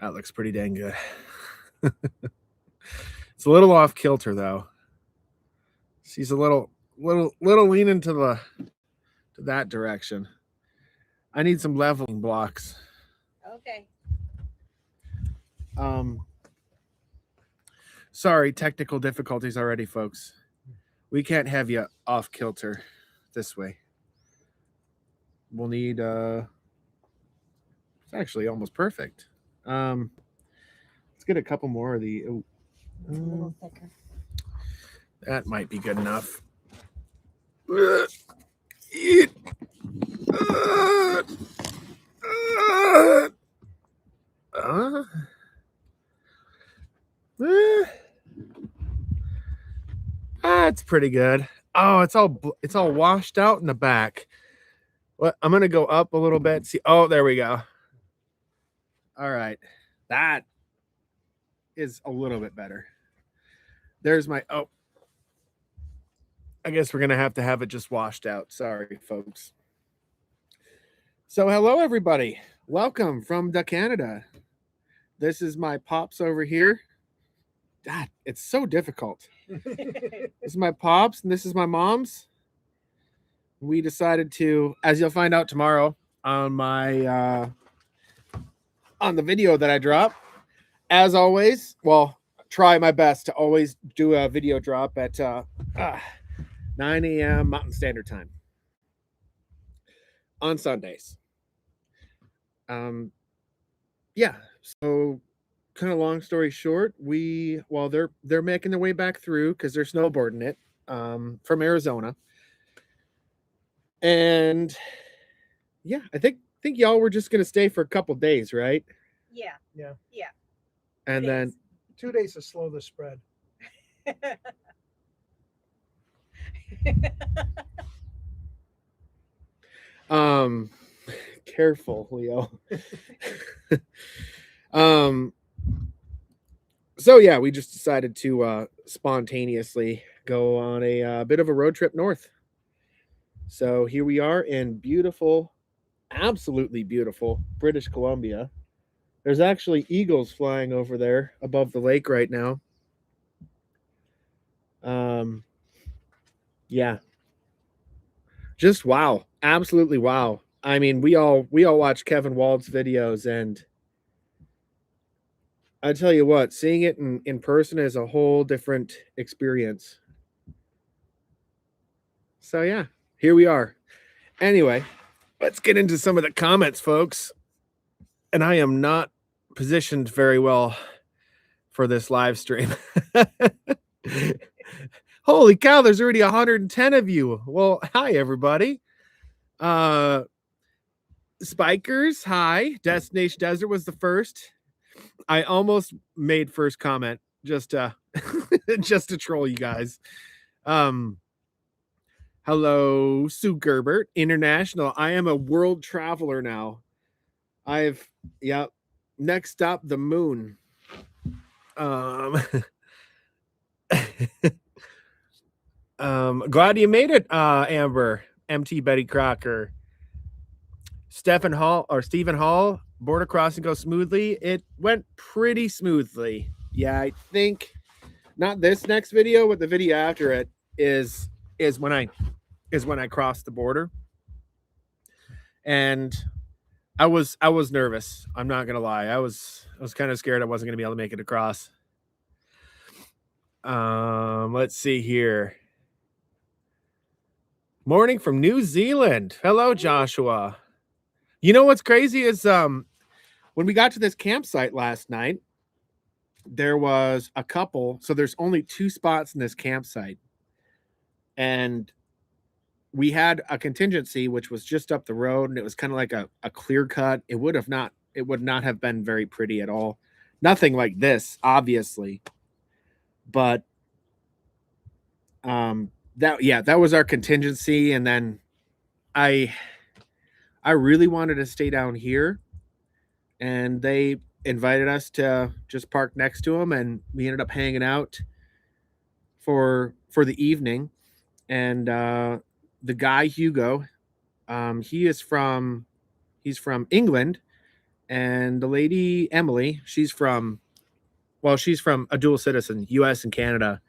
That looks pretty dang good. It's a little off kilter though. She's a little leaning to that direction. I need some leveling blocks. Okay. Um, sorry, technical difficulties already, folks. We can't have you off kilter this way. We'll need it's actually almost perfect. Let's get a couple more of the It's a little thicker. that might be good enough. That's pretty good. Oh, it's all washed out in the back. What? I'm gonna go up a little bit. See. Oh, there we go. All right, that is a little bit better. There's my. Oh, I guess we're gonna have to have it just washed out. Sorry, folks. So, hello everybody. Welcome from Canada. This is my pops over here. God, it's so difficult. This is my pops, and this is my mom's. We decided to, as you'll find out tomorrow on my on the video that I drop. As always, well, try my best to always do a video drop at 9 a.m. Mountain Standard Time on Sundays. Yeah. So, kind of long story short, they're making their way back through because they're snowboarding it from Arizona. And yeah, I think y'all were just gonna stay for a couple days, right? Yeah. Yeah. Yeah. And then 2 days to slow the spread. careful, Leo. So yeah, we just decided to spontaneously go on a bit of a road trip north. So here we are in beautiful, absolutely beautiful British Columbia. There's actually eagles flying over there above the lake right now. Yeah. Just wow. Absolutely wow. I mean, we all watch Kevin Wald's videos, and I tell you what, seeing it in person is a whole different experience. So yeah, here we are. Anyway, let's get into some of the comments, folks. And I am not positioned very well for this live stream. Holy cow, there's already 110 of you. Well, hi everybody. Spikers, hi. Destination Desert was the first. I almost made first comment just just to troll you guys. Hello, Sue Gerbert, international. I am a world traveler now. Next stop, the moon. Glad you made it, Amber. MT Betty Crocker. Stephen Hall, border crossing goes smoothly. It went pretty smoothly. Yeah, I think not this next video, but the video after it is when I crossed the border. And I was nervous. I'm not gonna lie. I was kind of scared I wasn't gonna be able to make it across. Let's see here. Morning from New Zealand. Hello, Joshua. You know what's crazy is when we got to this campsite last night, there was a couple. So there's only 2 spots in this campsite. And we had a contingency, which was just up the road, and it was kind of like a clear cut. It would not have been very pretty at all. Nothing like this, obviously. But that was our contingency. And then I really wanted to stay down here, and they invited us to just park next to them, and we ended up hanging out for the evening. And the guy Hugo, he's from England, and the lady Emily, she's from a dual citizen, U.S. and Canada.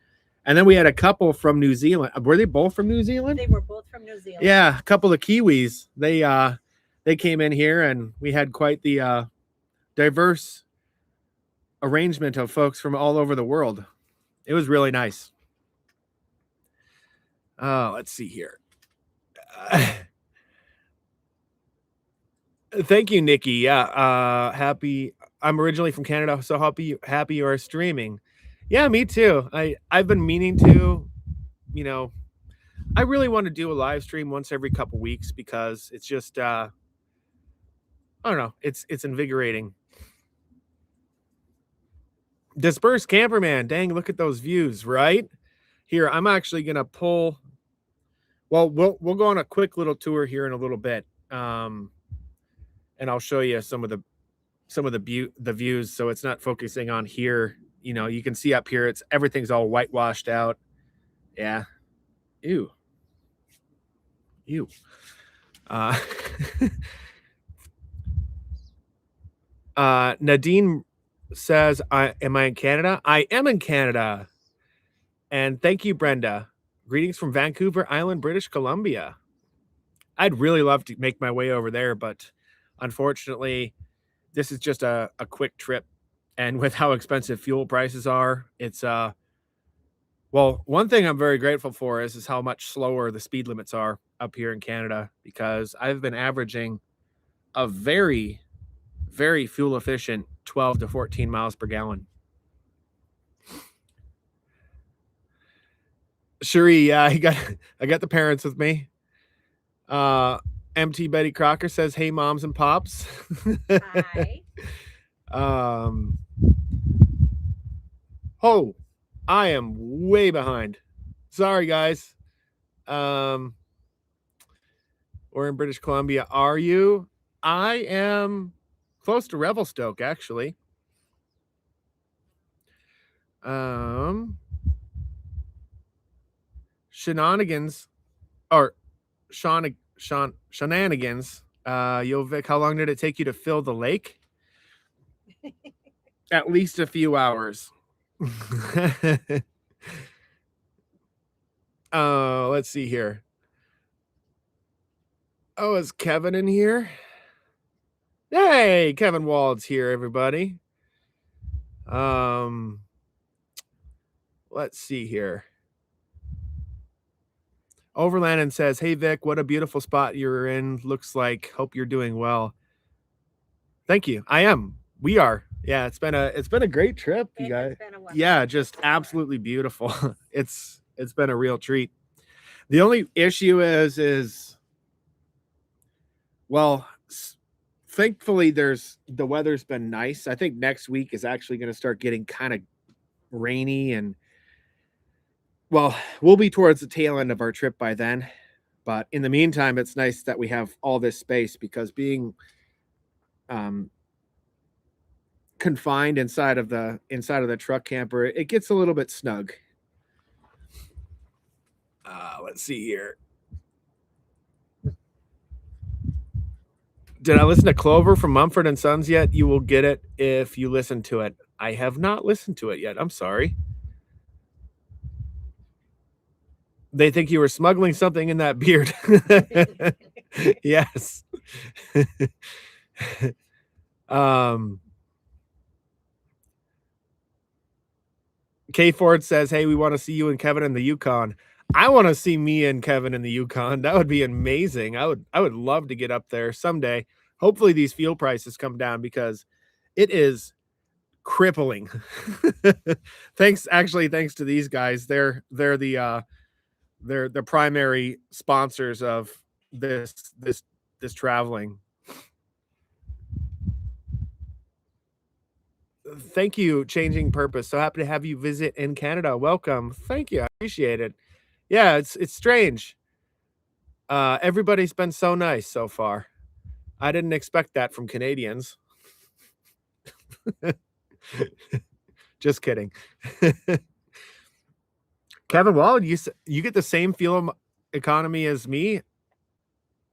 And then we had a couple from New Zealand. Were they both from New Zealand? They were both from New Zealand. Yeah, a couple of Kiwis. They came in here, and we had quite the diverse arrangement of folks from all over the world. It was really nice. Let's see here. Thank you, Nikki. Yeah, happy. I'm originally from Canada, so happy you are streaming. Yeah, me too. I've been meaning to, you know, I really want to do a live stream once every couple weeks because it's just I don't know, it's invigorating. Dispersed Camperman, dang, look at those views, right? Here, I'm actually gonna pull. Well, we'll go on a quick little tour here in a little bit, and I'll show you some of the views. So it's not focusing on here. You know, you can see up here, everything's all whitewashed out. Yeah. Ew. Nadine says, am I in Canada? I am in Canada. And thank you, Brenda. Greetings from Vancouver Island, British Columbia. I'd really love to make my way over there, but unfortunately, this is just a quick trip. And with how expensive fuel prices are, it's well, one thing I'm very grateful for is how much slower the speed limits are up here in Canada, because I've been averaging a very, very fuel efficient 12 to 14 miles per gallon. Cherie, yeah, I got the parents with me. MT Betty Crocker says, "Hey, moms and pops." Hi. Oh, I am way behind. Sorry, guys. We're in British Columbia. Are you? I am close to Revelstoke, actually. Shenanigans, or shenanigans. Vic, how long did it take you to fill the lake? At least a few hours. Let's see here. Oh, is Kevin in here? Hey, Kevin Wald's here, everybody. Let's see here. Overlandon says, "Hey Vic, what a beautiful spot you're in. Looks like. Hope you're doing well." Thank you. I am. We are. Yeah, it's been a great trip, you guys. Yeah, just absolutely beautiful. It's been a real treat. The only issue is well, thankfully the weather's been nice. I think next week is actually going to start getting kind of rainy, and well, we'll be towards the tail end of our trip by then. But in the meantime, it's nice that we have all this space, because being confined inside of the truck camper, it gets a little bit snug. Let's see here. Did I listen to Clover from Mumford and Sons yet? You will get it if you listen to it. I have not listened to it yet. I'm sorry. They think you were smuggling something in that beard. Yes. K Ford says, "Hey, we want to see you and Kevin in the Yukon." I want to see me and Kevin in the Yukon. That would be amazing. I would love to get up there someday. Hopefully these fuel prices come down, because it is crippling. Thanks to these guys. They're the primary sponsors of this traveling. Thank you, Changing Purpose. So happy to have you visit in Canada. Welcome. Thank you. I appreciate it. Yeah, it's strange. Everybody's been so nice so far. I didn't expect that from Canadians. Just kidding. Kevin Wall, you get the same fuel economy as me?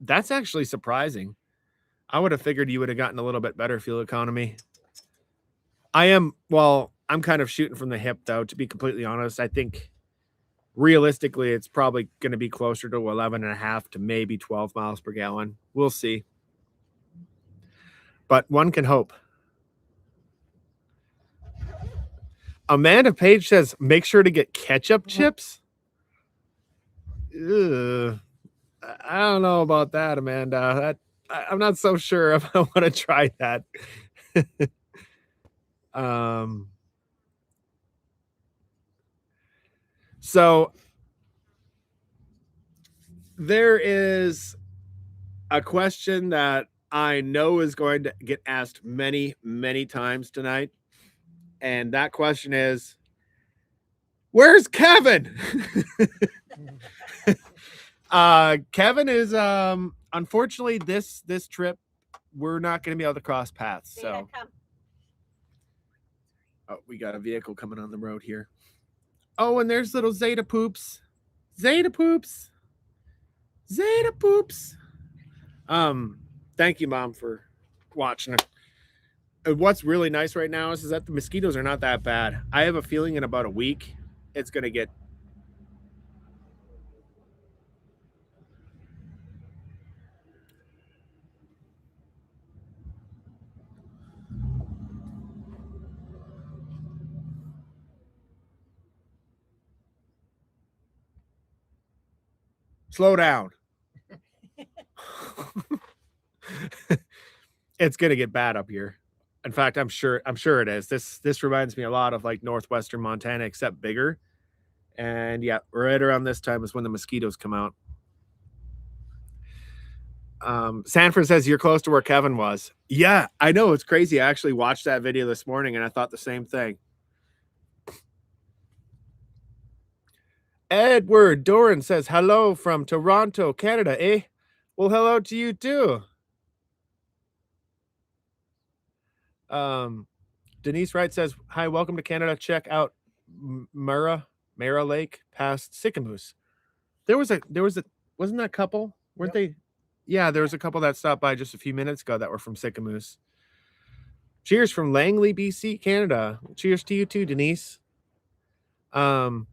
That's actually surprising. I would have figured you would have gotten a little bit better fuel economy. I'm kind of shooting from the hip, though, to be completely honest. I think realistically, it's probably going to be closer to 11.5 to maybe 12 miles per gallon. We'll see. But one can hope. Amanda Page says, make sure to get ketchup chips. Ugh. I don't know about that, Amanda. I'm not so sure if I want to try that. So there is a question that I know is going to get asked many, many times tonight. And that question is, where's Kevin? Kevin is unfortunately this trip we're not going to be able to cross paths. So we got a vehicle coming on the road here. Oh, and there's little Zeta Poops. Zeta Poops. Zeta Poops. Thank you, Mom, for watching. What's really nice right now is that the mosquitoes are not that bad. I have a feeling in about a week it's going to get slow down. It's going to get bad up here. In fact, I'm sure it is. This reminds me a lot of like northwestern Montana, except bigger. And yeah, right around this time is when the mosquitoes come out. Sanford says you're close to where Kevin was. Yeah, I know. It's crazy. I actually watched that video this morning and I thought the same thing. Edward Doran says hello from Toronto, Canada. Eh? Well, hello to you too. Denise Wright says, hi, welcome to Canada. Check out Mara Lake past Sicamous. There was a wasn't that a couple? Weren't they? Yeah, there was a couple that stopped by just a few minutes ago that were from Sicamous. Cheers from Langley, BC, Canada. Cheers to you too, Denise. Whoa.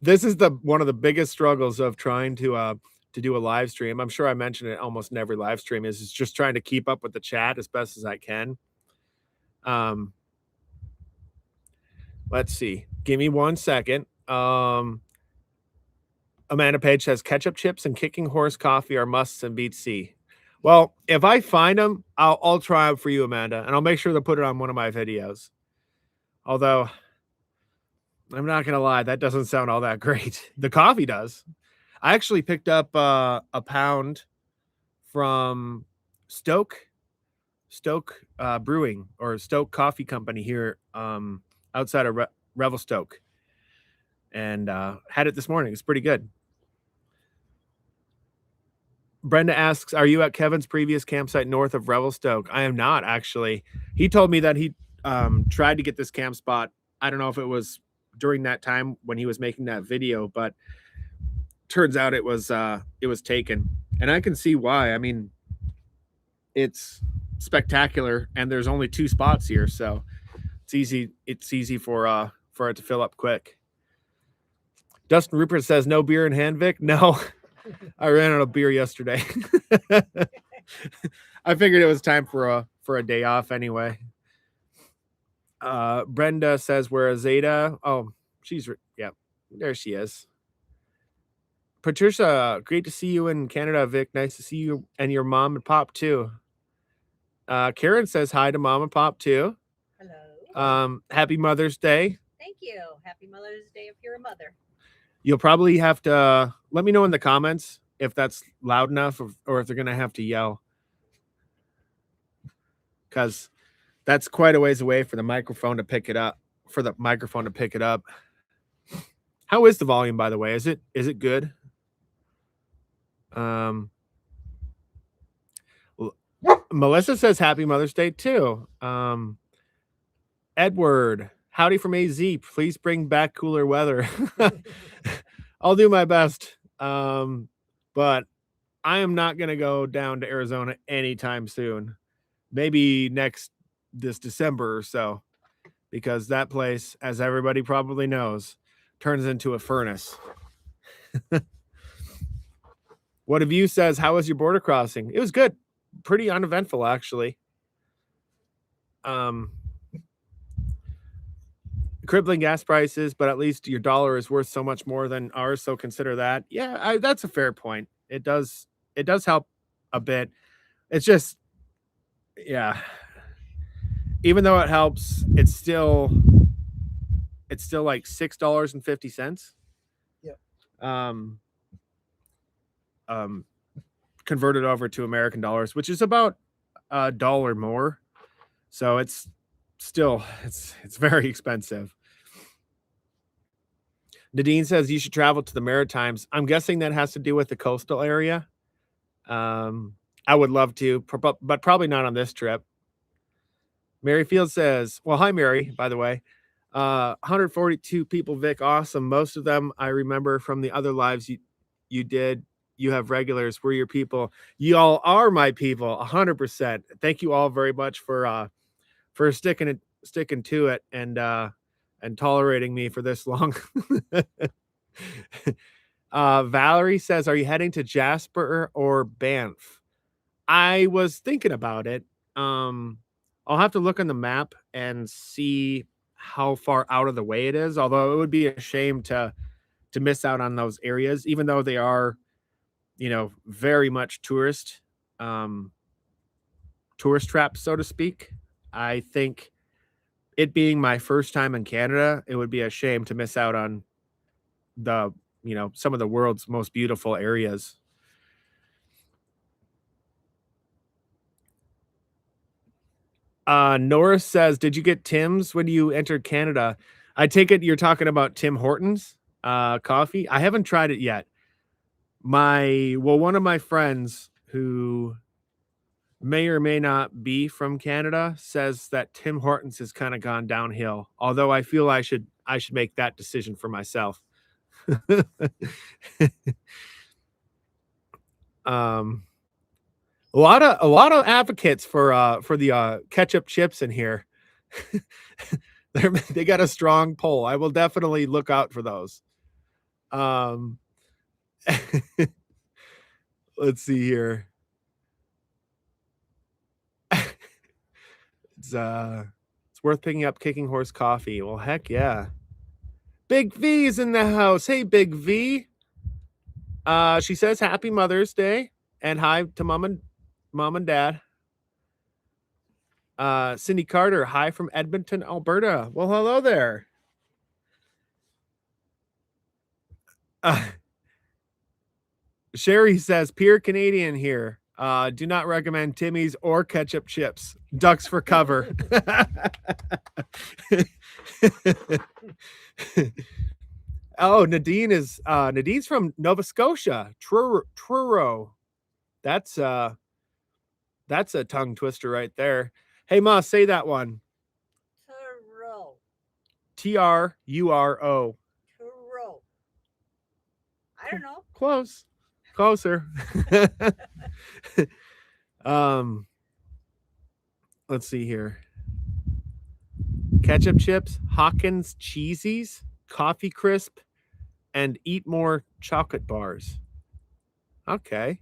This is one of the biggest struggles of trying to do a live stream. I'm sure I mentioned it almost in every live stream is just trying to keep up with the chat as best as I can. Let's see. Give me 1 second. Amanda Page says ketchup chips and kicking horse coffee are musts in Beat C. Well, if I find them, I'll try them for you, Amanda, and I'll make sure to put it on one of my videos. Although I'm not gonna lie, that doesn't sound all that great. The coffee does. I actually picked up a pound from Stoke Brewing or Stoke Coffee Company here outside of Revelstoke, and had it this morning. It's pretty good. Brenda asks, are you at Kevin's previous campsite north of Revelstoke? I am not, actually. He told me that he tried to get this camp spot. I don't know if it was during that time when he was making that video, but turns out it was taken. And I can see why. I mean, it's spectacular and there's only 2 spots here, so it's easy for it to fill up quick. Dustin Rupert says no beer in Hanvik. No. I ran out of beer yesterday. I figured it was time for a day off anyway. Brenda says where is Zeta? Oh, yeah, there she is. Patricia, great to see you in Canada, Vic. Nice to see you and your mom and pop too. Karen says hi to mom and pop too. Hello. Happy Mother's Day. Thank you. Happy Mother's Day if you're a mother. You'll probably have to let me know in the comments if that's loud enough or if they're going to have to yell. Because that's quite a ways away for the microphone to pick it up. How is the volume, by the way? Is it good? Melissa says happy Mother's Day too. Edward, howdy from AZ. Please bring back cooler weather. I'll do my best. But I am not going to go down to Arizona anytime soon. Maybe this December or so, because that place, as everybody probably knows, turns into a furnace. What of you says, how was your border crossing? It was good. Pretty uneventful, actually. Crippling gas prices, but at least your dollar is worth so much more than ours, so consider that. Yeah, that's a fair point. It does help a bit. It's just, yeah. Even though it helps, it's still like $6.50. Yep. Converted over to American dollars, which is about $1 more. So it's still it's very expensive. Nadine says you should travel to the Maritimes. I'm guessing that has to do with the coastal area. I would love to, but probably not on this trip. Mary Field says, well, hi, Mary, by the way. 142 people, Vic. Awesome. Most of them I remember from the other lives you did. You have regulars. We're your people. You all are my people. 100%. Thank you all very much for sticking to it and tolerating me for this long. Valerie says, are you heading to Jasper or Banff? I was thinking about it. I'll have to look on the map and see how far out of the way it is, although it would be a shame to miss out on those areas, even though they are, very much tourist traps, so to speak. I think it being my first time in Canada, it would be a shame to miss out on some of the world's most beautiful areas. Norris says, did you get Tim's when you entered Canada? I take it you're talking about Tim Hortons coffee. I haven't tried it yet. One of my friends who may or may not be from Canada says that Tim Hortons has kind of gone downhill. Although I feel I should make that decision for myself. A lot of advocates for the ketchup chips in here. They got a strong pull. I will definitely look out for those. Let's see here. It's worth picking up Kicking Horse coffee. Well, heck yeah. Big V's in the house. Hey, Big V. She says happy Mother's Day and hi to mom and dad. Cindy Carter, hi from Edmonton, Alberta. Well, hello there. Sherry says, pure Canadian here. Do not recommend Timmy's or ketchup chips. Ducks for cover. Oh, Nadine's from Nova Scotia. Truro. That's a tongue twister right there. Hey, Ma, say that one. Truro. Truro. Truro. I don't know. Closer. Let's see here. Ketchup chips, Hawkins cheesies, coffee crisp, and eat more chocolate bars. Okay.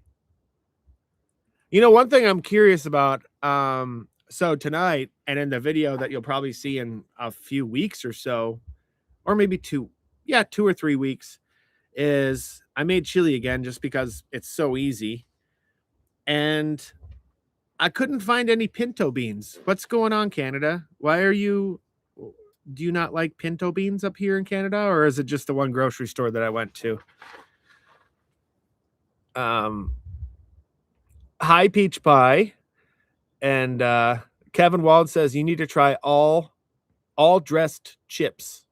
One thing I'm curious about, so tonight and in the video that you'll probably see in a few weeks or so, or maybe 2 or 3 weeks, is I made chili again just because it's so easy. And I couldn't find any pinto beans. What's going on, Canada? Do you not like pinto beans up here in Canada, or is it just the one grocery store that I went to? Hi, Peach Pie. And Kevin Wald says you need to try all dressed chips.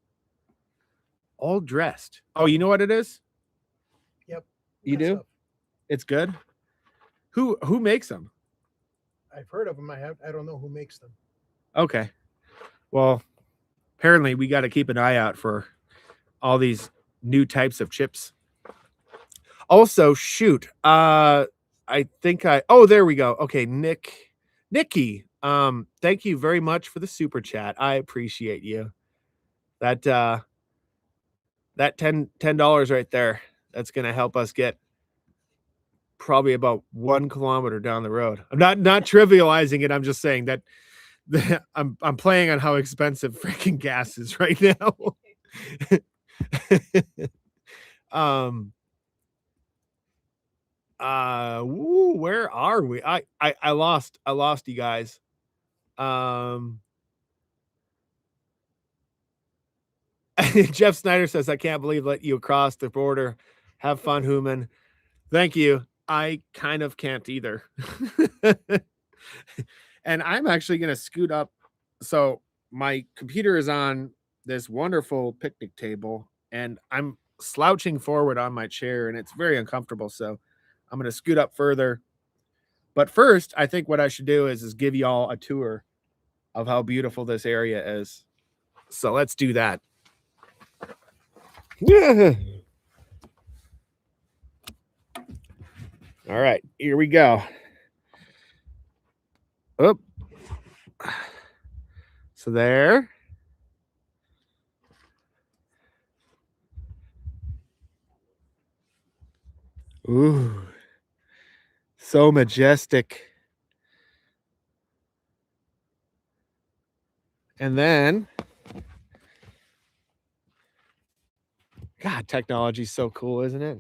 All dressed. Oh, you know what it is? Yep. You do? Stuff. It's good. Who makes them? I've heard of them. I don't know who makes them. Okay. Well, apparently we got to keep an eye out for all these new types of chips. Also, shoot. I think oh, there we go. Okay, Nikki. Thank you very much for the super chat. I appreciate you. That that $10 right there. That's gonna help us get probably about 1 kilometer down the road. I'm not trivializing it. I'm just saying that I'm playing on how expensive freaking gas is right now. Where are we? I lost you guys. Jeff Snyder says, I can't believe let you across the border. Have fun, human. Thank you. I kind of can't either. And I'm actually going to scoot up. So my computer is on this wonderful picnic table, and I'm slouching forward on my chair, and it's very uncomfortable. So I'm going to scoot up further. But first, I think what I should do is give y'all a tour of how beautiful this area is. So let's do that. Yeah. All right, here we go. Oh. So there. Ooh. So majestic. And then, God, technology's so cool, isn't it?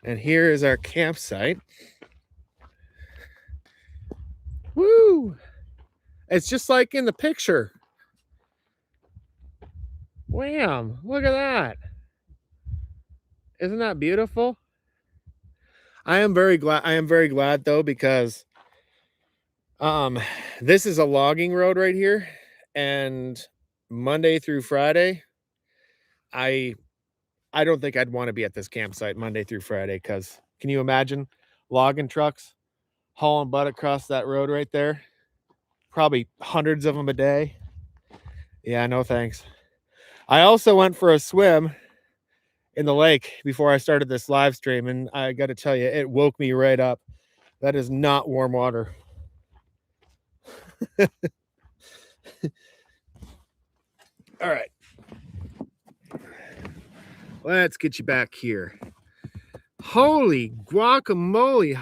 And here is our campsite. Woo! It's just like in the picture. Wham! Look at that. Isn't that beautiful? I am very glad though, because this is a logging road right here, and Monday through Friday, I don't think I'd want to be at this campsite Monday through Friday, because can you imagine logging trucks hauling butt across that road right there? Probably hundreds of them a day. Yeah, no thanks. I also went for a swim in the lake before I started this live stream, and I got to tell you, it woke me right up. That is not warm water. All right. Let's get you back here. Holy guacamole.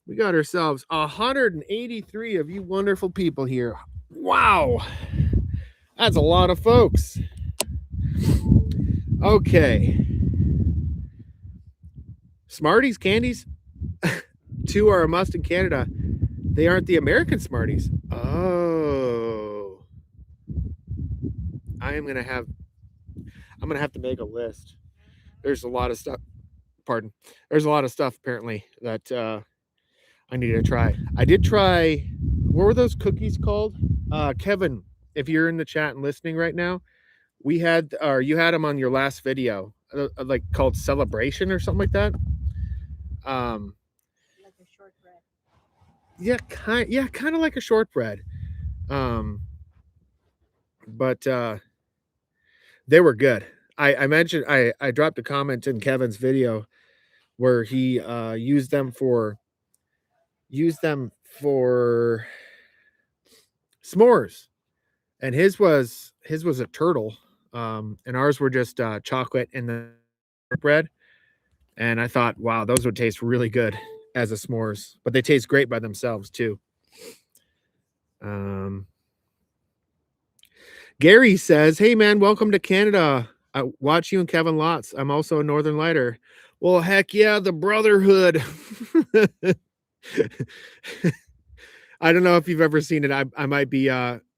We got ourselves 183 of you wonderful people here. Wow. That's a lot of folks. Okay. Smarties, candies. 2 are a must in Canada. They aren't the American Smarties. Oh. I'm gonna have to make a list. There's a lot of stuff. Pardon. There's a lot of stuff apparently that I need to try. I did try. What were those cookies called? Kevin, if you're in the chat and listening right now, you had them on your last video, like called Celebration or something like that. Like a shortbread. Kind of like a shortbread. But they were good. I mentioned I dropped a comment in Kevin's video where he used them for s'mores, and his was a turtle, and ours were just chocolate and the bread. And I thought, wow, those would taste really good as a s'mores, but they taste great by themselves too. Gary says, hey man, welcome to Canada. I watch you and Kevin lots. I'm also a Northern Lighter. Well, heck yeah, the brotherhood. I don't know if you've ever seen it. I might be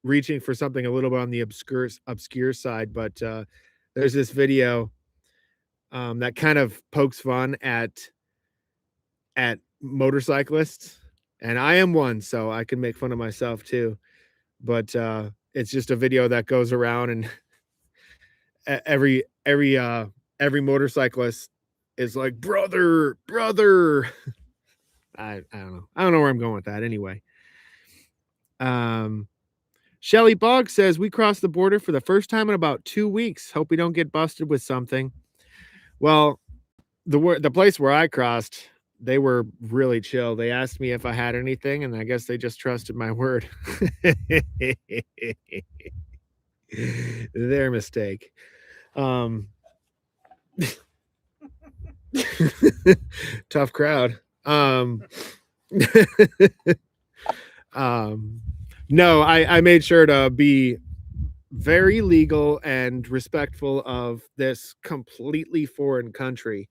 reaching for something a little bit on the obscure side, but there's this video that kind of pokes fun at motorcyclists, and I am one, so I can make fun of myself too. But it's just a video that goes around, and every motorcyclist is like, brother. I don't know. I don't know where I'm going with that anyway. Shelly Bogg says, we crossed the border for the first time in about 2 weeks. Hope we don't get busted with something. Well, the place where I crossed, they were really chill. They asked me if I had anything, and I guess they just trusted my word. Their mistake. Tough crowd. No, I made sure to be very legal and respectful of this completely foreign country.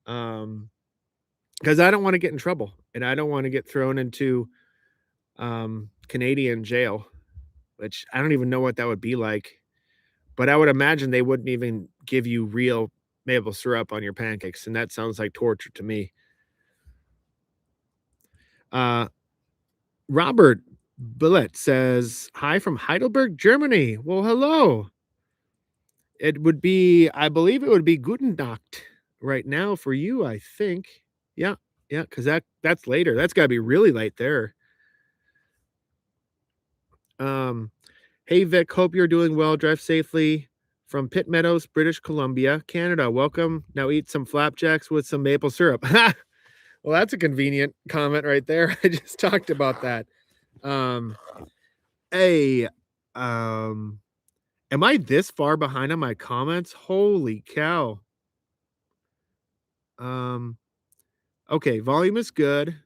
Because I don't want to get in trouble and I don't want to get thrown into Canadian jail, which I don't even know what that would be like. But I would imagine they wouldn't even give you real maple syrup on your pancakes, and that sounds like torture to me. Robert Billet says, "Hi from Heidelberg, Germany." Well, hello. It would be, I believe it would be Guten Nacht right now for you, I think. Yeah, because that's later. That's got to be really late there. Hey Vic, hope you're doing well. Drive safely from Pitt Meadows, British Columbia, Canada. Welcome. Now eat some flapjacks with some maple syrup. Well, that's a convenient comment right there. I just talked about that. Hey, am I this far behind on my comments? Holy cow. Okay, volume is good.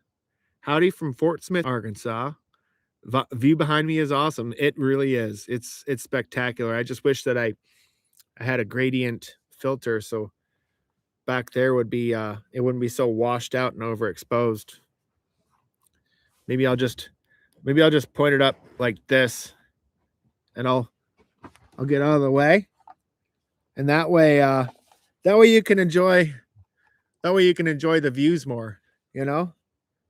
Howdy from Fort Smith, Arkansas. View behind me is awesome. It really is. It's spectacular. I just wish that I had a gradient filter so back there would be it wouldn't be so washed out and overexposed. Maybe I'll just point it up like this and I'll get out of the way. And that way you can enjoy the views more, you know?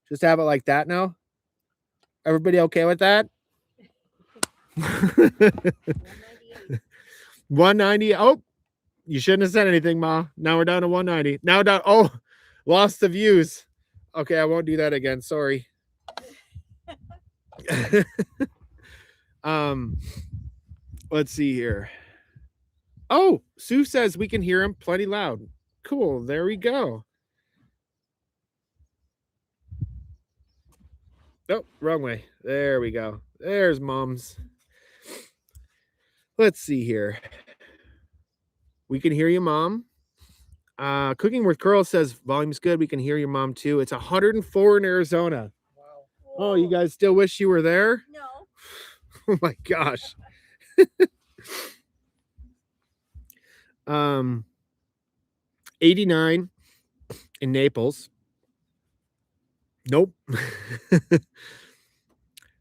Just have it like that now. Everybody okay with that? 190. Oh, you shouldn't have said anything, Ma. Now we're down to 190. Now down. Oh, lost the views. Okay, I won't do that again. Sorry. Let's see here. Oh, Sue says we can hear him plenty loud. Cool. There we go. Oh, wrong way. There we go. There's Mom's. Let's see here. We can hear you, Mom. Cooking with Curl says volume's good. We can hear your mom too. It's 104 in Arizona. Wow. Oh, you guys still wish you were there? No. Oh my gosh. 89 in Naples. Nope.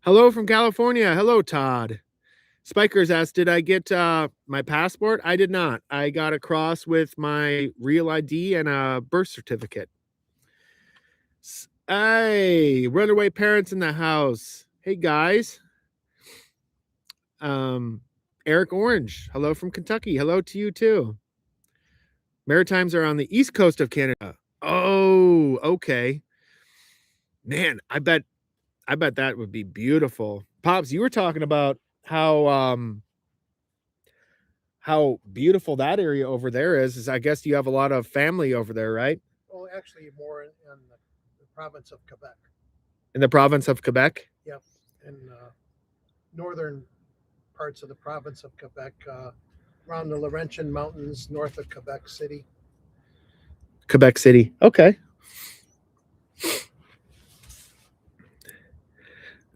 Hello from California. Hello, Todd. Spikers asked, did I get my passport? I did not. I got across with my real ID and a birth certificate. Hey, runaway parents in the house. Hey, guys. Eric Orange. Hello from Kentucky. Hello to you, too. Maritimes are on the east coast of Canada. Oh, okay. Man, I bet that would be beautiful. Pops, you were talking about how beautiful that area over there is I guess you have a lot of family over there, right? Well, actually, more in the province of Quebec. In the province of Quebec? Yep, in northern parts of the province of Quebec, around the Laurentian Mountains, north of Quebec City. Quebec City. Okay.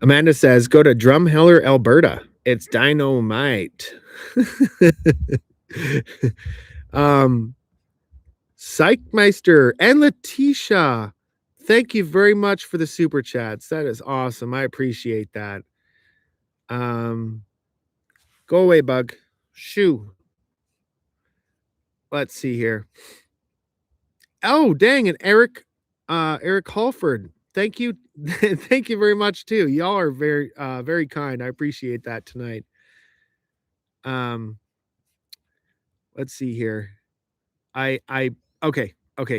Amanda says, go to Drumheller, Alberta. It's dynamite. Psychmeister and Letitia, thank you very much for the super chats. That is awesome. I appreciate that. Go away, bug. Shoo. Let's see here. Oh, dang it, Eric Halford. Thank you. Thank you very much too. Y'all are very very kind. I appreciate that tonight. Let's see here. Okay,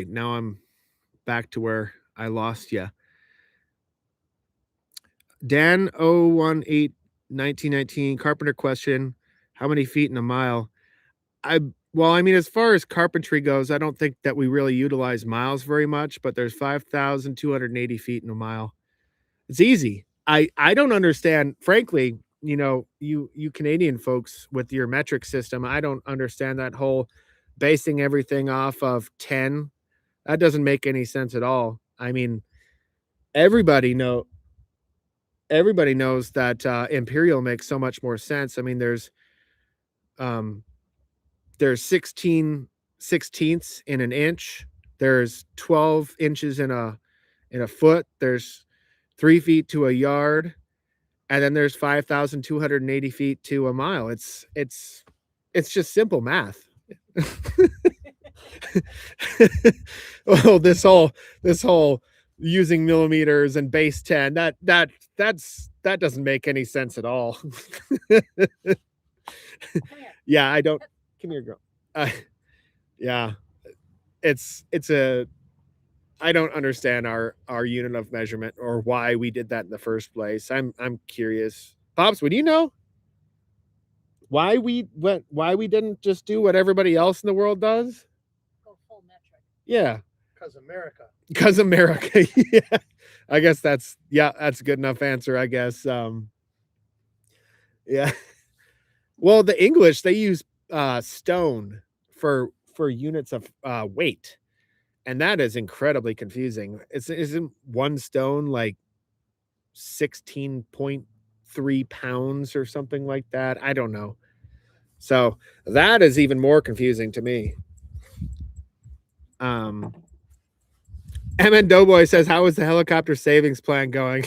now I'm back to where I lost you. Dan 018 1919 Carpenter question, how many feet in a mile? Well, I mean, as far as carpentry goes, I don't think that we really utilize miles very much, but there's 5,280 feet in a mile. It's easy. I don't understand, frankly, you Canadian folks with your metric system, I don't understand that whole basing everything off of 10. That doesn't make any sense at all. I mean, everybody know everybody knows that imperial makes so much more sense. I mean, um there's 16 sixteenths in an inch. There's 12 inches in a foot. There's 3 feet to a yard, and then there's 5,280 feet to a mile. It's just simple math. Well, this whole using millimeters and base 10, that doesn't make any sense at all. Come here. Yeah, I don't. Come here, girl. Yeah, it's a. I don't understand our unit of measurement or why we did that in the first place. I'm curious. Pops, would you know why we didn't just do what everybody else in the world does? Go full metric. Yeah, Because America. because America. Yeah, I guess that's a good enough answer. I guess. Yeah. Well, the English, they use stone for units of weight, and that is incredibly confusing. Isn't one stone like 16.3 pounds or something like that? I don't know. So that is even more confusing to me. MN Doughboy says, "How is the helicopter savings plan going?"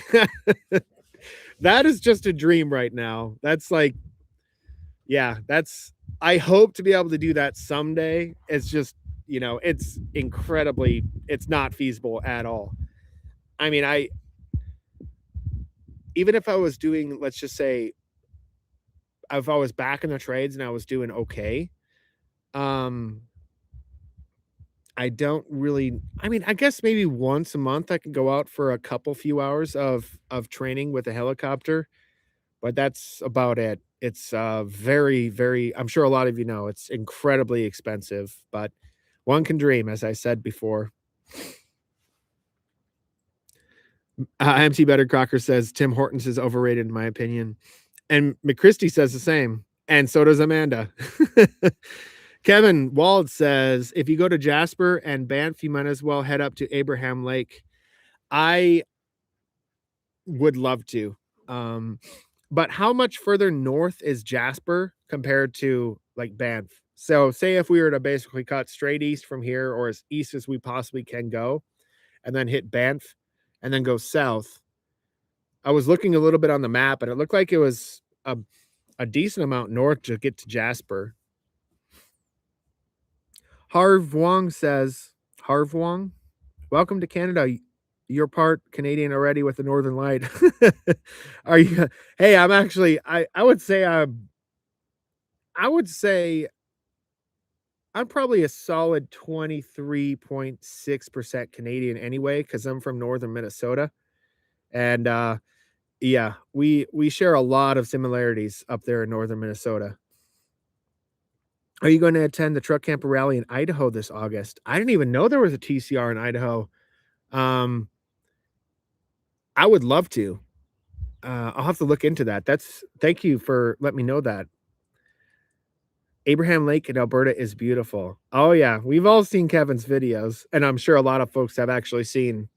That is just a dream right now. That's like, yeah, I hope to be able to do that someday. It's just, it's not feasible at all. I mean, even if I was doing, let's just say, if I was back in the trades and I was doing okay, um, I don't really. I mean, I guess maybe once a month I can go out for a few hours of training with a helicopter, but that's about it. It's very, very. I'm sure a lot of you know it's incredibly expensive, but one can dream, as I said before. MT Better Crocker says Tim Hortons is overrated in my opinion. And McChristie says the same. And so does Amanda. Kevin Wald says, if you go to Jasper and Banff, you might as well head up to Abraham Lake. I would love to. But how much further north is Jasper compared to like Banff? So say if we were to basically cut straight east from here or as east as we possibly can go and then hit Banff and then go south. I was looking a little bit on the map and it looked like it was a decent amount north to get to Jasper. Harv Wong says, Harv Wong, welcome to Canada. You're part Canadian already with the Northern Light. Are you? Hey, I'm actually, I would say I'm probably a solid 23.6% Canadian anyway, because I'm from northern Minnesota. And yeah, we share a lot of similarities up there in northern Minnesota. Are you going to attend the Truck Camper Rally in Idaho this August? I didn't even know there was a TCR in Idaho. I would love to. I'll have to look into that. Thank you for letting me know that. Abraham Lake in Alberta is beautiful. Oh yeah, we've all seen Kevin's videos, and I'm sure a lot of folks have actually seen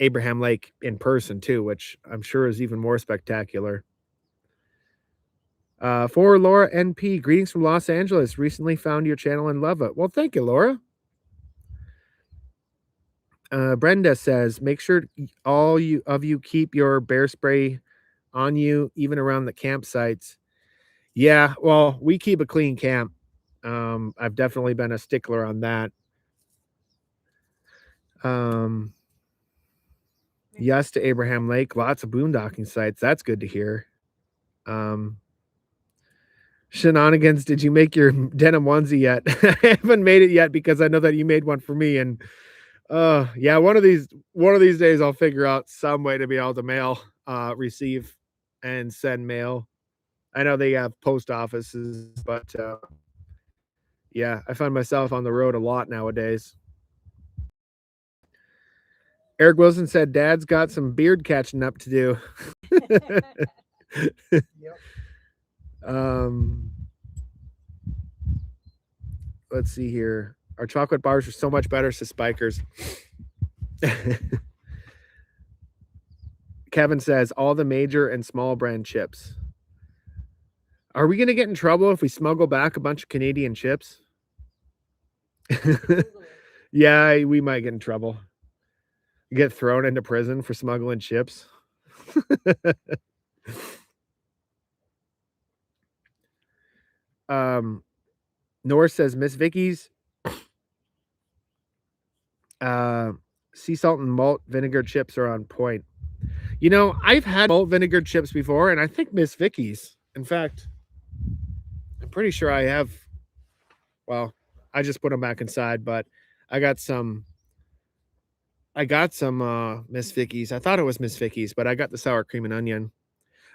Abraham Lake in person too, which I'm sure is even more spectacular. For Laura NP, greetings from Los Angeles. Recently found your channel and love it. Well, thank you, Laura. Brenda says, make sure all of you keep your bear spray on you, even around the campsites. Yeah, well, we keep a clean camp. I've definitely been a stickler on that. Yes to Abraham Lake. Lots of boondocking sites. That's good to hear. Shenanigans, did you make your denim onesie yet? I haven't made it yet because I know that you made one for me. And yeah, one of these days I'll figure out some way to be able to receive and send mail. I know they have post offices, but Yeah, I find myself on the road a lot nowadays. Eric Wilson said, "Dad's got some beard catching up to do." Yep. um, let's see here. Our chocolate bars are so much better, says Spikers. Kevin says, all the major and small brand chips. Are we going to get in trouble if we smuggle back a bunch of Canadian chips? Yeah, we might get in trouble. Get thrown into prison for smuggling chips. Norris says, Miss Vicky's sea salt and malt vinegar chips are on point. You know, I've had malt vinegar chips before, and I think Miss Vicky's. In fact, I'm pretty sure I have. Well, I just put them back inside, but I got some Miss Vicky's. I thought it was Miss Vicky's, but I got the sour cream and onion.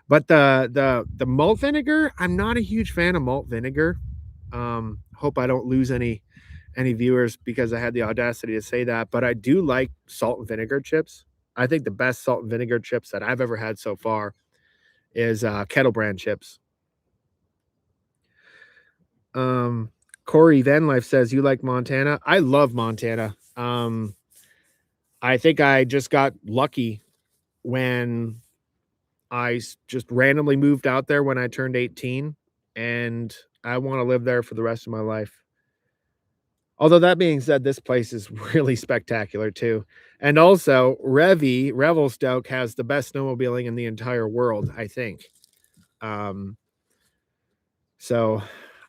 But the malt vinegar, I'm not a huge fan of malt vinegar. Hope I don't lose any viewers because I had the audacity to say that, but I do like salt and vinegar chips. I think the best salt and vinegar chips that I've ever had so far is Kettle Brand chips. Corey Van Life says, you like Montana? I love Montana. I think I just got lucky when I just randomly moved out there when I turned 18, and I want to live there for the rest of my life. Although that being said, this place is really spectacular too. And also, Revelstoke has the best snowmobiling in the entire world, I think. So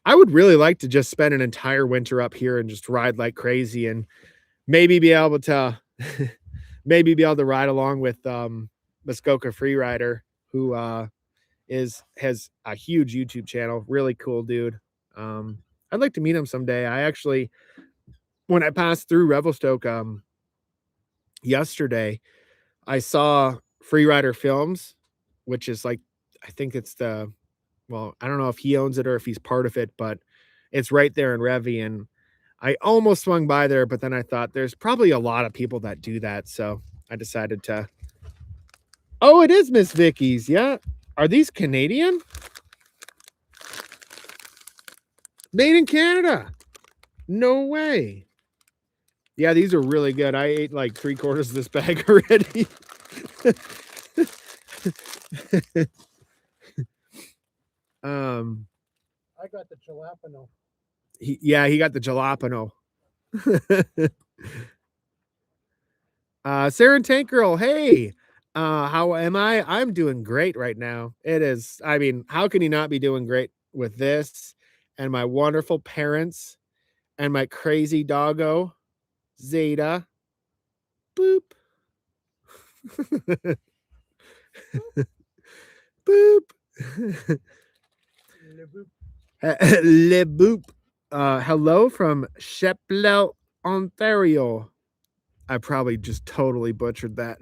I would really like to just spend an entire winter up here and just ride like crazy, and maybe be able to ride along with Muskoka Freerider, who has a huge YouTube channel. Really cool dude. I'd like to meet him someday. I actually, when I passed through Revelstoke yesterday, I saw Freerider Films, which is like, I think it's I don't know if he owns it or if he's part of it, but it's right there in Revy. And I almost swung by there, but then I thought there's probably a lot of people that do that. So I decided to. Oh, it is Miss Vicky's. Yeah. Are these Canadian? Made in Canada. No way. Yeah, these are really good. I ate like 3/4 of this bag already. I got the jalapeno. He got the jalapeno. Sarah and Tank Girl, hey. How am I? I'm doing great right now. It is, I mean, how can you not be doing great with this and my wonderful parents and my crazy doggo, Zeta? Boop. Boop. Le boop. Hello from Sheplow, Ontario. I probably just totally butchered that.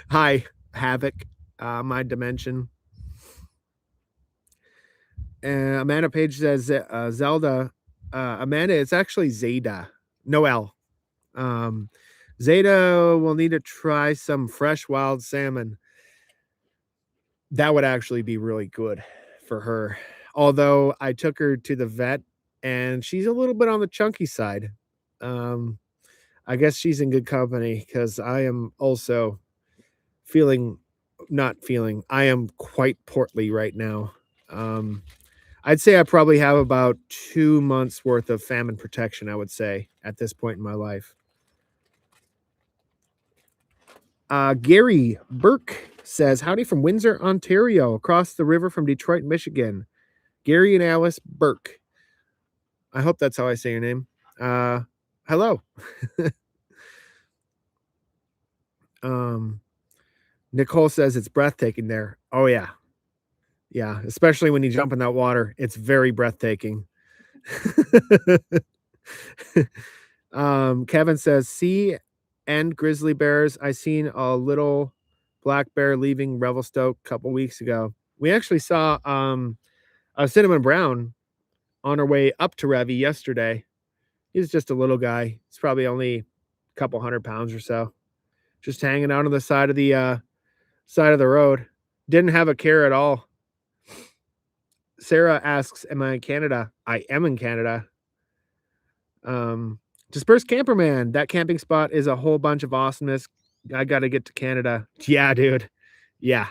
Hi, Havoc, my dimension. Amanda Page says Zelda. Amanda, it's actually Zeta. Noel. Zeta will need to try some fresh wild salmon. That would actually be really good for her. Although I took her to the vet and she's a little bit on the chunky side. I guess she's in good company because I am also I am quite portly right now. I'd say I probably have about 2 months worth of famine protection, I would say, at this point in my life. Gary Burke says, howdy from Windsor, Ontario, across the river from Detroit, Michigan. Gary and Alice Burke. I hope that's how I say your name. Hello. Nicole says it's breathtaking there. Oh, yeah. Yeah, especially when you jump in that water. It's very breathtaking. Kevin says, sea and grizzly bears. I seen a little black bear leaving Revelstoke a couple weeks ago. We actually saw a cinnamon brown on our way up to Revy yesterday. He's just a little guy. He's probably only a couple 100 pounds or so. Just hanging out on the side of the road. Didn't have a care at all. Sarah asks, am I in Canada? I am in Canada. Dispersed Camperman. That camping spot is a whole bunch of awesomeness. I got to get to Canada. Yeah, dude. Yeah,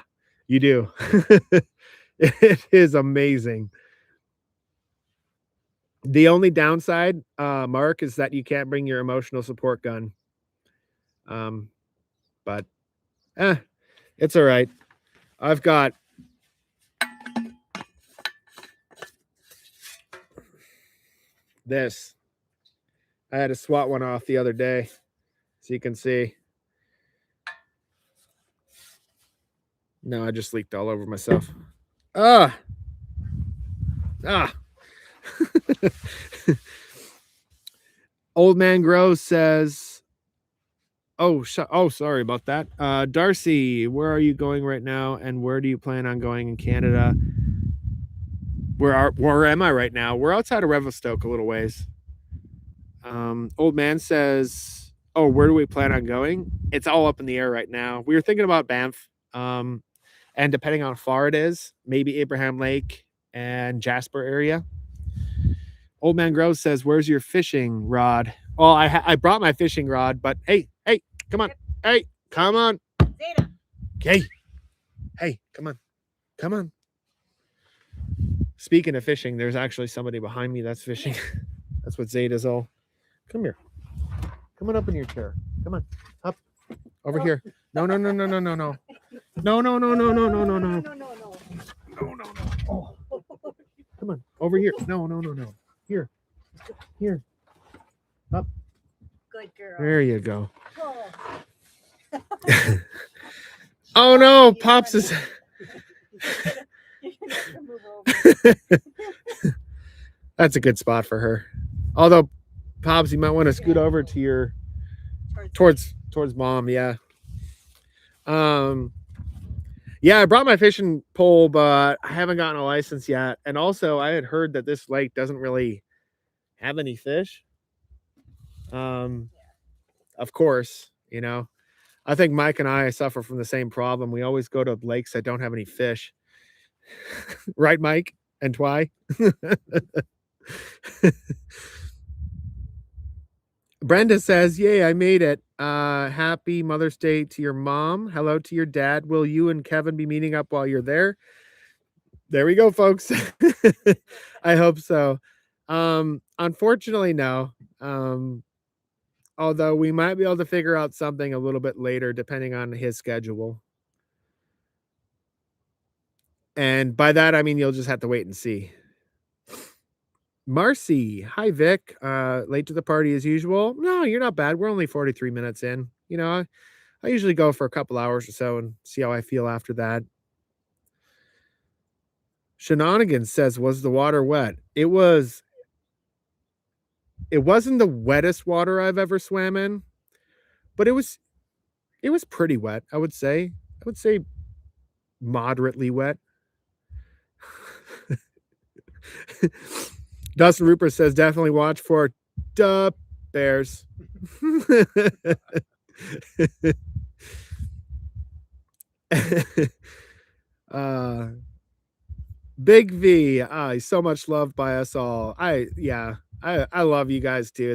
you do. It is amazing. The only downside, Mark, is that you can't bring your emotional support gun. But it's all right. I've got this. I had to swat one off the other day, so you can see. No, I just leaked all over myself. Ah. Old Man Grows says, oh, sorry about that. Darcy, where are you going right now, and where do you plan on going in Canada? Where am I right now? We're outside of Revelstoke a little ways. Old Man says, oh, where do we plan on going? It's all up in the air right now. We were thinking about Banff, and depending on how far it is, maybe Abraham Lake and Jasper area. Old Man Groves says, where's your fishing rod? Well, I brought my fishing rod, but hey, come on. Hey, come on. Zeta. Okay. Hey, come on. Speaking of fishing, there's actually somebody behind me that's fishing. That's what Zeta's all. Come here. Come on up in your chair. Come on. Up. Over here. No. No. Oh. Come on. Over here. No. Here. Up. Good girl. There you go. Oh. Oh no, Pops is. You're gonna have to move over. That's a good spot for her. Although, Pops, you might want to scoot over to your towards Mom. Yeah. Yeah, I brought my fishing pole, but I haven't gotten a license yet. And also, I had heard that this lake doesn't really have any fish. Of course, I think Mike and I suffer from the same problem. We always go to lakes that don't have any fish. Right, Mike and Twy? Brenda says, yay, I made it. Happy Mother's Day to your mom. Hello to your dad. Will you and Kevin be meeting up while you're there? There we go, folks. I hope so. Unfortunately, no. Although we might be able to figure out something a little bit later, depending on his schedule. And by that, I mean, you'll just have to wait and see. Marcy, hi, Vic. Late to the party as usual. No, you're not bad. We're only 43 minutes in. I usually go for a couple hours or so and see how I feel after that. Shenanigans says, was the water wet? It wasn't the wettest water I've ever swam in, but it was pretty wet, I would say. I would say moderately wet. Dustin Rupert says, definitely watch for bears. Big V, he's so much loved by us all. I love you guys too.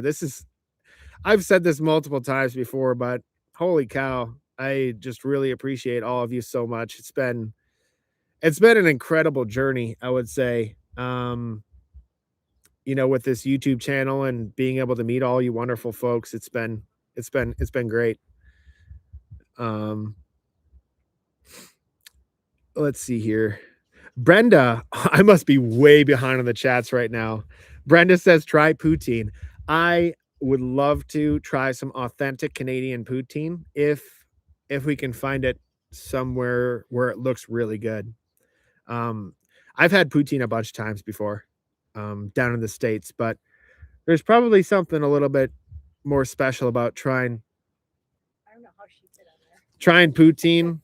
I've said this multiple times before, but holy cow, I just really appreciate all of you so much. It's been an incredible journey, I would say. With this YouTube channel and being able to meet all you wonderful folks, it's been great. Let's see here. Brenda, I must be way behind on the chats right now. Brenda says, try poutine. I would love to try some authentic Canadian poutine if we can find it somewhere where it looks really good. I've had poutine a bunch of times before, down in the States, but there's probably something a little bit more special about trying poutine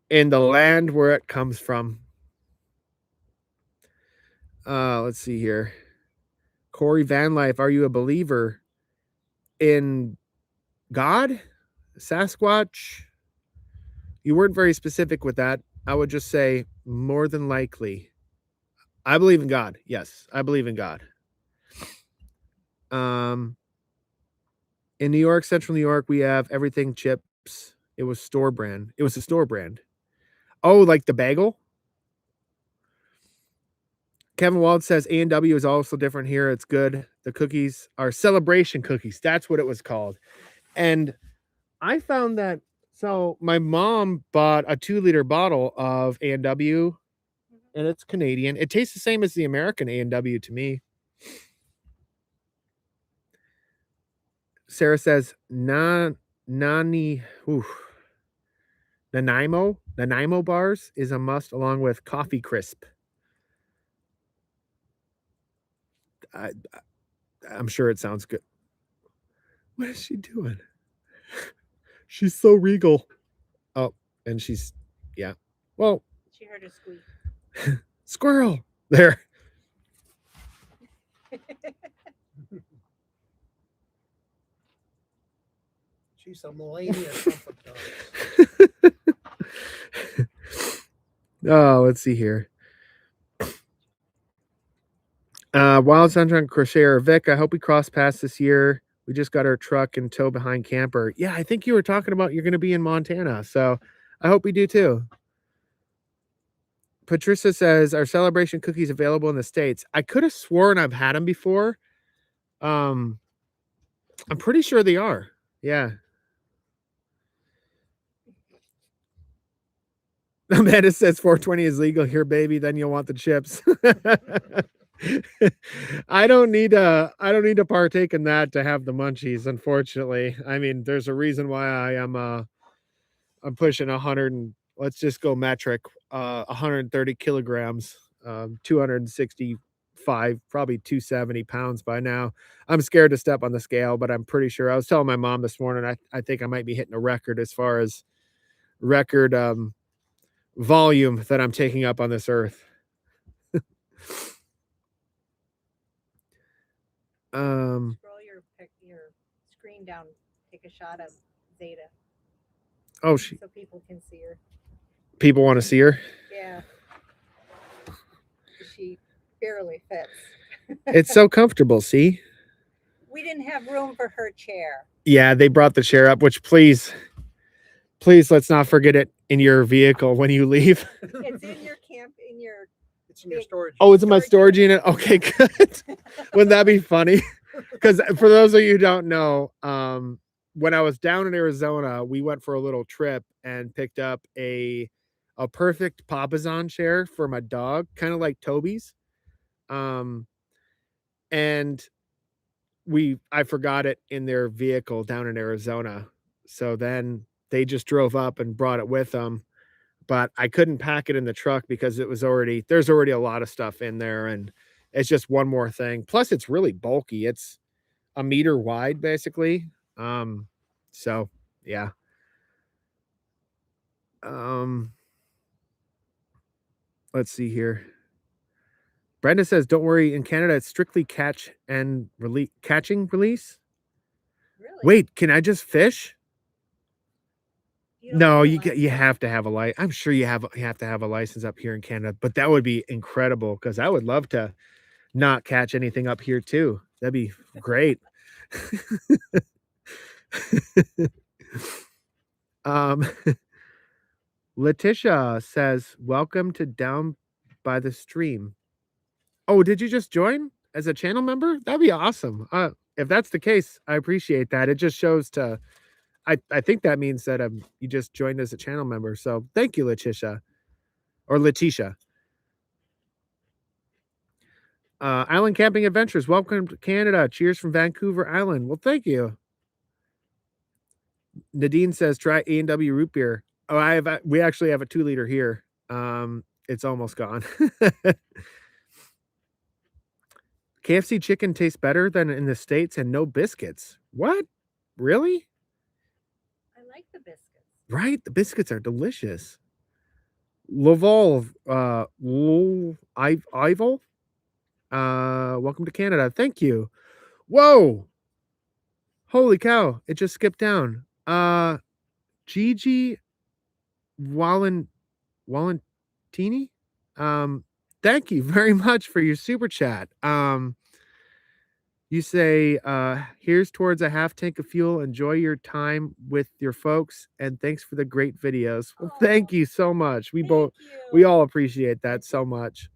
in the land where it comes from. Let's see here. Corey Van Life, are you a believer in God? Sasquatch? You weren't very specific with that. I would just say more than likely. I believe in God. Yes, I believe in God. In New York, Central New York, we have everything chips. It was store brand. It was a store brand. Oh, like the bagel? Kevin Wald says A&W is also different here. It's good. The cookies are celebration cookies. That's what it was called. And I found that, so my mom bought a 2-liter bottle of A&W, and it's Canadian. It tastes the same as the American A&W to me. Sarah says Nanaimo bars is a must along with Coffee Crisp. I'm sure it sounds good. What is she doing? She's so regal. Oh, and she's, yeah. Well, She heard a squeak. squirrel there. She's a Melania comfort dog. Oh, let's see here. Wild Sunshine Crocheter. Vic, I hope we cross paths this year. We just got our truck and tow behind camper. Yeah, I think you were talking about you're going to be in Montana. So I hope we do too. Patricia says, are celebration cookies available in the States? I could have sworn I've had them before. I'm pretty sure they are. Yeah. Amanda says 420 is legal here, baby. Then you'll want the chips. I don't need to partake in that to have the munchies, unfortunately. I mean, there's a reason why I'm pushing 100 and let's just go metric, 130 kilograms, 265, probably 270 pounds by now. I'm scared to step on the scale, but I'm pretty sure. I was telling my mom this morning, I think I might be hitting a record as far as record volume that I'm taking up on this earth. Scroll your screen down. Take a shot of Zeta Oh, so people can see her. people want to see her. Yeah. She barely fits. It's so comfortable. See? We didn't have room for her chair. Yeah, they brought the chair up, which please let's not forget it in your vehicle when you leave. It's in your It's in your storage. Oh, it's in my storage Storage unit. Okay, good. Wouldn't that be funny? Because for those of you who don't know, when I was down in Arizona, we went for a little trip and picked up a perfect Papasan chair for my dog, kind of like Toby's. And I forgot it in their vehicle down in Arizona. So then they just drove up and brought it with them. But I couldn't pack it in the truck because there's already a lot of stuff in there, and it's just one more thing. Plus it's really bulky. It's a meter wide basically. So yeah. Let's see here. Brenda says, don't worry, in Canada it's strictly catch and catching release. Really? Wait, can I just fish? You don't No, need a you license? have to have a license. I'm sure you have to have a license up here in Canada, but that would be incredible because I would love to not catch anything up here too. That'd be great. um Letitia says, welcome to Down by the Stream. Oh, did you just join as a channel member? That'd be awesome. If that's the case, I appreciate that. It just shows to I think that means that you just joined as a channel member. So thank you, Letitia. Or Letitia. Island Camping Adventures. Welcome to Canada. Cheers from Vancouver Island. Well, thank you. Nadine says, try A&W root beer. Oh, we actually have a 2-liter here. It's almost gone. KFC chicken tastes better than in the States and no biscuits. What? Really? I like the biscuits. Right? The biscuits are delicious. Laval, Ival? Welcome to Canada. Thank you. Whoa. Holy cow. It just skipped down. Gigi Walentini. Thank you very much for your super chat. You say, here's towards a half tank of fuel. Enjoy your time with your folks, and thanks for the great videos. Well, thank you so much. We all appreciate that so much.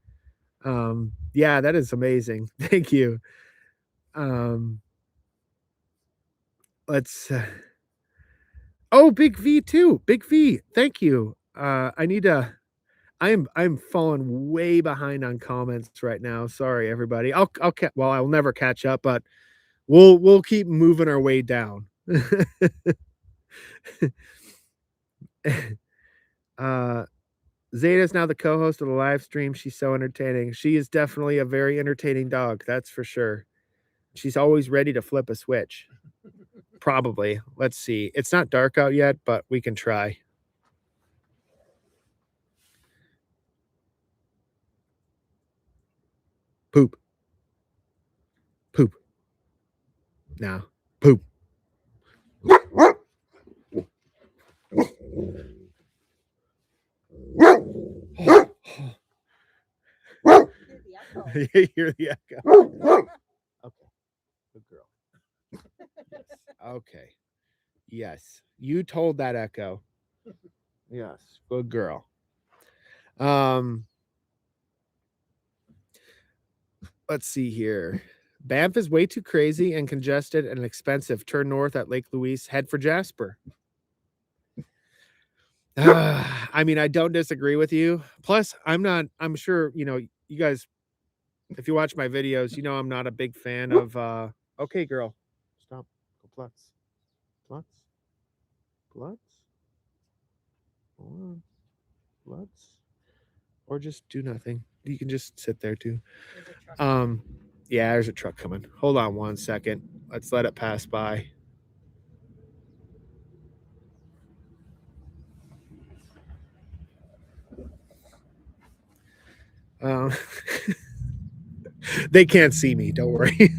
Yeah, that is amazing. Thank you. Let's oh, Big V too. Big V, thank you. I'm falling way behind on comments right now. Sorry, everybody. I'll never catch up, but we'll keep moving our way down. Zeta's now the co-host of the live stream. She's so entertaining. She is definitely a very entertaining dog, that's for sure. She's always ready to flip a switch. Probably. Let's see. It's not dark out yet, but we can try. Poop. Poop. Now. Poop. You hear the echo. Okay. Good girl. Yes. Okay. Yes. You told that echo. Yes. Good girl. Let's see here. Banff is way too crazy and congested and expensive. Turn north at Lake Louise. Head for Jasper. I mean, I don't disagree with you. Plus, I'm sure, you guys, if you watch my videos, I'm not a big fan of, okay, girl, stop. Go Plutz. Plutz. Plutz. Hold on. Plutz. Or just do nothing. You can just sit there too. Yeah, there's a truck coming. Hold on 1 second. Let's let it pass by. They can't see me. Don't worry.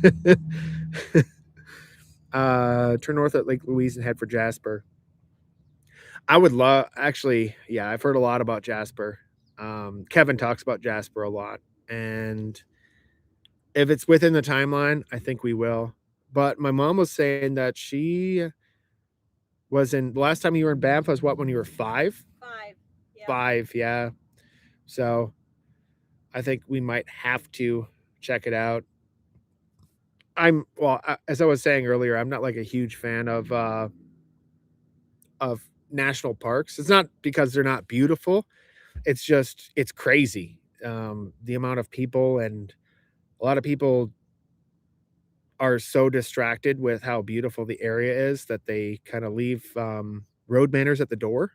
Turn north at Lake Louise and head for Jasper. I would love, actually, yeah, I've heard a lot about Jasper. Kevin talks about Jasper a lot. And if it's within the timeline, I think we will. But my mom was saying that she was the last time you were in Banff was what, when you were 5? 5. Yeah. 5, yeah. So I think we might have to check it out. As I was saying earlier, I'm not like a huge fan of national parks. It's not because they're not beautiful. It's just, it's crazy. The amount of people, and a lot of people are so distracted with how beautiful the area is that they kind of leave road manners at the door.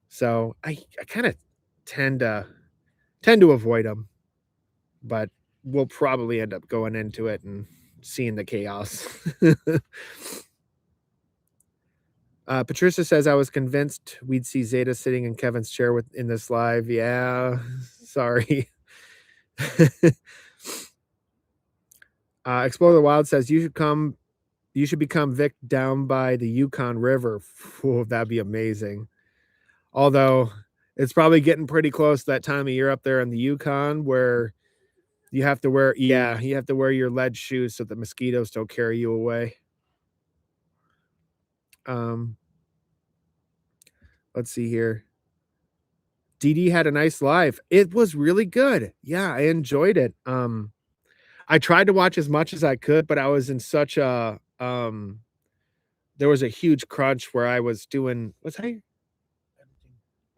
So I kind of tend to avoid them, but we'll probably end up going into it and seeing the chaos. Patricia says, I was convinced we'd see Zeta sitting in Kevin's chair in this live. Yeah, sorry. Explore the Wild says, you should become Vic down by the Yukon River. Oh, that'd be amazing. Although it's probably getting pretty close that time of year up there in the Yukon where you have to wear your lead shoes so the mosquitoes don't carry you away. Let's see here. DD had a nice live. It was really good. Yeah, I enjoyed it. I tried to watch as much as I could, but I was in such a there was a huge crunch where I was doing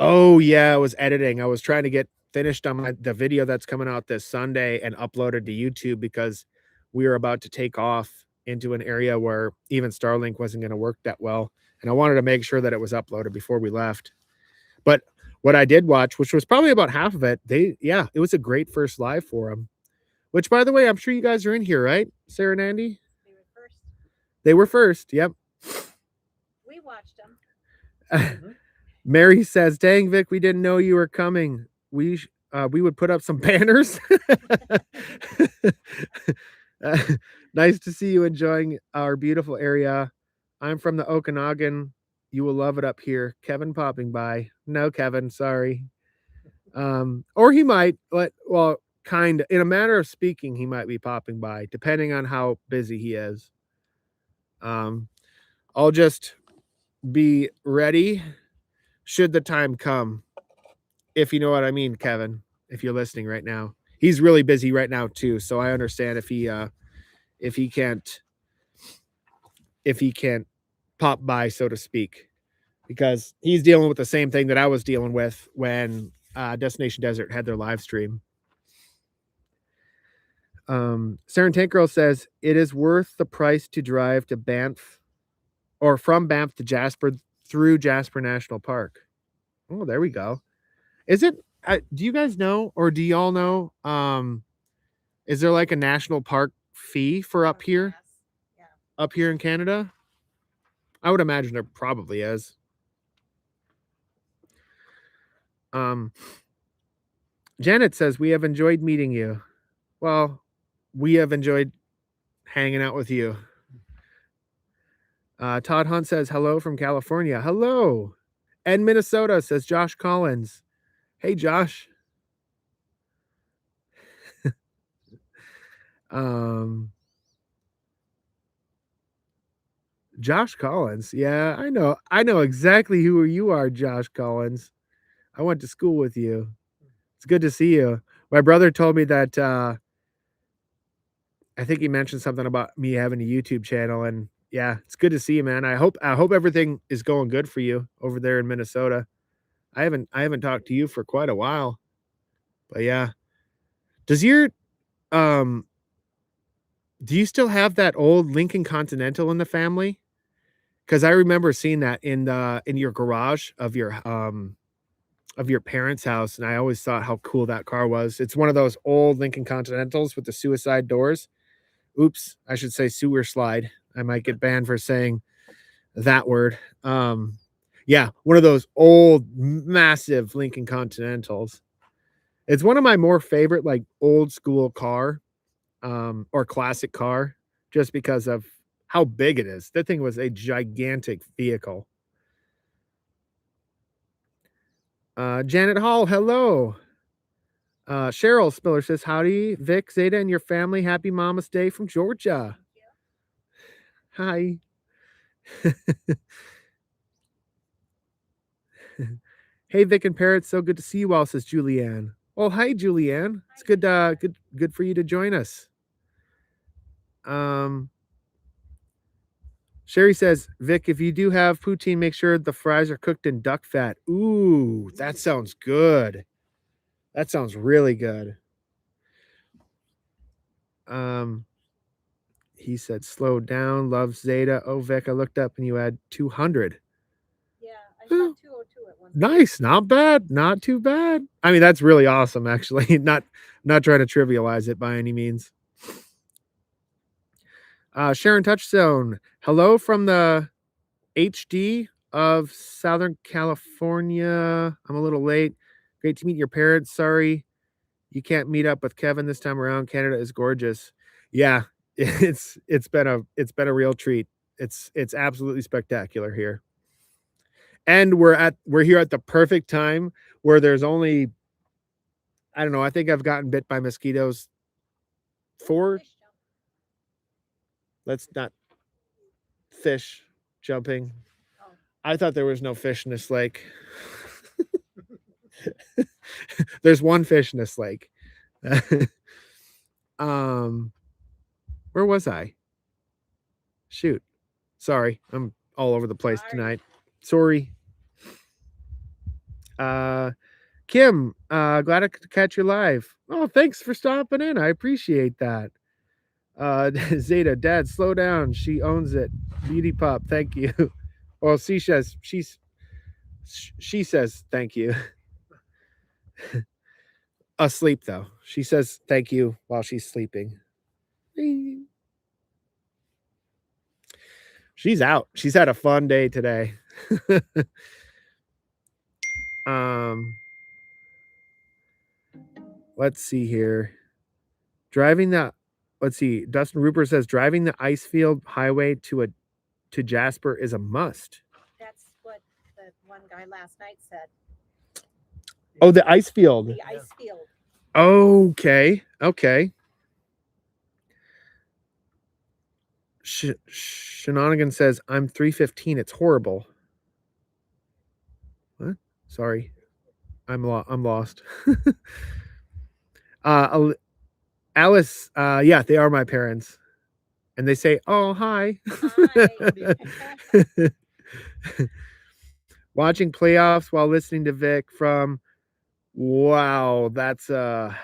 Oh yeah, I was editing. I was trying to get finished on the video that's coming out this Sunday and uploaded to YouTube because we were about to take off into an area where even Starlink wasn't going to work that well. And I wanted to make sure that it was uploaded before we left. But what I did watch, which was probably about half of it, it was a great first live for them. Which, by the way, I'm sure you guys are in here, right? Sarah and Andy? They were first. They were first, yep. We watched them. Mary says, dang, Vic, we didn't know you were coming. we would put up some banners. Uh, nice to see you enjoying our beautiful area. I'm from the Okanagan. You will love it up here. Kevin popping by. No, Kevin, sorry. Or he might, well, kind of, in a manner of speaking, he might be popping by, depending on how busy he is. I'll just be ready should the time come, if you know what I mean, Kevin, if you're listening right now. He's really busy right now too, so I understand if he can't pop by, so to speak, because he's dealing with the same thing that I was dealing with when Destination Desert had their live stream. Saren Tank Girl says it is worth the price to drive to Banff or from Banff to Jasper through Jasper National Park. Oh, there we go. Is it? Do you guys know, or do y'all know? Is there like a national park fee for up here? Yes. Yeah. Up here in Canada? I would imagine there probably is. Janet says we have enjoyed meeting you. Well, we have enjoyed hanging out with you. Todd Hunt says hello from California. Hello. And Minnesota, says Josh Collins. Hey, Josh. Josh Collins. Yeah, I know exactly who you are, Josh Collins. I went to school with you. It's good to see you. My brother told me that I think he mentioned something about me having a YouTube channel, and yeah, it's good to see you, man. I hope everything is going good for you over there in Minnesota. I haven't talked to you for quite a while. But yeah. Does your do you still have that old Lincoln Continental in the family? Because I remember seeing that in your garage of your parents' house, and I always thought how cool that car was. It's one of those old Lincoln Continentals with the suicide doors. Oops, I should say sewer slide. I might get banned for saying that word. Yeah, one of those old, massive Lincoln Continentals. It's one of my more favorite, like, old school car, or classic car, just because of how big it is. That thing was a gigantic vehicle. Janet Hall, hello. Cheryl Spiller says, howdy, Vic, Zeta, and your family. Happy Mama's Day from Georgia. Hi. Hey, Vic and Parrot, so good to see you all, says Julianne. Oh, hi, Julianne. It's good for you to join us. Sherry says, Vic, if you do have poutine, make sure the fries are cooked in duck fat. Ooh, that sounds good. That sounds really good. He said, slow down, love Zeta. Oh, Vic, I looked up and you had 200. Yeah, I saw 202 at one point. Nice, not bad, not too bad. I mean, that's really awesome, actually. Not trying to trivialize it by any means. Sharon Touchstone, hello from the HD of Southern California. I'm a little late. Great to meet your parents. Sorry you can't meet up with Kevin this time around. Canada is gorgeous. Yeah, it's been a real treat. It's absolutely spectacular here. And we're here at the perfect time where there's only, I don't know, I think I've gotten bit by mosquitoes 4. Let's not fish jumping. Oh. I thought there was no fish in this lake. There's one fish in this lake. Where was I? Shoot. Sorry. I'm all over the place tonight. Sorry. Kim, glad I could catch you live. Oh, thanks for stopping in. I appreciate that. Zeta, Dad, slow down. She owns it. Beauty Pop, thank you. Well, she says thank you. Asleep though. She says thank you while she's sleeping. She's out. She's had a fun day today. let's see here. Driving the let's see. Dustin Rupert says driving the Icefield Highway to Jasper is a must. That's what the one guy last night said. Oh, the Icefield. The ice field. Okay. Okay. Shenanigan says I'm 315. It's horrible. What? Sorry. I'm lost. Alice, yeah, they are my parents. And they say, "Oh, hi." Hi. Watching playoffs while listening to Vic from wow, that's a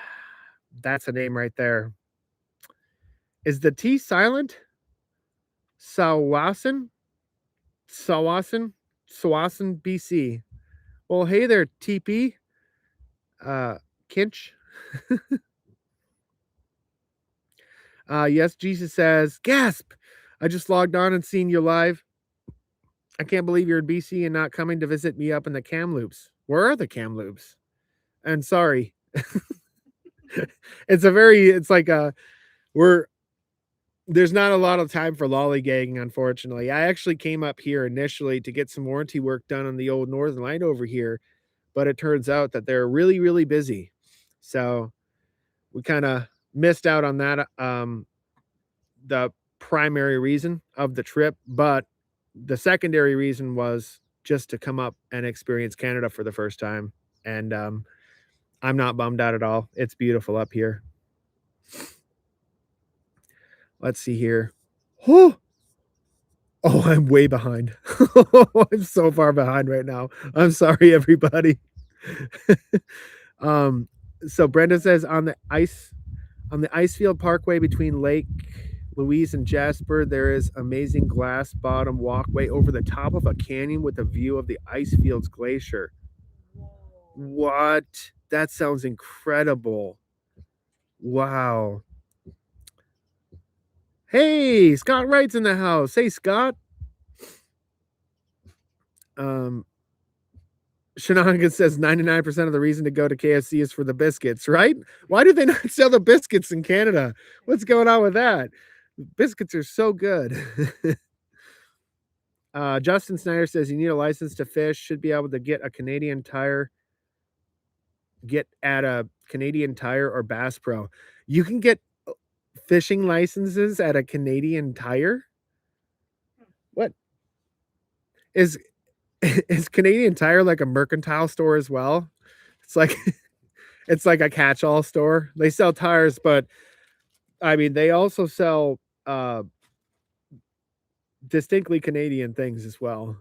name right there. Is the T silent? Sawasan? Sawasan? Sawasan, BC. Well, hey there, TP. Kinch. Yes, Jesus says, gasp. I just logged on and seen you live. I can't believe you're in BC and not coming to visit me up in the Kamloops. Where are the Kamloops? And sorry. It's like there's not a lot of time for lollygagging, unfortunately. I actually came up here initially to get some warranty work done on the old Northern Light over here, but it turns out that they're really, really busy. So we kind of missed out on that. The primary reason of the trip, but the secondary reason was just to come up and experience Canada for the first time. And I'm not bummed out at all. It's beautiful up here. Let's see here. Oh, I'm way behind. I'm so far behind right now. I'm sorry, everybody. So Brenda says on the Icefield Parkway between Lake Louise and Jasper, there is amazing glass bottom walkway over the top of a canyon with a view of the Icefields Glacier. What? That sounds incredible. Wow. Hey, Scott Wright's in the house. Hey, Scott. Shenanigan says 99% of the reason to go to KFC is for the biscuits, right? Why do they not sell the biscuits in Canada? What's going on with that? Biscuits are so good. Justin Snyder says you need a license to fish. Should be able to get a Canadian Tire. Get at a Canadian Tire or Bass Pro. You can get fishing licenses at a Canadian Tire. What is Canadian Tire like a mercantile store as well? It's like it's like a catch-all store. They sell tires, but I mean they also sell distinctly Canadian things as well.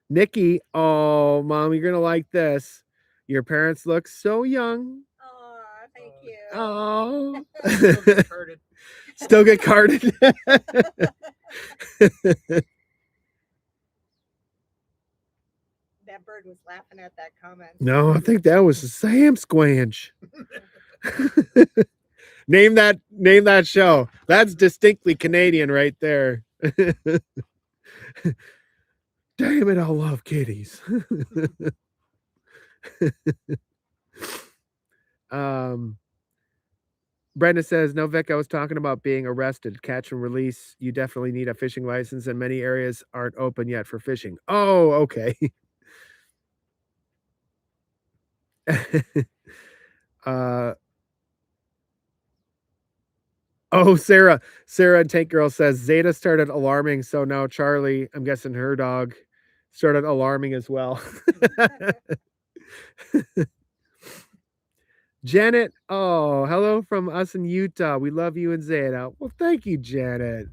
Nikki, oh mom, you're gonna like this. Your parents look so young. Oh, thank you. Oh, Still get carded. still get carded. That bird was laughing at that comment. No, I think that was a Sam Squanch. Name that show. That's distinctly Canadian right there. Damn it, I love kitties. Brenda says, no, Vic, I was talking about being arrested, catch and release. You definitely need a fishing license, and many areas aren't open yet for fishing. Oh, okay. Oh, Sarah and Tank Girl says Zeta started alarming, so now Charlie, I'm guessing her dog, started alarming as well. Janet, oh, hello from us in Utah. We love you and Zeta. Well, thank you, Janet.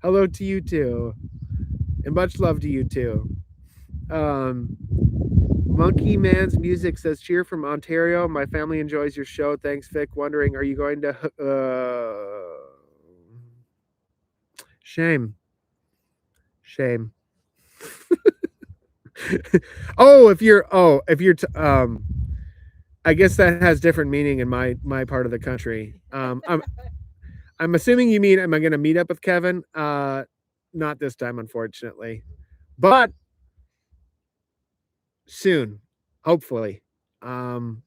Hello to you too. And much love to you too. Monkey Man's Music says, cheer from Ontario. My family enjoys your show. Thanks, Vic. Wondering, are you going to shame. if you're I guess that has different meaning in my part of the country. I'm assuming you mean, am I going to meet up with Kevin? Not this time, unfortunately. But soon, hopefully. Um,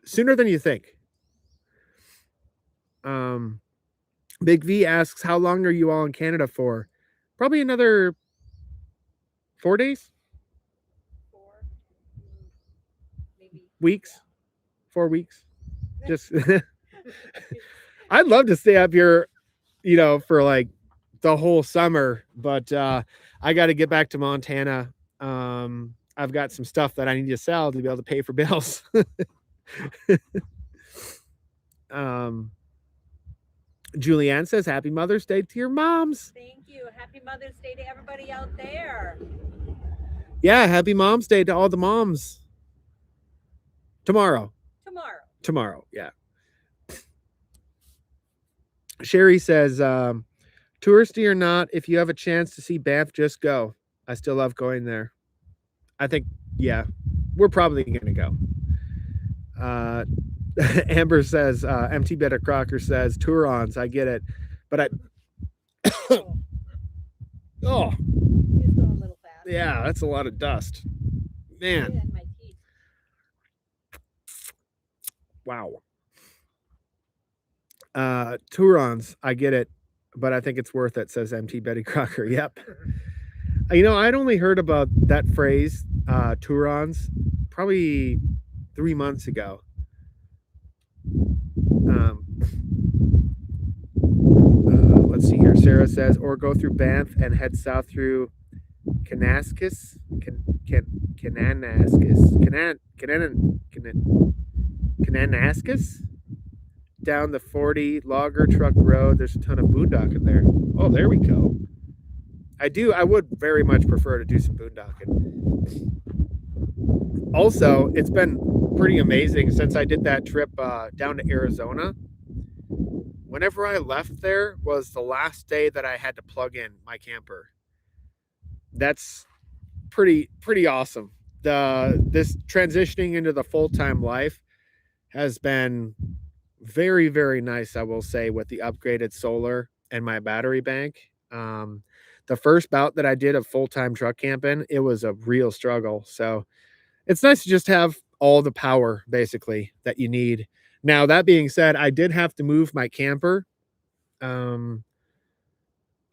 Sooner than you think. Um, Big V asks, how long are you all in Canada for? Probably another 4 days, 4, maybe weeks, 4 weeks. Just, I'd love to stay up here, for like the whole summer, but I got to get back to Montana. I've got some stuff that I need to sell to be able to pay for bills. um, Julianne says, Happy Mother's Day to your moms. Thank you. Happy Mother's Day to everybody out there. Yeah, happy Mom's Day to all the moms. Tomorrow, yeah. Sherry says, touristy or not, if you have a chance to see Banff, just go. I still love going there. I think, yeah, we're probably going to go. Amber says, MT Better Crocker says, Tourons, I get it. But I, oh, It's going a little fast. yeah, that's a lot of dust. Man. Yeah, in my teeth. Wow. Tourons, I get it, but I think it's worth it, says MT Betty Crocker. Yep. I'd only heard about that phrase, Tourons, probably 3 months ago. Let's see here. Sarah says, or go through Banff and head south through Kananaskis, Kananaskis, down the 40 logger truck road. There's a ton of boondocking there. Oh, there we go. I would very much prefer to do some boondocking. Also, it's been pretty amazing since I did that trip down to Arizona. Whenever I left there was the last day that I had to plug in my camper. That's pretty awesome. This transitioning into the full-time life has been very, very nice, I will say, with the upgraded solar and my battery bank. The first bout that I did of full-time truck camping, it was a real struggle. So it's nice to just have all the power, basically, that you need. Now, that being said, I did have to move my camper around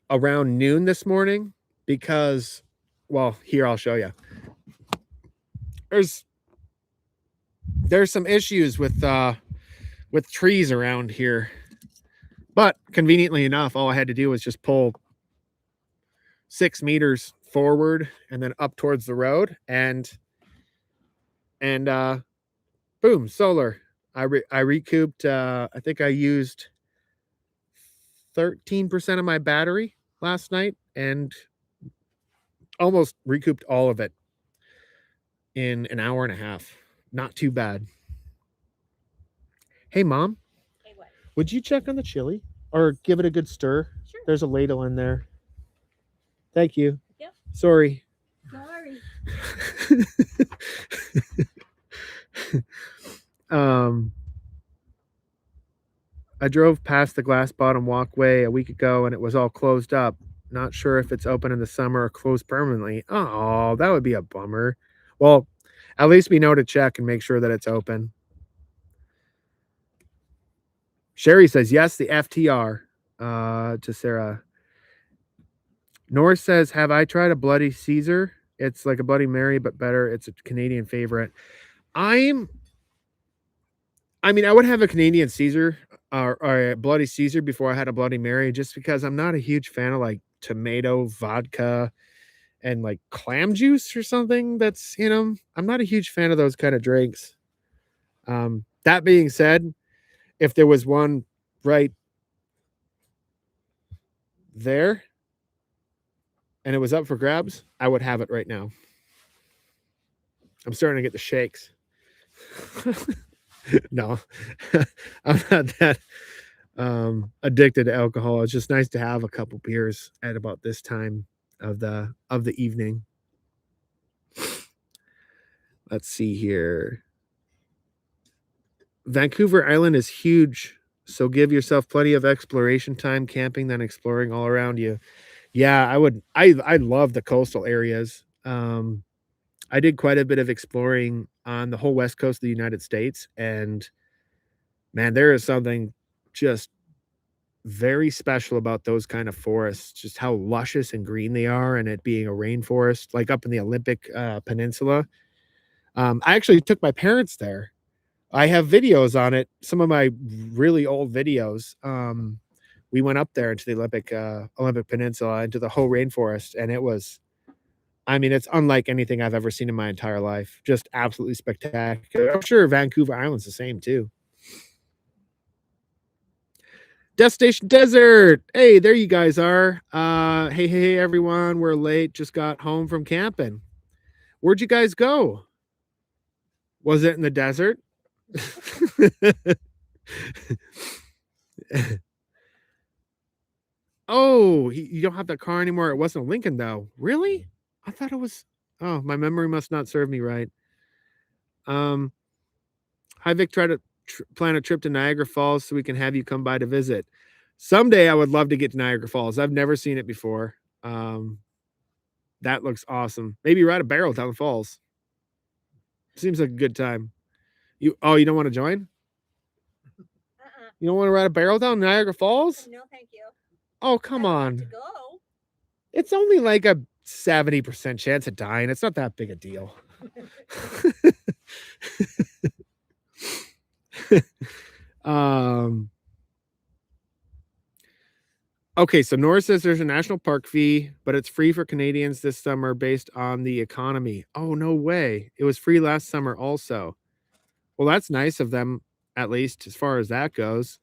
noon this morning because, well, here, I'll show you. There's some issues with trees around here. But conveniently enough, all I had to do was just pull 6 meters forward and then up towards the road, and boom, solar. I recouped, I think I used 13% of my battery last night and almost recouped all of it in an hour and a half. Not too bad. Hey, Mom. Hey, what? Would you check on the chili or give it a good stir? Sure. There's a ladle in there. Thank you. Yep. Sorry. Sorry. I drove past the glass bottom walkway a week ago and it was all closed up. Not sure if it's open in the summer or closed permanently. Oh, that would be a bummer. Well, at least we know to check and make sure that it's open. Sherry says, yes, the FTR, to Sarah. Norris says, have I tried a Bloody Caesar? It's like a Bloody Mary, but better. It's a Canadian favorite. I would have a Canadian Caesar or a Bloody Caesar before I had a Bloody Mary, just because I'm not a huge fan of like tomato vodka and like clam juice or something. That's, I'm not a huge fan of those kind of drinks. That being said, if there was one right there and it was up for grabs, I would have it right now. I'm starting to get the shakes. No, I'm not that addicted to alcohol. It's just nice to have a couple beers at about this time of the evening. Let's see here. Vancouver Island is huge, so give yourself plenty of exploration time camping, then exploring all around you. Yeah, I would. I love the coastal areas. I did quite a bit of exploring on the whole west coast of the United States, and man, there is something just very special about those kind of forests, just how luscious and green they are, and it being a rainforest, like up in the Olympic Peninsula. I actually took my parents there. I have videos on it, some of my really old videos. We went up there into the Olympic Peninsula, into the whole rainforest, and it was, I mean, it's unlike anything I've ever seen in my entire life. Just absolutely spectacular. I'm sure Vancouver Island's the same too. Destination Desert. Hey, there you guys are. Hey, everyone. We're late. Just got home from camping. Where'd you guys go? Was it in the desert? Oh, you don't have that car anymore. It wasn't a Lincoln, though. Really? I thought it was. Oh, my memory must not serve me right. Hi, Vic. Try to plan a trip to Niagara Falls so we can have you come by to visit. Someday I would love to get to Niagara Falls. I've never seen it before. That looks awesome. Maybe ride a barrel down the falls. Seems like a good time. You don't want to join? You don't want to ride a barrel down Niagara Falls? No, thank you. Oh, come I don't have on. to go. It's only like a 70% chance of dying. It's not that big a deal. Okay, so Nora says there's a national park fee, but it's free for Canadians this summer based on the economy. Oh, no way. It was free last summer also. Well, that's nice of them, at least as far as that goes.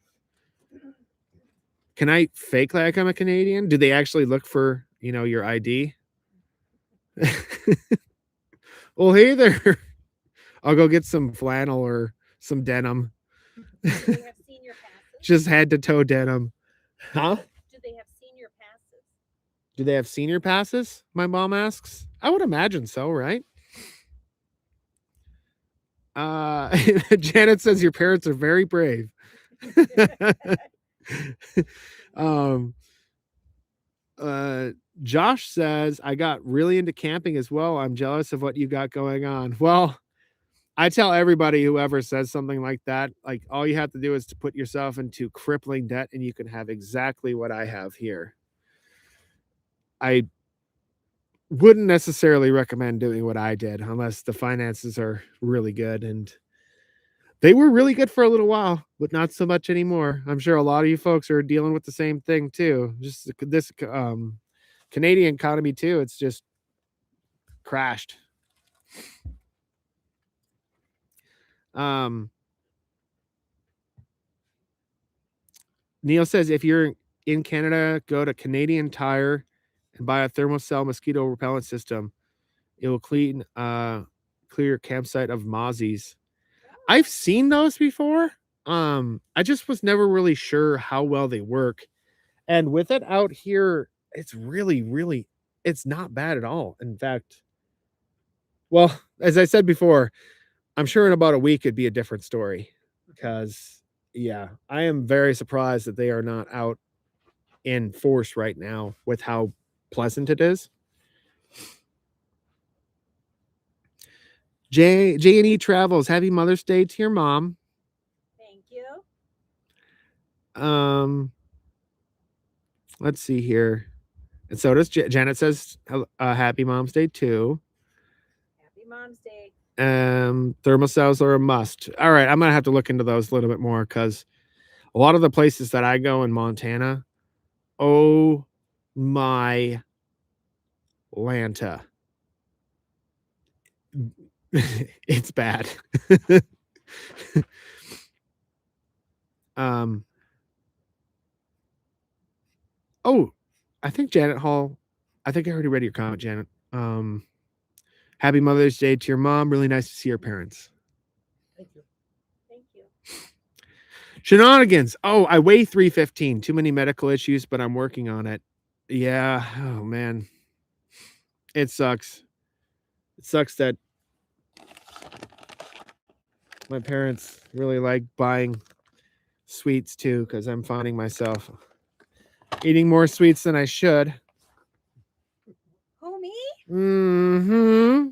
Can I fake like I'm a Canadian? Do they actually look for, your ID? Well, hey there. I'll go get some flannel or some denim. Do they have senior passes? Just head to toe denim. Huh? Do they have senior passes? Do they have senior passes? My mom asks. I would imagine so, right? Janet says your parents are very brave. Josh says I got really into camping as well. I'm jealous of what you got going on. Well, I tell everybody whoever says something like that, like all you have to do is to put yourself into crippling debt and you can have exactly what I have here. I wouldn't necessarily recommend doing what I did unless the finances are really good, and they were really good for a little while, but not so much anymore. I'm sure a lot of you folks are dealing with the same thing too. Just this Canadian economy too. It's just crashed. Neil says if you're in Canada, go to Canadian Tire and buy a thermocell mosquito repellent system. It will clear your campsite of mozzies. I've seen those before. I just was never really sure how well they work. And with it out here, it's really, it's not bad at all. In fact, well, as I said before, I'm sure in about a week it'd be a different story because, yeah, I am very surprised that they are not out in force right now with how pleasant it is. J&E Travels, happy Mother's Day to your mom. Thank you. Let's see here. And so does Janet says happy Mom's Day too. Happy Mom's Day. Thermocells are a must. All right, I'm gonna have to look into those a little bit more because a lot of the places that I go in Montana, oh my Lanta. It's bad. Oh, I think Janet Hall, I think I already read your comment, Janet. Happy Mother's Day to your mom. Really nice to see your parents. Thank you. Thank you. Shenanigans. Oh, I weigh 315. Too many medical issues, but I'm working on it. Yeah. Oh, man. It sucks. It sucks that my parents really like buying sweets too, because I'm finding myself eating more sweets than I should. Who, me? Mm-hmm.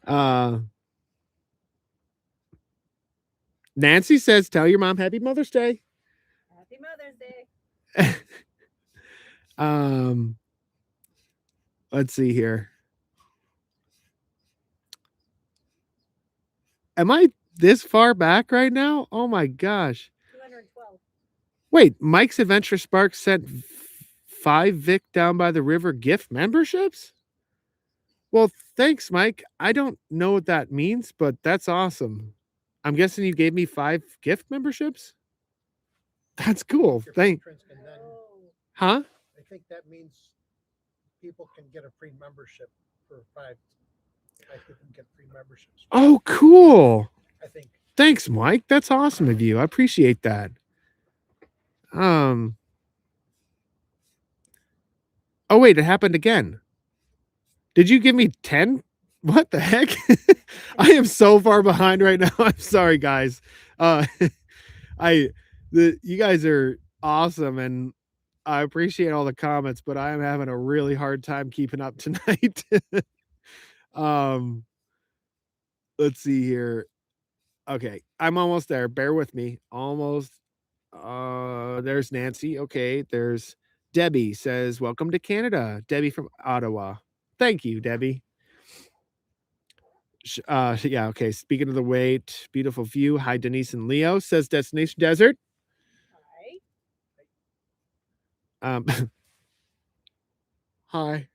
uh, Nancy says, "Tell your mom Happy Mother's Day." Happy Mother's Day. um, let's see here. Am I this far back right now? Oh my gosh. 212. Wait, Mike's Adventure Spark sent 5 Vic down by the river gift memberships? Well, thanks, Mike. I don't know what that means, but that's awesome. I'm guessing you gave me 5 gift memberships? That's cool. Your Thank patrons can then, Oh, Huh? I think that means people can get a free membership for 5 people can get free memberships. Oh, cool. I think. Thanks, Mike. That's awesome of you. I appreciate that. Oh wait, it happened again. Did you give me 10? What the heck? I am so far behind right now. I'm sorry, guys. Uh you guys are awesome and I appreciate all the comments, but I am having a really hard time keeping up tonight. um let's see here. Okay, I'm almost there. Bear with me. Almost. There's Nancy. Okay, there's Debbie says, "Welcome to Canada." Debbie from Ottawa. Thank you, Debbie. Yeah, okay. Speaking of the wait, beautiful view. Hi, Denise and Leo says Destination Desert. hi. Hi.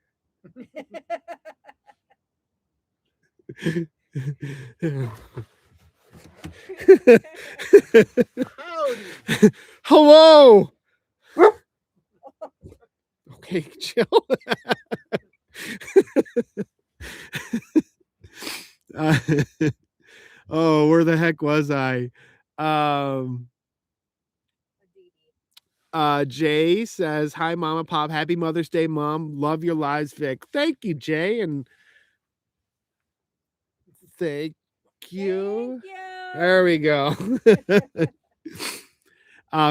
Howdy. Hello. Okay, chill. Oh, where the heck was I? Jay says, "Hi, Mama Pop. Happy Mother's Day, Mom. Love your lives, Vic." Thank you, Jay, and thank you. Thank you. There we go.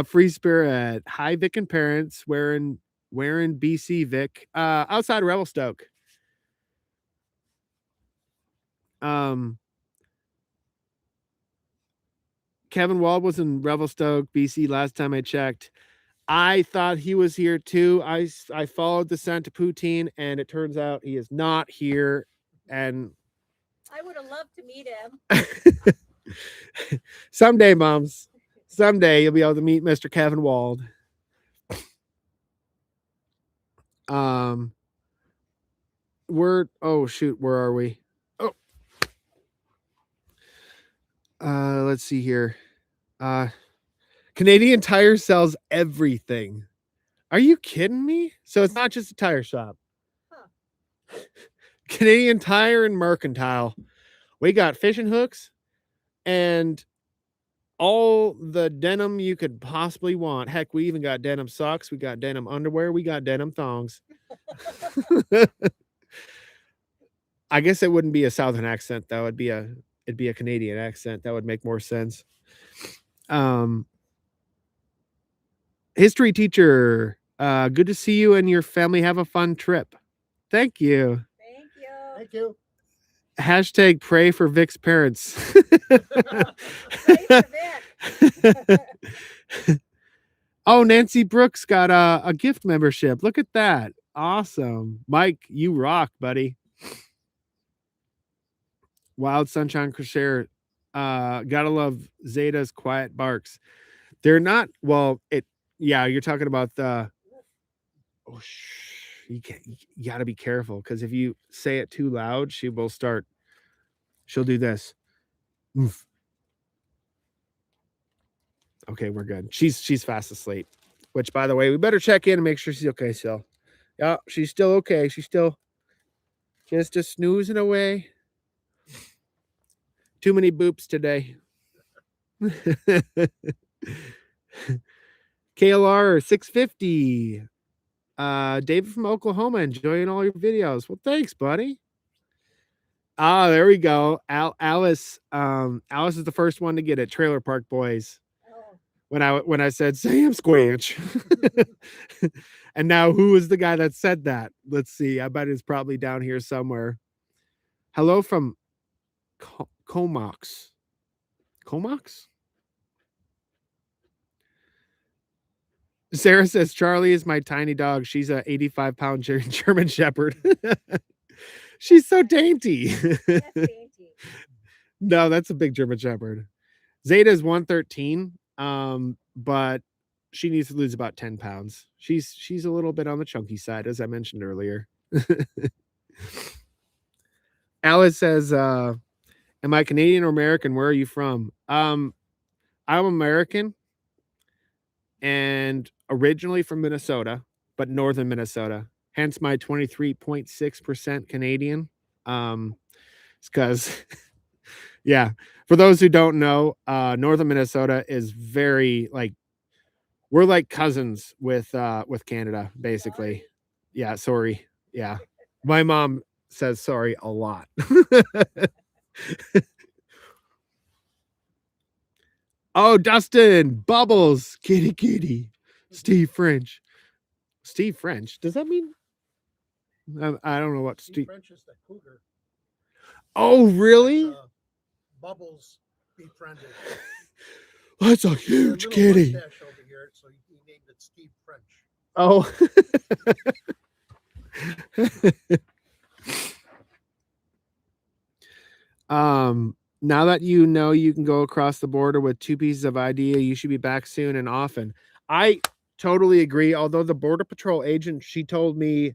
Free Spirit. Hi, Vic and parents. Where in BC, Vic? Outside of Revelstoke. Kevin Wald was in Revelstoke, BC last time I checked. I thought he was here too. I followed the Santa Poutine, and it turns out he is not here. And I would have loved to meet him. someday, moms, someday you'll be able to meet Mr. Kevin Wald. Oh shoot, where are we? Oh, let's see here. Canadian Tire sells everything. Are you kidding me? So it's not just a tire shop. Huh. Canadian Tire and Mercantile. We got fishing hooks and all the denim you could possibly want. Heck, we even got denim socks. We got denim underwear. We got denim thongs. I guess it wouldn't be a Southern accent though. It'd be a Canadian accent. That would make more sense. History teacher. Good to see you and your family. Have a fun trip. Thank you. Thank you. Thank you. Hashtag pray for Vic's parents. Pray for Vic. Oh, Nancy Brooks got a gift membership. Look at that. Awesome. Mike, you rock, buddy. Wild Sunshine Crochet. Gotta love Zeta's quiet barks. They're not, well, you're talking about the, you gotta be careful because if you say it too loud, she'll do this. Oof. Okay, we're good. She's fast asleep, which by the way, we better check in and make sure she's okay still. Yeah, she's still okay. She's still just snoozing away. Too many boops today. KLR 650. David from Oklahoma, enjoying all your videos. Well, thanks, buddy. There we go. Alice is the first one to get it. Trailer Park Boys. Oh, when I said Sam Squanch. And now who is the guy that said that? Let's see. I bet it's probably down here somewhere. Hello from Comox. Comox? Sarah says Charlie is my tiny dog. She's a 85-pound German Shepherd. She's so dainty. That's dainty. No, that's a big German Shepherd. Zeta is 113, but she needs to lose about 10 pounds. She's a little bit on the chunky side, as I mentioned earlier. Alice says, am I Canadian or American? Where are you from? I'm American and originally from Minnesota, but northern Minnesota. Hence my 23.6% Canadian. It's because, yeah, for those who don't know, northern Minnesota is very we're like cousins with Canada, basically. Sorry. Yeah, sorry. Yeah. My mom says sorry a lot. Oh, Dustin, Bubbles, kitty, Steve French. Steve French. Does that mean? I don't know what Steve. French is the cougar. Oh, really? Bubbles befriended. That's a He had huge little kitty. mustache over here, so he named it Steve French. Oh. Now that you know you can go across the border with 2 pieces of ID, you should be back soon and often. I totally agree. Although the Border Patrol agent, she told me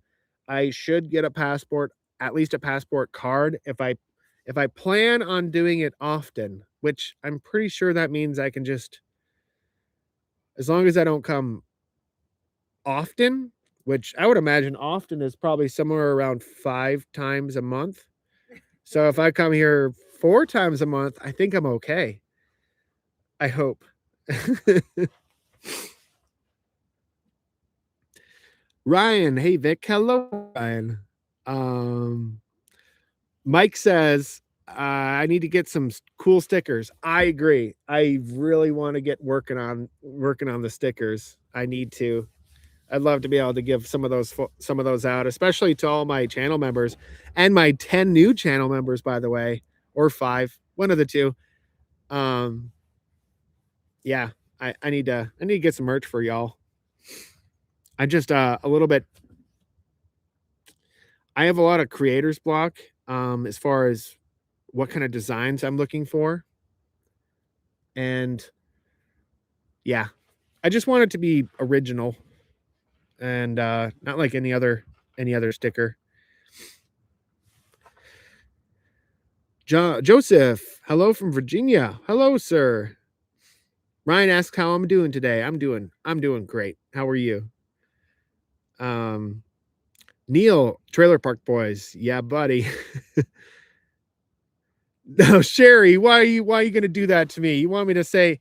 I should get a passport, at least a passport card, if I plan on doing it often, which I'm pretty sure that means I can just, as long as I don't come often, which I would imagine often is probably somewhere around 5 times a month. So if I come here 4 times a month, I think I'm okay. I hope. Ryan, hey Vic, hello Ryan. Mike says I need to get some cool stickers. I agree. I really want to get working on the stickers. I need to. I'd love to be able to give some of those out, especially to all my channel members and my 10 new channel members, by the way, or 5, one of the two. Yeah, I need to get some merch for y'all. I just a little bit. I have a lot of creator's block as far as what kind of designs I'm looking for, and yeah, I just want it to be original and not like any other sticker. Joseph, hello from Virginia. Hello, sir. Ryan asks how I'm doing today. I'm doing great. How are you? Neil, Trailer Park Boys. Yeah, buddy. No, Sherry, why are you gonna do that to me? You want me to say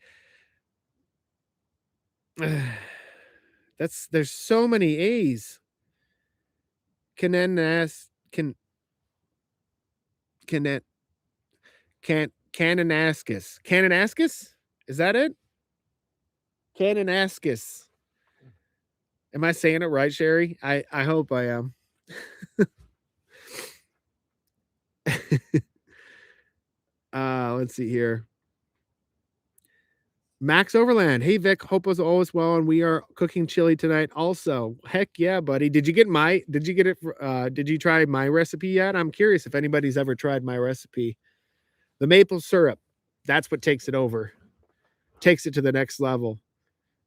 there's so many A's. Cananaskis. Cananaskis? Is that it? Cananaskis. Am I saying it right, Sherry? I hope I am. Let's see here. Max Overland. Hey Vic, hope was always well, and we are cooking chili tonight also. Heck yeah, buddy. Did you try my recipe yet? I'm curious if anybody's ever tried my recipe. The maple syrup, that's what takes it over. Takes it to the next level.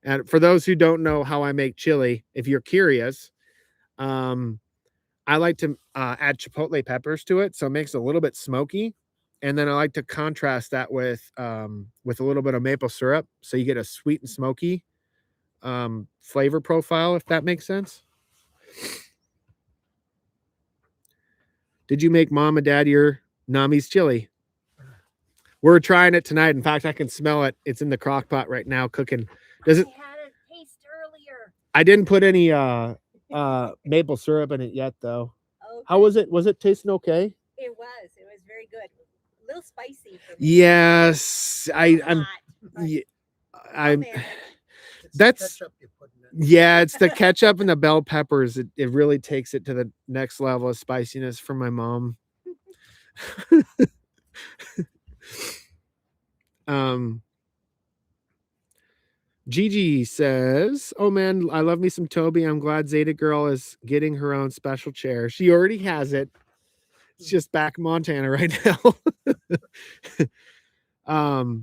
And for those who don't know how I make chili, if you're curious, I like to add chipotle peppers to it, so it makes it a little bit smoky. And then I like to contrast that with a little bit of maple syrup, so you get a sweet and smoky flavor profile, if that makes sense. Did you make mom and dad your Nami's chili? We're trying it tonight. In fact, I can smell it. It's in the crock pot right now cooking. Does it? I had a taste earlier. I didn't put any maple syrup in it yet, though. Okay. How was it? Was it tasting okay? It was very good. A little spicy for me. Yes, I'm. Not, but Yeah, I'm manage. It's the That's- ketchup you put in it. yeah, it's the ketchup and the bell peppers. It really takes it to the next level of spiciness for my mom. Gigi says, "Oh man, I love me some Toby. I'm glad Zeta Girl is getting her own special chair. She already has it. It's just back in Montana right now."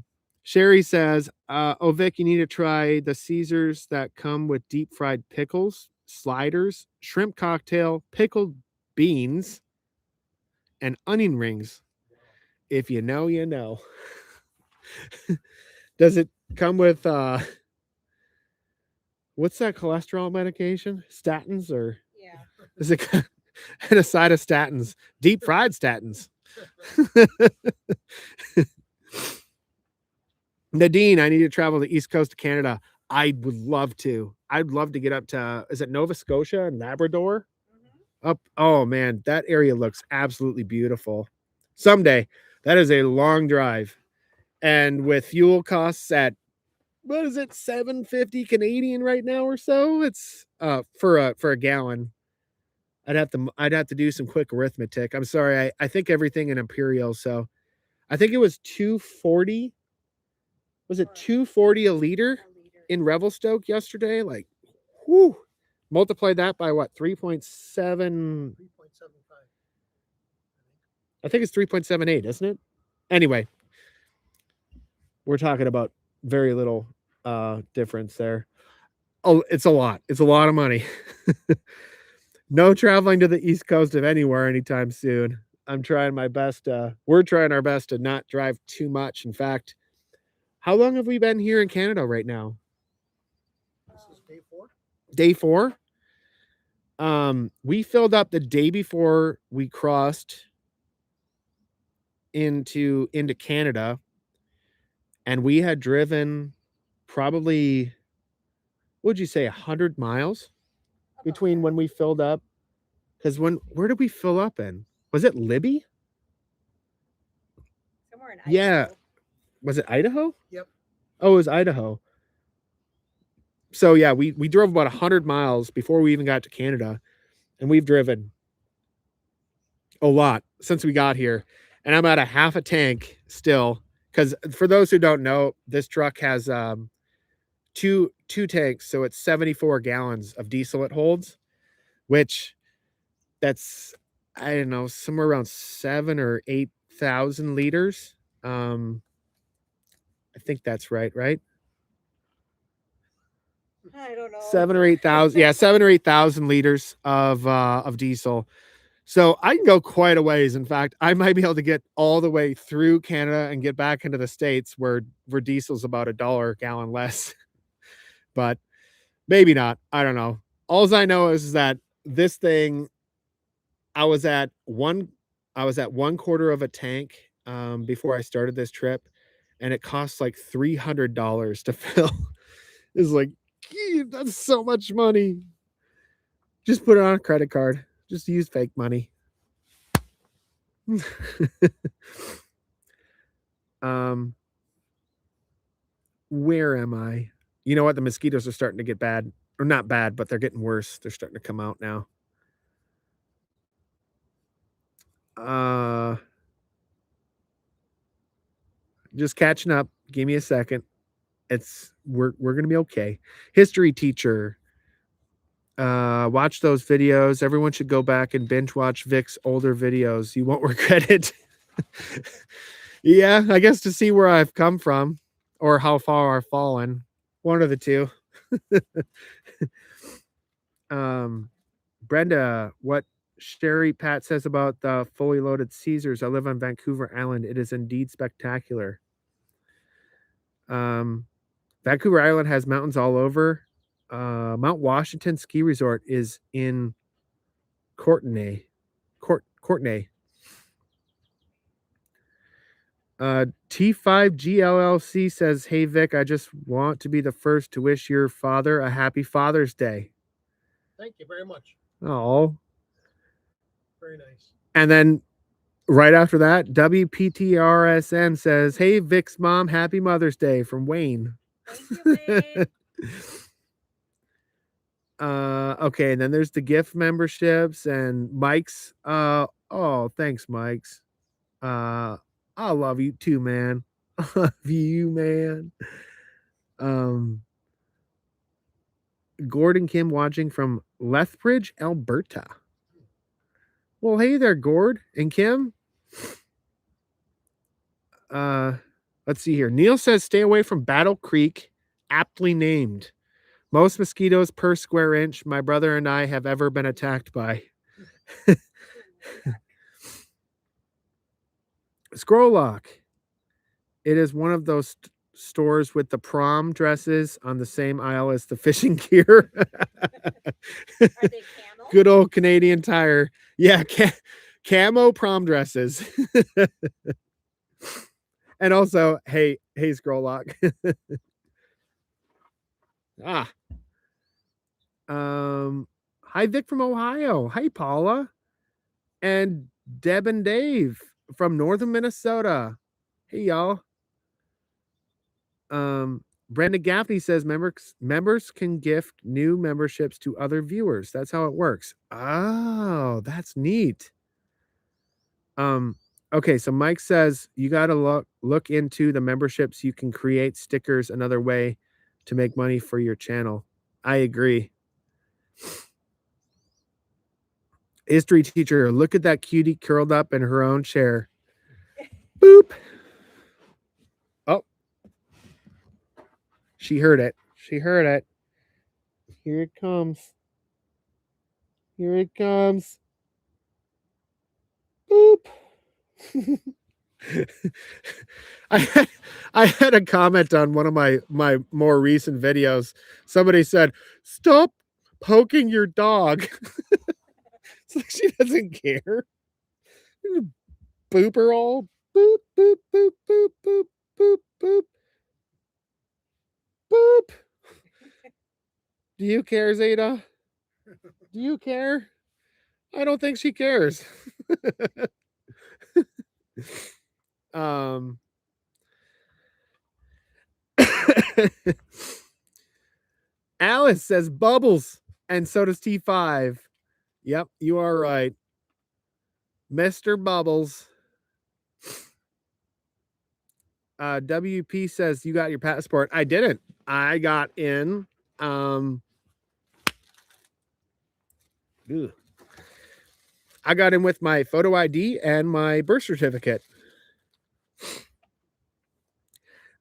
Sherry says, "Oh Vic, you need to try the Caesars that come with deep fried pickles, sliders, shrimp cocktail, pickled beans, and onion rings. If you know, you know." Does it come with what's that cholesterol medication? Statins or Yeah. is it and a side of statins? Deep fried statins. Nadine, I need to travel to the east coast of Canada. I would love to. I'd love to get up to is it Nova Scotia and Labrador? Mhm. Up oh man, that area looks absolutely beautiful. Someday. That is a long drive. And with fuel costs at what is it, 750 Canadian right now or so? It's for a gallon. I'd have to do some quick arithmetic. I'm sorry, I think everything in Imperial, so I think it was 240. Was it 240 a liter A liter. in Revelstoke yesterday? Like, whoo. Multiply that by what? 3.7. 3.75. I think it's 3.78, isn't it? Anyway, we're talking about very little difference there. Oh, it's a lot. It's a lot of money. No traveling to the east coast of anywhere anytime soon. I'm trying my best. We're trying our best to not drive too much. In fact, how long have we been here in Canada right now? This is day 4. Day 4. We filled up the day before we crossed into Canada, and we had driven probably, would you say, 100 miles About between that. when we filled up? Because where did we fill up in? Was it Libby? Somewhere in Yeah. Idaho. Was it Idaho? Yep. Oh, it was Idaho. So yeah, we drove about 100 miles before we even got to Canada, and we've driven a lot since we got here. And I'm at a half a tank still, because for those who don't know, this truck has two tanks, so it's 74 gallons of diesel it holds, which that's I don't know, somewhere around 7 or 8,000 liters. I think that's right, right? I don't know. 7 or 8,000, yeah, 7 or 8,000 liters of diesel. So I can go quite a ways. In fact, I might be able to get all the way through Canada and get back into the States where diesel's about $1 a gallon less. But maybe not. I don't know. All I know is that this thing, I was at one quarter of a tank before I started this trip, and it costs like $300 to fill. It's like, gee, that's so much money. Just put it on a credit card. Just use fake money. Where am I? You know what? The mosquitoes are starting to get bad. Or not bad, but they're getting worse. They're starting to come out now. Just catching up. Give me a second. We're gonna be okay. History teacher. Watch those videos. Everyone should go back and binge watch Vic's older videos. You won't regret it. Yeah, I guess to see where I've come from or how far I've fallen. One of the two. Brenda, what Sherry Pat says about the fully loaded Caesars. I live on Vancouver Island. It is indeed spectacular. Vancouver Island has mountains all over. Mount Washington Ski Resort is in Courtenay. Courtenay. T5GLLC says, "Hey Vic, I just want to be the first to wish your father a happy Father's Day." Thank you very much. Oh. Very nice. And then right after that, WPTRSN says, "Hey Vic's mom, happy Mother's Day," from Wayne. Thank you, babe. Okay, and then there's the gift memberships and Mike's. Oh, thanks, Mike's. I love you too, man. I love you, man. Um, Gordon Kim watching from Lethbridge, Alberta. Well, hey there, Gord and Kim. Let's see here. Neil says stay away from Battle Creek, aptly named. Most mosquitoes per square inch my brother and I have ever been attacked by. Scroll Lock. It is one of those stores with the prom dresses on the same aisle as the fishing gear. Are they camel? Good old Canadian Tire. Yeah, camo prom dresses. And also, hey, Scroll Lock. Hi, Vic from Ohio. Hi, Paula. And Deb and Dave from northern Minnesota. Hey, y'all. Brenda Gaffney says members can gift new memberships to other viewers. That's how it works. Oh, that's neat. Okay, so Mike says you got to look into the memberships. You can create stickers, another way to make money for your channel. I agree. History teacher, look at that cutie curled up in her own chair. Boop. Oh. She heard it. She heard it. Here it comes. Here it comes. Boop. I had a comment on one of my more recent videos. Somebody said, "Stop poking your dog." It's like she doesn't care. Boop her all. Boop, boop, boop, boop, boop, boop, boop. Boop. Do you care, Zeta? Do you care? I don't think she cares. Alice says bubbles, and so does T5. Yep, you are right. Mr. Bubbles. WP says you got your passport. I didn't. I got in. I got in with my photo ID and my birth certificate.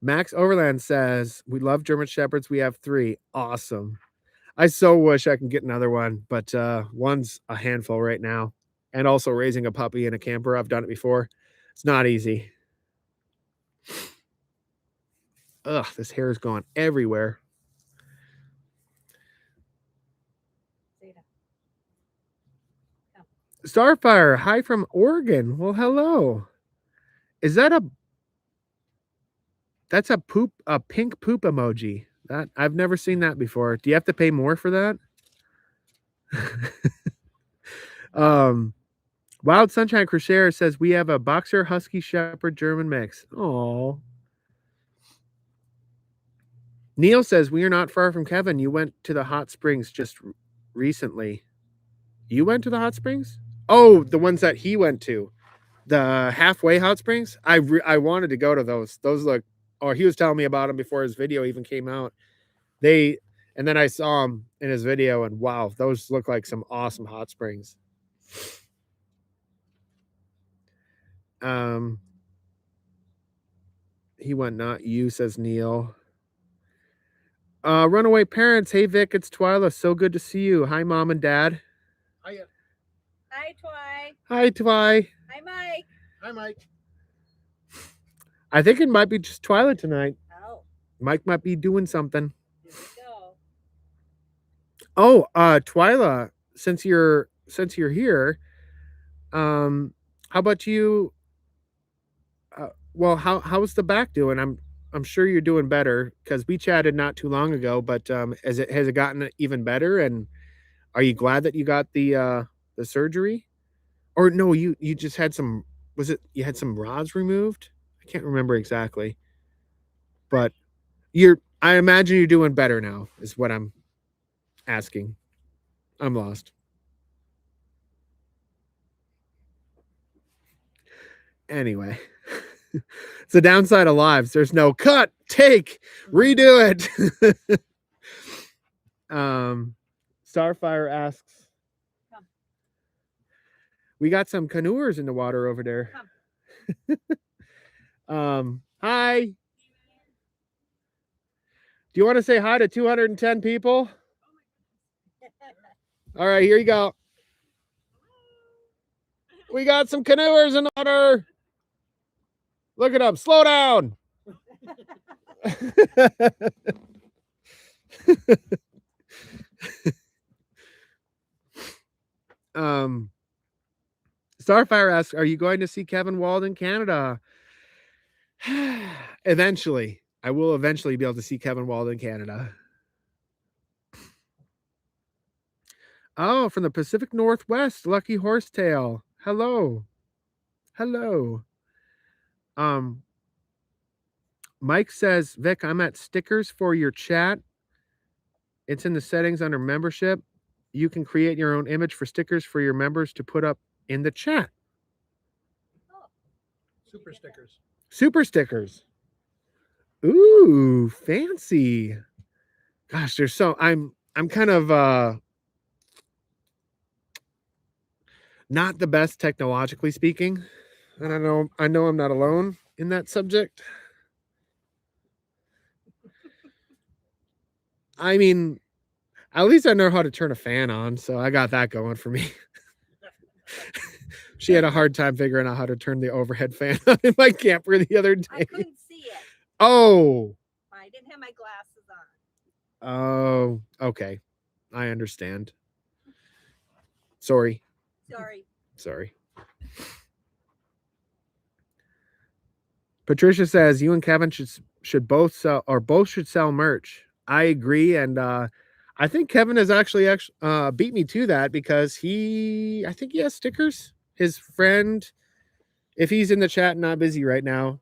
Max Overland says, we love German Shepherds. We have 3. Awesome. I so wish I could get another one, but one's a handful right now. And also raising a puppy in a camper. I've done it before. It's not easy. Ugh, this hair is going everywhere. Starfire, hi from Oregon. Well, hello. Is that that's a pink poop emoji? That I've never seen that before. Do you have to pay more for that? Wild Sunshine Crocheter says we have a Boxer Husky Shepherd German mix. Oh. Neil says we are not far from Kevin. You went to the hot springs just recently. You went to the hot springs? Oh, the ones that he went to. The halfway hot springs? I wanted to go to those. Those look, or he was telling me about them before his video even came out. And then I saw him in his video, and wow, those look like some awesome hot springs. He went, not you, says Neil. Runaway Parents, hey Vic, it's Twyla. So good to see you. Hi, Mom and Dad. Hiya. Hi, Twy. Hi, Twy. Hi, Mike. Hi, Mike. I think it might be just Twyla tonight. Oh. Mike might be doing something. Here we go. Oh, Twyla, since you're here, how about you? Well, how's the back doing? I'm sure you're doing better because we chatted not too long ago. But has it gotten even better? And are you glad that you got the surgery? Or no, you just had some. Was it you had some rods removed? I can't remember exactly. But you're I imagine you're doing better now, is what I'm asking. I'm lost. Anyway, it's the downside of lives. There's no cut, take, redo it. Starfire asks, Come. we got some canoers in the water over there. Hi. Do you want to say hi to 210 people? All right, here you go. We got some canoers in the water. Look at them. Slow down. Starfire asks, are you going to see Kevin Wald in Canada? Eventually. I will eventually be able to see Kevin Wald in Canada. Oh, from the Pacific Northwest, Lucky Horsetail. Hello. Hello. Mike says, Vic, I'm at stickers for your chat. It's in the settings under membership. You can create your own image for stickers for your members to put up in the chat. Super stickers. Super stickers. Ooh, fancy. Gosh, there's so I'm kind of not the best technologically speaking. And I know I'm not alone in that subject. I mean, at least I know how to turn a fan on, so I got that going for me. She had a hard time figuring out how to turn the overhead fan on in my camper the other day. I couldn't see it. Oh. I didn't have my glasses on. Oh, okay. I understand. Sorry. Sorry. Patricia says you and Kevin should both sell merch. I agree, and I think Kevin has actually beat me to that because I think he has stickers. His friend, if he's in the chat and not busy right now,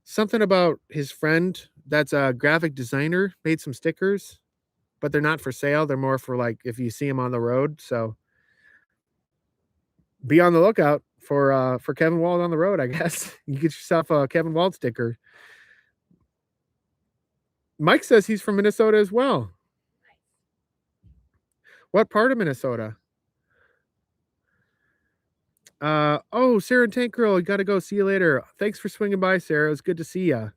something about his friend that's a graphic designer made some stickers, but they're not for sale. They're more for like if you see him on the road. So be on the lookout for Kevin Wald on the road, I guess. You get yourself a Kevin Wald sticker. Mike says he's from Minnesota as well. What part of Minnesota? Oh, Sarah and Tank Girl, you got to go. See you later. Thanks for swinging by, Sarah. It was good to see you.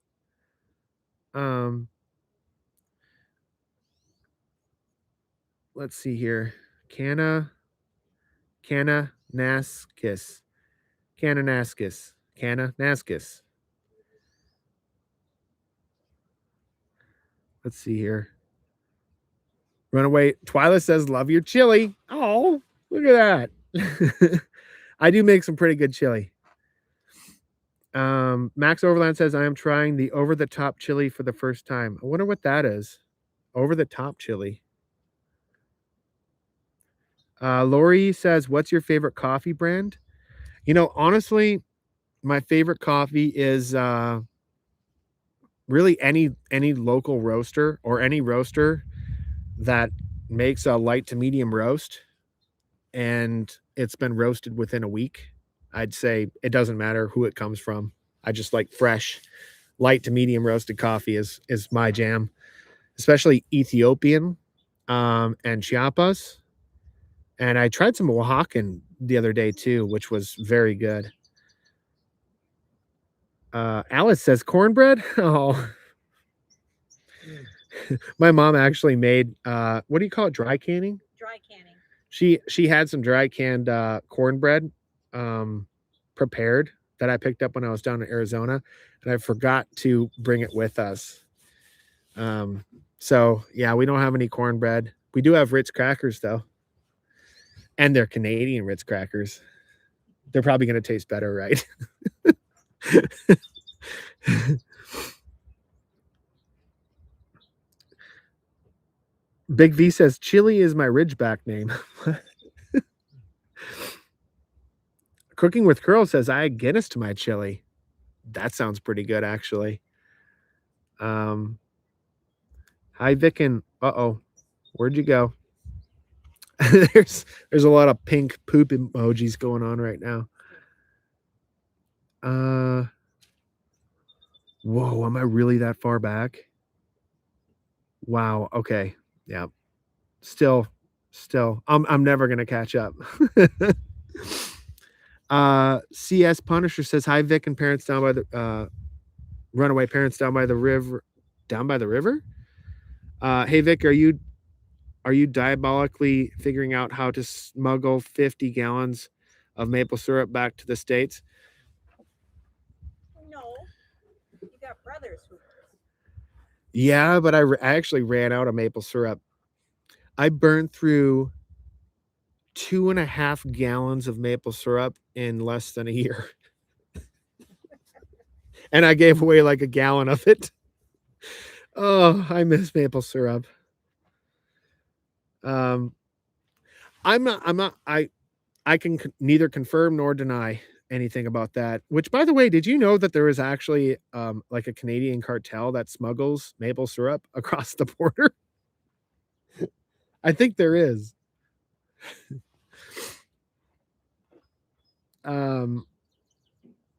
Let's see here. Kananaskis. Let's see here. Runaway. Twyla says, love your chili. Oh, look at that. I do make some pretty good chili. Max Overland says, I am trying the over-the-top chili for the first time. I wonder what that is. Over-the-top chili. Lori says, what's your favorite coffee brand? You know, honestly, my favorite coffee is really any local roaster or any roaster that makes a light to medium roast and it's been roasted within a week. I'd say it doesn't matter who it comes from. I just like fresh, light to medium roasted coffee is my jam, especially Ethiopian and Chiapas. And I tried some Oaxacan the other day too, which was very good. Alice says cornbread. Oh, my mom actually made what do you call it? Dry canning. Dry canning. She had some dry canned cornbread prepared that I picked up when I was down in Arizona, and I forgot to bring it with us. So yeah, we don't have any cornbread. We do have Ritz crackers though, and they're Canadian Ritz crackers. They're probably going to taste better, right? Big V says chili is my Ridgeback name. Cooking with Curl says I add Guinness to my chili. That sounds pretty good, actually. Hi, Vicken. Uh-oh. Where'd you go? There's a lot of pink poop emojis going on right now. Whoa, am I really that far back? Wow. Okay. Yeah. Still, I'm never gonna catch up. CS Punisher says, hi, Vic and parents down by the runaway parents down by the river. Down by the river? Hey Vic, are you diabolically figuring out how to smuggle 50 gallons of maple syrup back to the States? No, you got brothers who. Yeah, but I actually ran out of maple syrup. I burned through 2.5 gallons of maple syrup in less than a year. And I gave away like a gallon of it. Oh, I miss maple syrup. I can neither confirm nor deny anything about that. Which, by the way, did you know that there is actually like a Canadian cartel that smuggles maple syrup across the border? I think there is.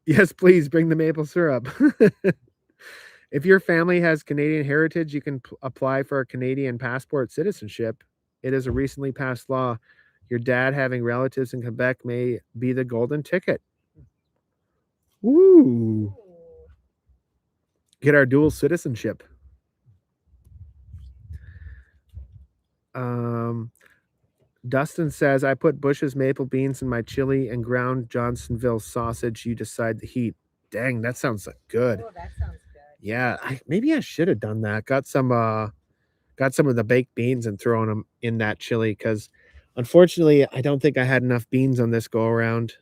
Yes, please bring the maple syrup. If your family has Canadian heritage, you can apply for a Canadian passport citizenship. It is a recently passed law. Your dad having relatives in Quebec may be the golden ticket. Woo! Get our dual citizenship. Dustin says, I put Bush's maple beans in my chili and ground Johnsonville sausage. You decide the heat. Dang, that sounds good. Oh, that sounds good. Yeah, maybe I should have done that. Got some of the baked beans and thrown them in that chili because unfortunately, I don't think I had enough beans on this go around.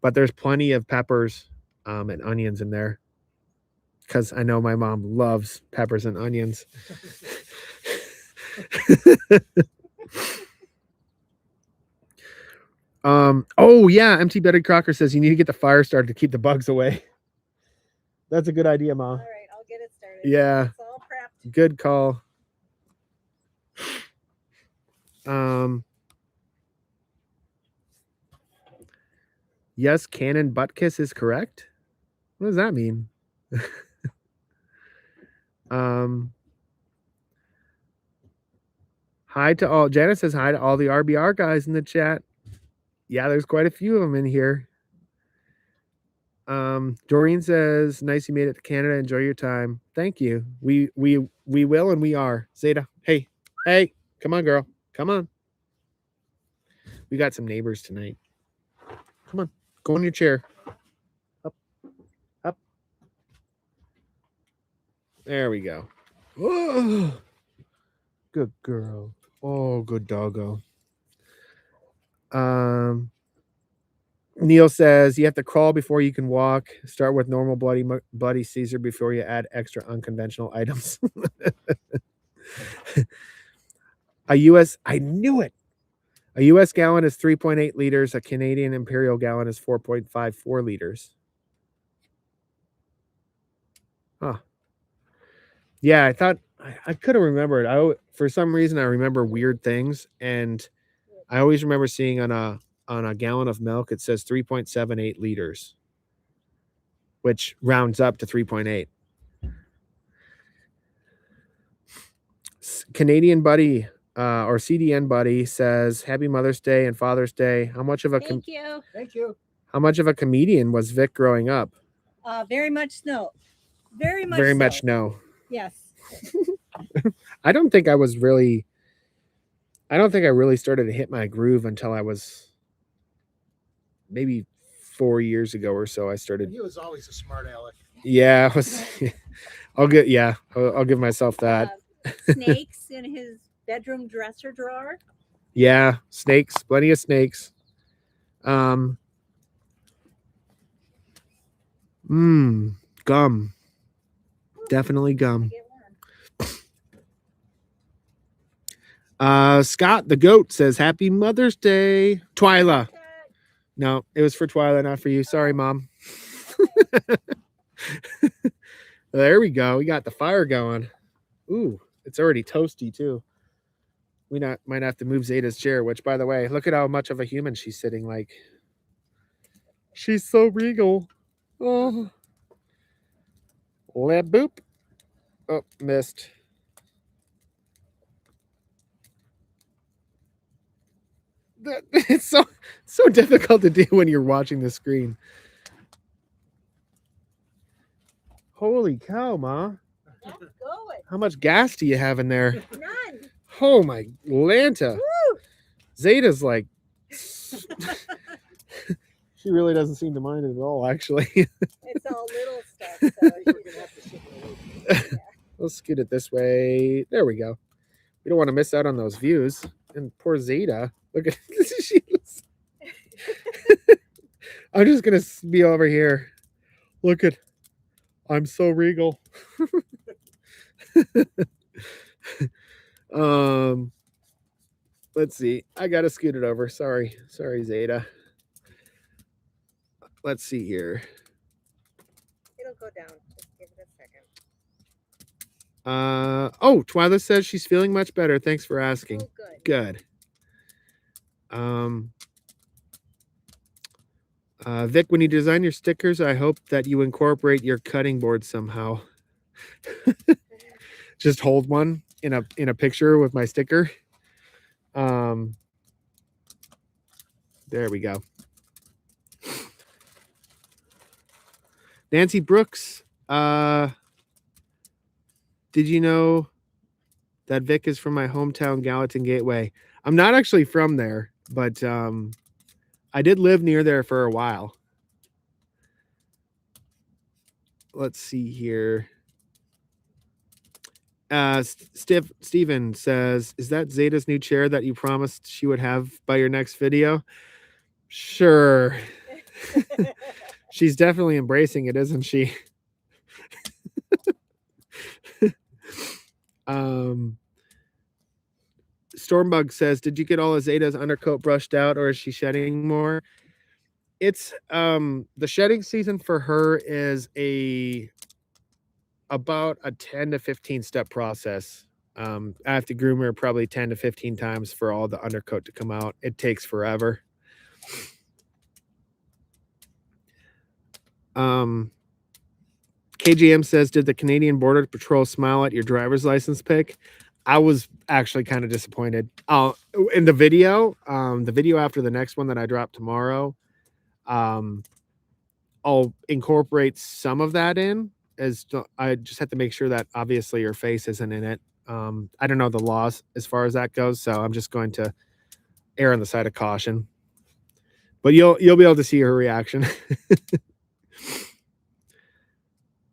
But there's plenty of peppers and onions in there because I know my mom loves peppers and onions. Oh yeah, empty bedded Crocker says you need to get the fire started to keep the bugs away. That's a good idea, Mom. All right, I'll get it started. Yeah. It's all prepped. Good call. Yes, Canon butt kiss is correct. What does that mean? Hi to all. Janet says hi to all the RBR guys in the chat. Yeah, there's quite a few of them in here. Doreen says, nice you made it to Canada. Enjoy your time. Thank you. We will and we are. Zeta, hey, come on, girl. Come on. We got some neighbors tonight. Come on. Go in your chair. Up. There we go. Oh, good girl. Oh, good doggo. Neil says you have to crawl before you can walk. Start with normal bloody Caesar before you add extra unconventional items. I knew it. A US gallon is 3.8 liters. A Canadian Imperial gallon is 4.54 liters. Huh. Yeah, I thought I could have remembered. For some reason I remember weird things, and I always remember seeing on a gallon of milk it says 3.78 liters, which rounds up to 3.8. Canadian Buddy or CDN Buddy says, Happy Mother's Day and Father's Day. How much of a Thank you. Thank you. How much of a comedian was Vic growing up? Very much no. Very much. Very so. much no. Yes. I don't think I really started to hit my groove until I was maybe 4 years ago or so. I started. He was always a smart aleck. Yeah, I'll give myself that. Snakes in his bedroom dresser drawer. Yeah, snakes, plenty of snakes. Gum. Definitely gum. Scott the goat says Happy Mother's Day. Twyla. No, it was for Twyla, not for you. Sorry, Mom. There we go. We got the fire going. Ooh, it's already toasty too. We might have to move Zeta's chair, which by the way, look at how much of a human she's sitting like. She's so regal. Oh. Lab boop. Oh, missed. It's so difficult to do when you're watching the screen. Holy cow, Ma. Let's go. How much gas do you have in there? None. Oh my Lanta. Woo! Zeta's like she really doesn't seem to mind it at all, actually. It's all little stuff. So you're gonna have to sit there. Let's scoot it this way. There we go. We don't want to miss out on those views. And poor Zeta. Look at she looks- I'm just gonna be over here. Look at I'm so regal. Let's see. I gotta scoot it over. Sorry, Zeta. Let's see here. It'll go down. Just give it a second. Oh, Twyla says she's feeling much better. Thanks for asking. Oh, good. Good. Vic, when you design your stickers, I hope that you incorporate your cutting board somehow. Just hold one in a picture with my sticker. There we go. Nancy Brooks, did you know that Vic is from my hometown, Gallatin Gateway? I'm not actually from there, but I did live near there for a while. Let's see here. Steven says, is that Zeta's new chair that you promised she would have by your next video? Sure. She's definitely embracing it, isn't she? Stormbug says, did you get all of Zeta's undercoat brushed out, or is she shedding more? It's the shedding season for her is about a 10 to 15 step process. I have to groom her probably 10 to 15 times for all the undercoat to come out. It takes forever. KGM says, did the Canadian Border Patrol smile at your driver's license pic? I was actually kind of disappointed. In the video after the next one that I drop tomorrow, I'll incorporate some of that in, as I just have to make sure that obviously your face isn't in it. I don't know the laws as far as that goes, so I'm just going to err on the side of caution. But you'll be able to see her reaction.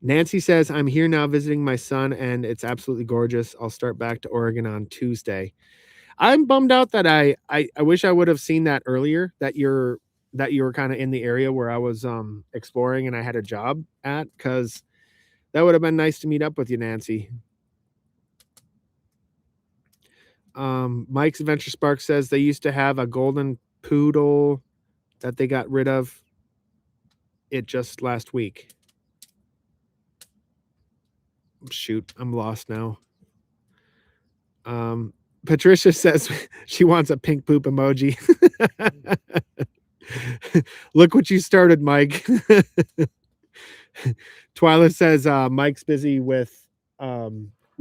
Nancy says, I'm here now visiting my son, and it's absolutely gorgeous. I'll start back to Oregon on Tuesday. I'm bummed out that I wish I would have seen that earlier, that you were kind of in the area where I was exploring and I had a job at, because that would have been nice to meet up with you, Nancy. Mike's Adventure Spark says they used to have a golden poodle that they got rid of it just last week. Shoot, I'm lost now. Patricia says she wants a pink poop emoji. Look what you started, Mike. Twyla says Mike's busy with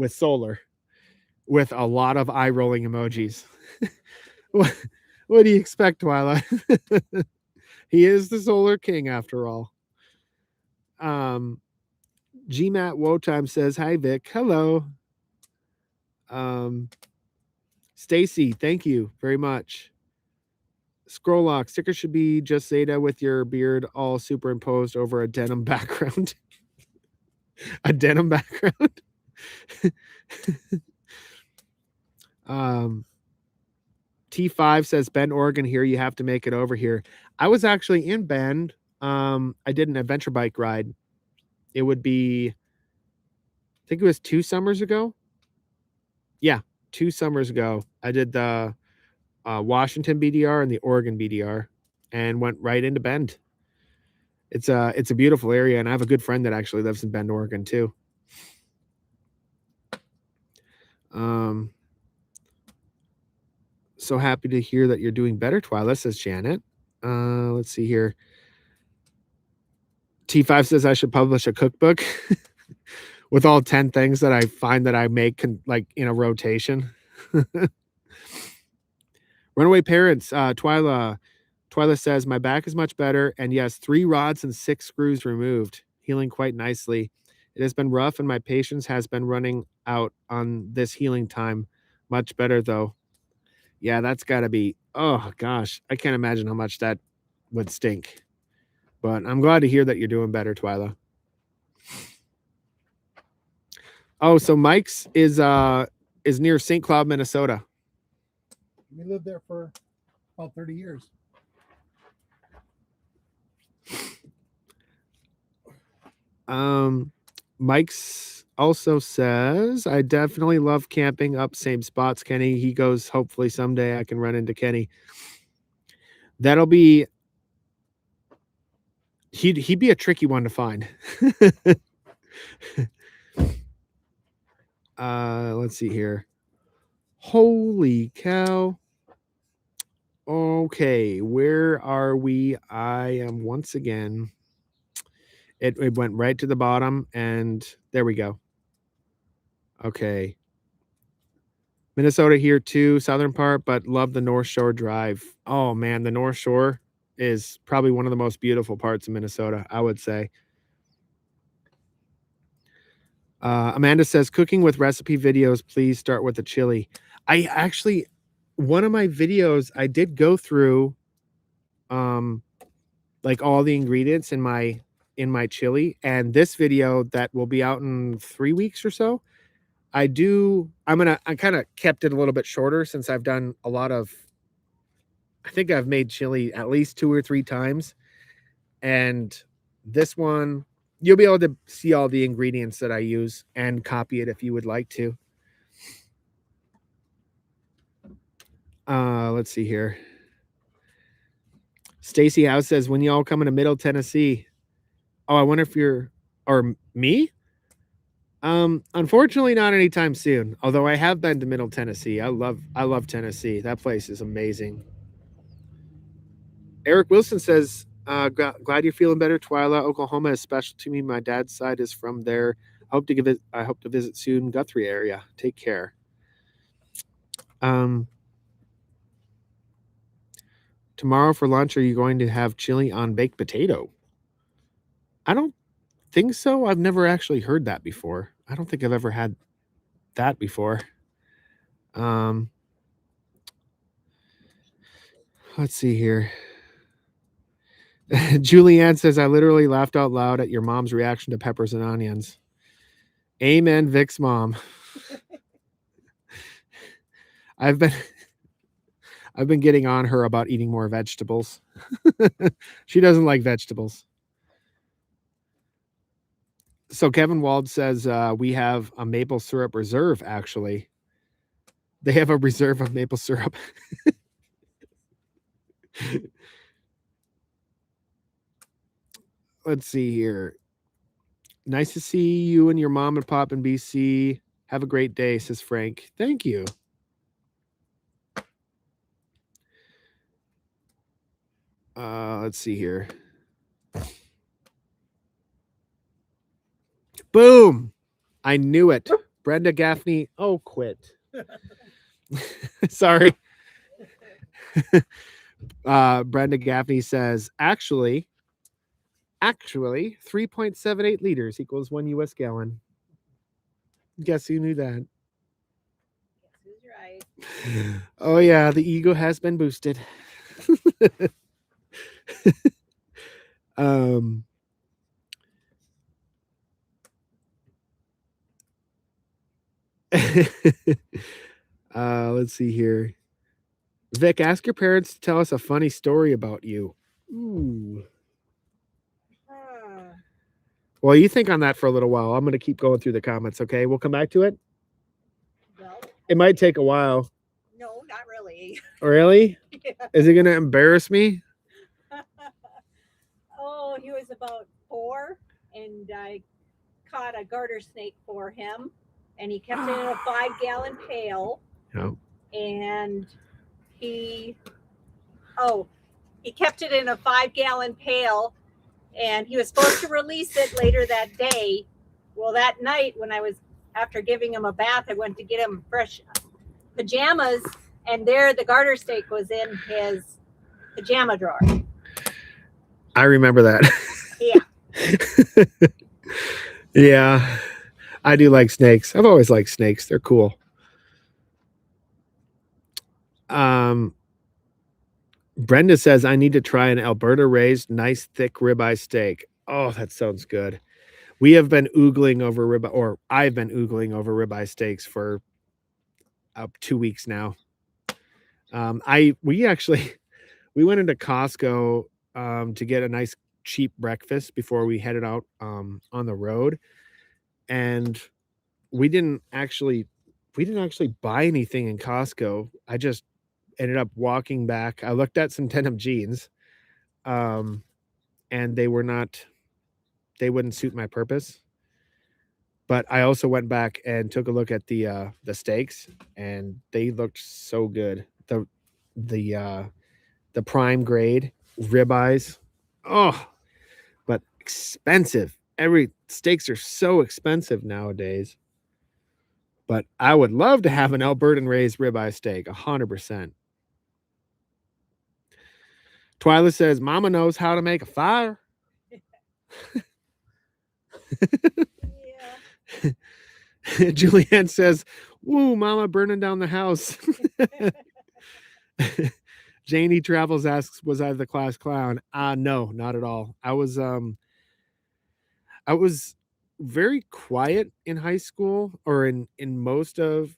solar, with a lot of eye rolling emojis. what do you expect, Twyla? He is the solar king after all. GMAT Wotime says, hi Vic. Hello. Stacy, thank you very much. Scroll lock sticker should be just Zeta with your beard all superimposed over a denim background. A denim background. T5 says Bend, Oregon here. You have to make it over here. I was actually in Bend. I did an adventure bike ride. It would be, I think it was 2 summers ago. Yeah, 2 summers ago. I did the Washington BDR and the Oregon BDR and went right into Bend. It's a beautiful area, and I have a good friend that actually lives in Bend, Oregon too. So happy to hear that you're doing better, Twyla, says Janet. Let's see here. T5 says I should publish a cookbook with all 10 things that I find that I make like in a rotation. Runaway Parents, Twyla says, my back is much better. And yes, 3 rods and 6 screws removed, healing quite nicely. It has been rough and my patience has been running out on this healing time. Much better though. Yeah, that's got to be, oh gosh, I can't imagine how much that would stink. But I'm glad to hear that you're doing better, Twyla. Oh, so Mike's is near St. Cloud, Minnesota. We lived there for about 30 years. Mike's also says, I definitely love camping up same spots, Kenny. He goes, hopefully someday I can run into Kenny. That'll be, he'd be a tricky one to find. Let's see here. Holy cow. Okay, where are we? I am once again. It went right to the bottom, and there we go. Okay. Minnesota here too, southern part, but love the North Shore Drive. Oh man, the North Shore is probably one of the most beautiful parts of Minnesota, I would say. Amanda says, cooking with recipe videos, please start with the chili. I actually, one of my videos, I did go through like all the ingredients in my chili, and this video that will be out in 3 weeks or so, I kind of kept it a little bit shorter since I've done a lot of, I think I've made chili at least 2 or 3 times. And this one, you'll be able to see all the ingredients that I use and copy it if you would like to. Let's see here. Stacy House says, when y'all coming to Middle Tennessee? Oh, I wonder if or me? Unfortunately not anytime soon. Although I have been to Middle Tennessee. I love Tennessee. That place is amazing. Eric Wilson says, glad you're feeling better. Twyla, Oklahoma is special to me. My dad's side is from there. I hope to visit soon. Guthrie area. Take care. Tomorrow for lunch, are you going to have chili on baked potato? I don't think so. I've never actually heard that before. I don't think I've ever had that before. Let's see here. Julianne says, I literally laughed out loud at your mom's reaction to peppers and onions. Amen, Vic's mom. I've been getting on her about eating more vegetables. She doesn't like vegetables. So Kevin Wald says, we have a maple syrup reserve, actually. They have a reserve of maple syrup. Let's see here. Nice to see you and your mom and pop in BC. Have a great day, says Frank. Thank you. Let's see here. Boom. I knew it. Brenda Gaffney. Oh, quit. Sorry. Brenda Gaffney says, actually, 3.78 liters equals 1 U.S. gallon. Guess who knew that? Guess who's right? Oh, yeah, the ego has been boosted. Let's see here. Vic, ask your parents to tell us a funny story about you. Ooh. Well, you think on that for a little while. I'm going to keep going through the comments, okay? We'll come back to it. Well, it might take a while. No, not really. Really? Yeah. Is it going to embarrass me? Oh, he was about 4, and I caught a garter snake for him, and he kept it in a 5-gallon pail. Yep. And he kept it in a 5-gallon pail, and he was supposed to release it later that day. Well, that night when I was, after giving him a bath, I went to get him fresh pajamas, and there the garter snake was in his pajama drawer. I remember that. Yeah. Yeah. I do like snakes. I've always liked snakes. They're cool. Brenda says, I need to try an Alberta raised, nice, thick ribeye steak. Oh, that sounds good. We have been oogling over ribeye, or I've been oogling over ribeye steaks for 2 weeks now. We went into Costco to get a nice cheap breakfast before we headed out on the road, and we didn't actually buy anything in Costco. I just ended up walking back. I looked at some denim jeans, and they wouldn't suit my purpose. But I also went back and took a look at the steaks, and they looked so good. The prime grade ribeyes. Oh, but expensive. Steaks are so expensive nowadays. But I would love to have an Albertan raised ribeye steak, 100%. Twyla says, Mama knows how to make a fire. Yeah. Julianne says, woo, Mama burning down the house. Janie Travels asks, was I the class clown? No, not at all. I was very quiet in high school, or in most of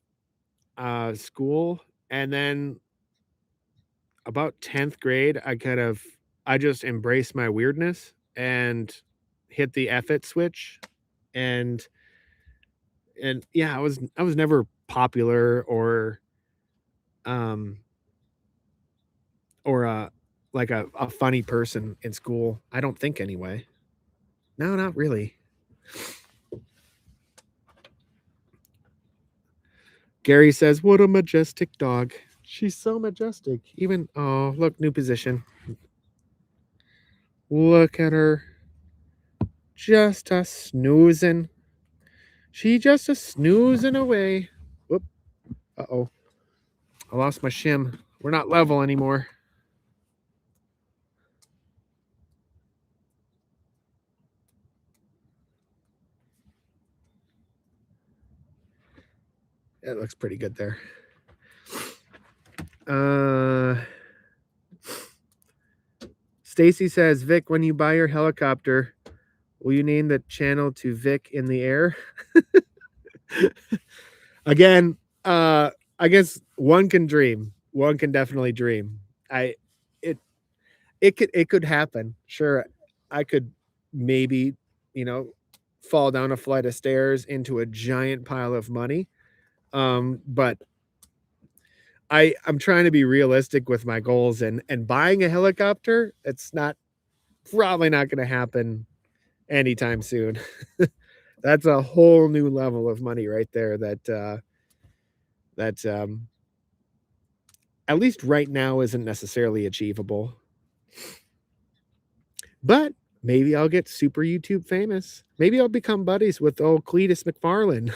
school, and then about 10th grade I just embraced my weirdness and hit the F it switch, and yeah, I was never popular or like a funny person in school. I don't think, anyway. No, not really. Gary says, what a majestic dog. She's so majestic. Even, oh, look, new position. Look at her. Just a snoozing. She just a snoozing away. Whoop. Uh-oh. I lost my shim. We're not level anymore. It looks pretty good there. Stacy says, Vic, when you buy your helicopter, will you name the channel to Vic in the air? Again, I guess one can dream. One can definitely dream. It could happen. Sure, I could maybe, fall down a flight of stairs into a giant pile of money. But I'm trying to be realistic with my goals, and buying a helicopter, it's probably not going to happen anytime soon. That's a whole new level of money right there that at least right now isn't necessarily achievable. But maybe I'll get super YouTube famous. Maybe I'll become buddies with old Cletus McFarlane.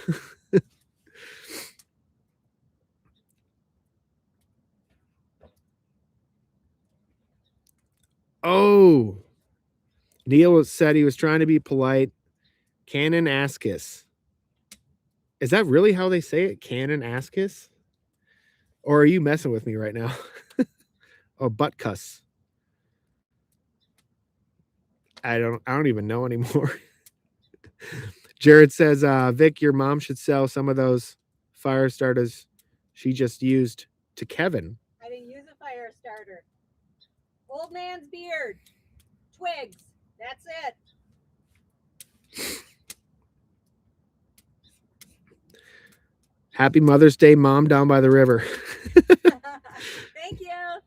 Oh, Neil said he was trying to be polite. Canon Ascus. Is that really how they say it? Canon Ascus? Or are you messing with me right now? Oh, butt cuss. I don't even know anymore. Jared says, Vic, your mom should sell some of those fire starters she just used to Kevin. I didn't use a fire starter. Old man's beard. Twigs. That's it. Happy Mother's Day, Mom, down by the river. Thank you.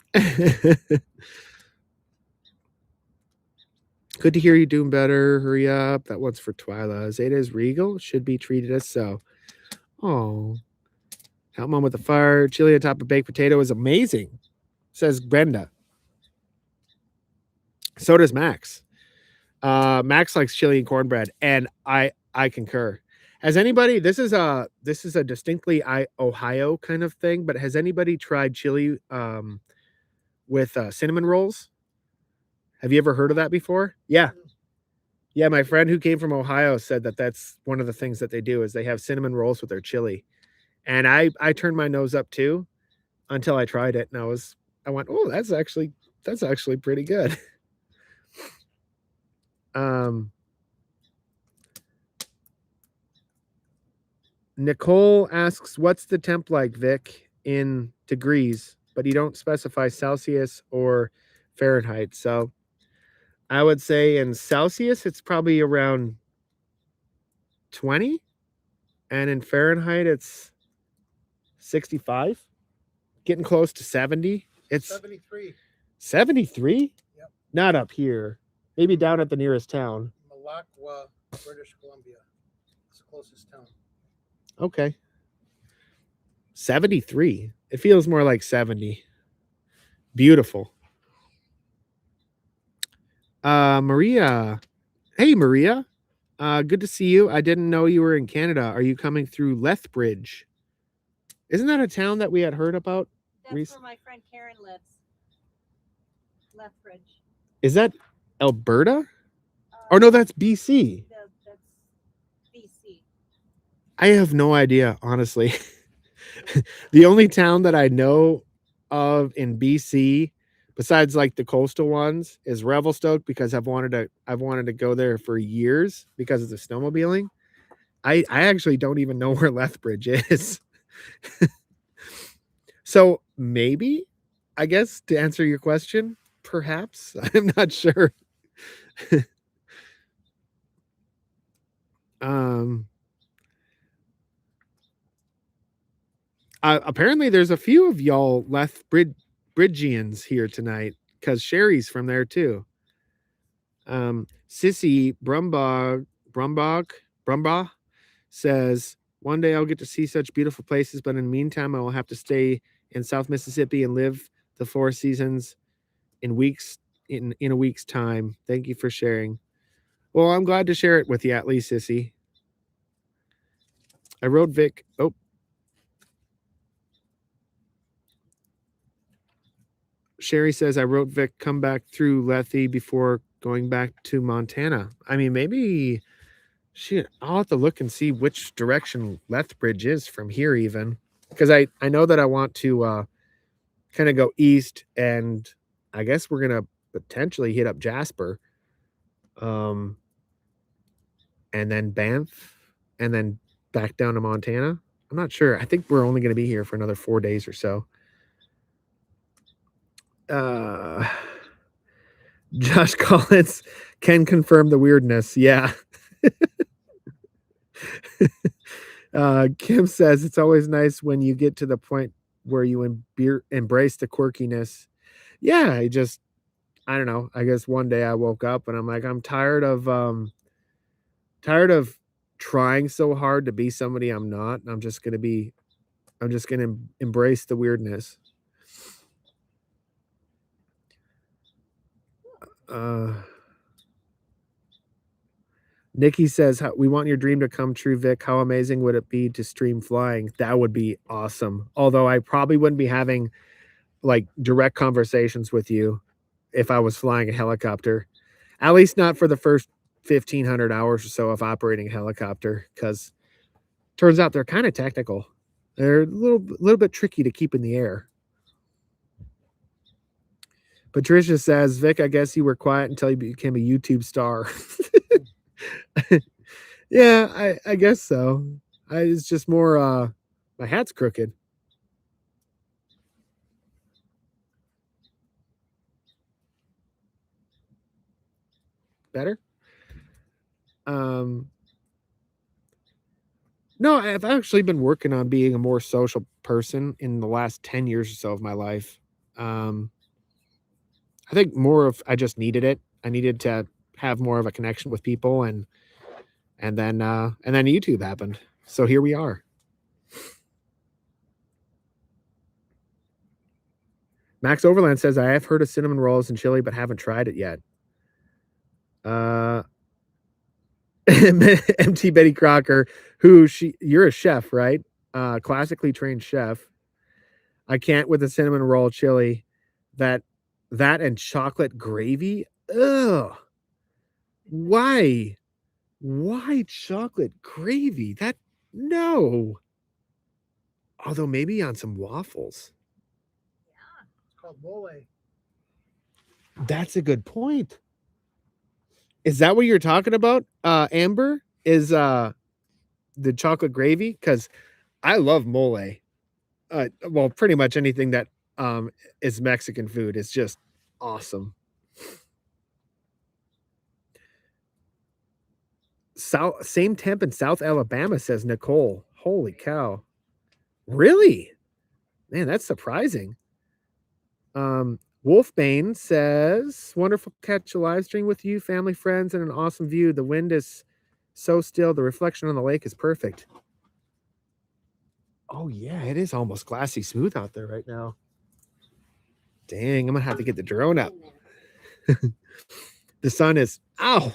Good to hear you doing better. Hurry up. That one's for Twyla. Zeta is regal. Should be treated as so. Oh, help mom with the fire. Chili on top of baked potato is amazing, says Brenda. So does Max. Max likes chili and cornbread, and I concur. Has anybody? This is a distinctly Ohio kind of thing, but has anybody tried chili with cinnamon rolls? Have you ever heard of that before? Yeah. Yeah, my friend who came from Ohio said that that's one of the things that they do is they have cinnamon rolls with their chili. And I turned my nose up too until I tried it and I went, "Oh, that's actually pretty good." Um Nicole asks, "What's the temp like, Vic, in degrees?" But you don't specify Celsius or Fahrenheit. So I would say in Celsius it's probably around 20, and in Fahrenheit it's 65, getting close to 70. It's 73. 73? Yep. Not up here. Maybe down at the nearest town. Malacca, British Columbia. It's the closest town. Okay. 73. It feels more like 70. Beautiful. Maria. Hey, Maria. Good to see you. I didn't know you were in Canada. Are you coming through Lethbridge? Isn't that a town that we had heard about? That's where my friend Karen lives. Lethbridge. Is that Alberta? Or no, that's BC. That's BC. I have no idea, honestly. The only town that I know of in BC, besides like the coastal ones, is Revelstoke because I've wanted to go there for years because of the snowmobiling. I actually don't even know where Lethbridge is. So maybe, I guess, to answer your question, perhaps. I'm not sure. Apparently there's a few of y'all Lethbridgians here tonight because Sherry's from there too. Sissy Brumbaugh says, "One day I'll get to see such beautiful places, but in the meantime, I will have to stay in South Mississippi and live the 4 seasons in a week's time. Thank you for sharing." Well, I'm glad to share it with you at least, Sissy. I wrote Vic. Oh. Sherry says, "I wrote Vic come back through Lethe before going back to Montana." I mean, maybe shit, I'll have to look and see which direction Lethbridge is from here even. Because I know that I want to kind of go east, and I guess we're gonna potentially hit up Jasper. And then Banff, and then back down to Montana. I'm not sure. I think we're only gonna be here for another 4 days or so. Josh Collins can confirm the weirdness. Yeah. Kim says it's always nice when you get to the point where you embrace the quirkiness. Yeah, I don't know. I guess one day I woke up and I'm like, I'm tired of trying so hard to be somebody I'm not. I'm just gonna embrace the weirdness. Nikki says, "We want your dream to come true, Vic. How amazing would it be to stream flying?" That would be awesome. Although I probably wouldn't be having like direct conversations with you if I was flying a helicopter. At least not for the first 1,500 hours or so of operating a helicopter, because turns out they're kind of technical. They're a little bit tricky to keep in the air. Patricia says, "Vic, I guess you were quiet until you became a YouTube star." Yeah, I guess so. It's just more my hat's crooked. Better? No, I've actually been working on being a more social person in the last 10 years or so of my life. I think I just needed it. I needed to have more of a connection with people, and then YouTube happened. So here we are. Max Overland says, I have heard of cinnamon rolls in chili, but haven't tried it yet. MT Betty Crocker, you're a chef, right? Classically trained chef. I can't with the cinnamon roll chili. That and chocolate gravy. Ugh. Why? Why chocolate gravy? No. Although maybe on some waffles. Yeah. It's called mole. That's a good point. Is that what you're talking about, Amber? Is the chocolate gravy? Because I love mole. Well, pretty much anything that is Mexican food is just awesome. Same temp in South Alabama, says Nicole. Holy cow. Really? Man, that's surprising. Wolfbane says, wonderful catch a live stream with you, family, friends, and an awesome view. The wind is so still. The reflection on the lake is perfect. Oh, yeah, it is almost glassy smooth out there right now. Dang, I'm going to have to get the drone up. The sun is, ow.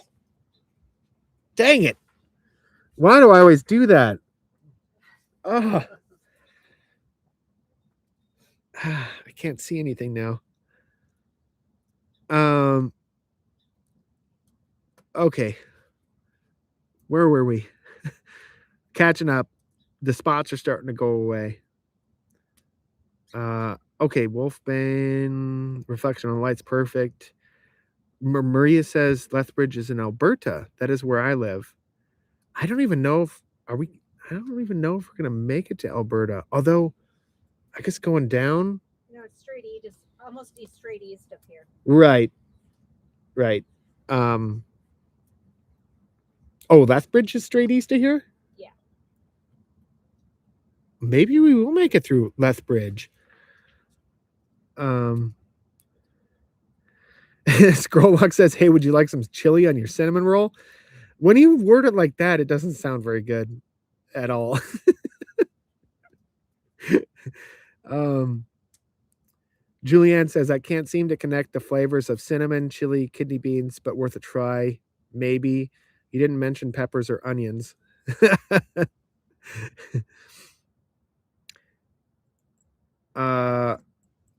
Dang it. Why do I always do that? Oh. I can't see anything now. Okay. Where were we? Catching up. The spots are starting to go away. Okay, Wolfbane, reflection on the light's perfect. Maria says Lethbridge is in Alberta. That is where I live. I don't even know if I don't even know if we're gonna make it to Alberta. Although I guess going down. No, it's straight east, almost straight east of here. Right. Oh, Lethbridge is straight east of here? Yeah. Maybe we will make it through Lethbridge. Scrolllock says, hey, would you like some chili on your cinnamon roll? When you word it like that, it doesn't sound very good at all. Julianne says, I can't seem to connect the flavors of cinnamon, chili, kidney beans, but worth a try. Maybe. You didn't mention peppers or onions.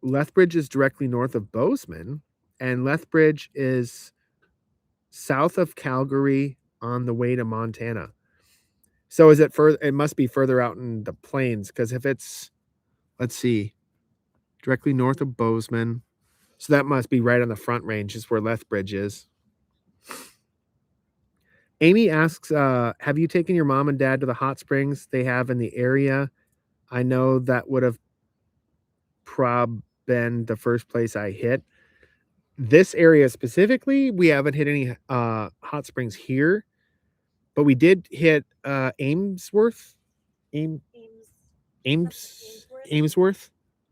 Lethbridge is directly north of Bozeman, and Lethbridge is south of Calgary on the way to Montana. So is it further? It must be further out in the plains, because if it's, let's see, directly north of Bozeman, so that must be right on the Front Range is where Lethbridge is. Amy asks, have you taken your mom and dad to the hot springs they have in the area? I know that would have been the first place I hit. This area specifically, we haven't hit any hot springs here, but we did hit Amesworth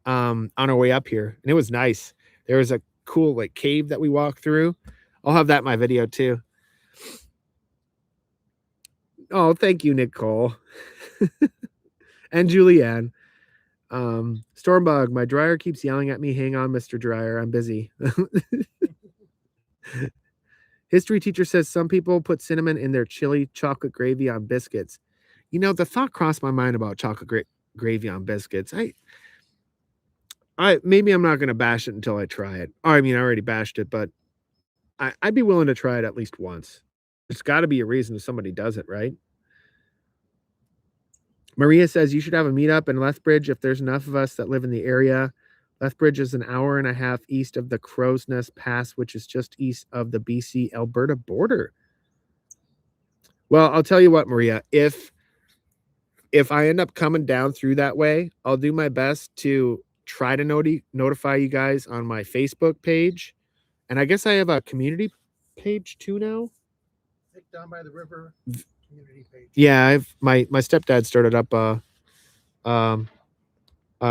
on our way up here, and it was nice. There was a cool like cave that we walked through. I'll have that in my video too. Oh, thank you, Nicole. And Julianne. Stormbug, my dryer keeps yelling at me. Hang on, Mr. Dryer. I'm busy. History teacher says some people put cinnamon in their chili chocolate gravy on biscuits. You know, the thought crossed my mind about chocolate gravy on biscuits. I maybe I'm not going to bash it until I try it. I mean, I already bashed it, but I'd be willing to try it at least once. There's got to be a reason somebody does it, right? Maria says you should have a meetup in Lethbridge if there's enough of us that live in the area. Lethbridge is an hour and a half east of the Crow's Nest Pass, which is just east of the BC-Alberta border. Well, I'll tell you what, Maria, if I end up coming down through that way, I'll do my best to try to notify you guys on my Facebook page. And I guess I have a community page too now. Vic Down by the River community page. Yeah, my stepdad started up a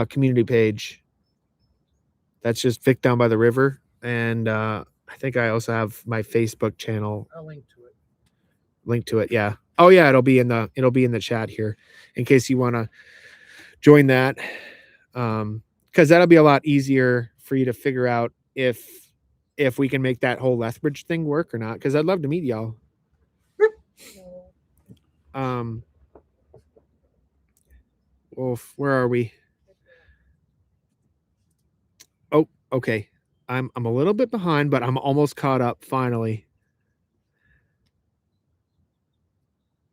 community page. That's just Vic Down by the River. And I think I also have my Facebook channel. I'll link to it. Yeah. Oh yeah, it'll be in the chat here in case you want to join that. Because that'll be a lot easier for you to figure out if we can make that whole Lethbridge thing work or not, because I'd love to meet y'all. Wolf, where are we? Oh, okay. I'm a little bit behind, but I'm almost caught up finally.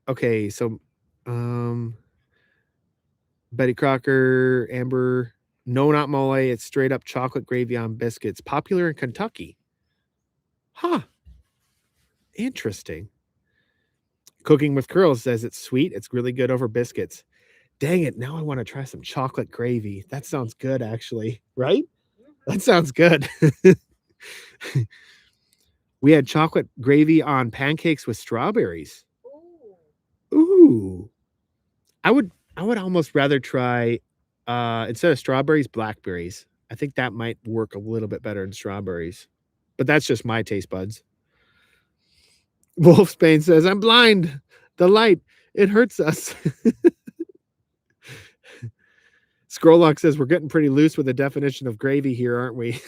Okay, so Betty Crocker, Amber, no, not mole. It's straight up chocolate gravy on biscuits. Popular in Kentucky. Huh. Interesting. Cooking with Curls says it's sweet. It's really good over biscuits. Dang it. Now I want to try some chocolate gravy. That sounds good, actually. Right? That sounds good. We had chocolate gravy on pancakes with strawberries. Ooh. I would almost rather try instead of strawberries, blackberries. I think that might work a little bit better than strawberries. But that's just my taste buds. Wolfsbane says, I'm blind. The light, it hurts us. Scrollock says, we're getting pretty loose with the definition of gravy here, aren't we?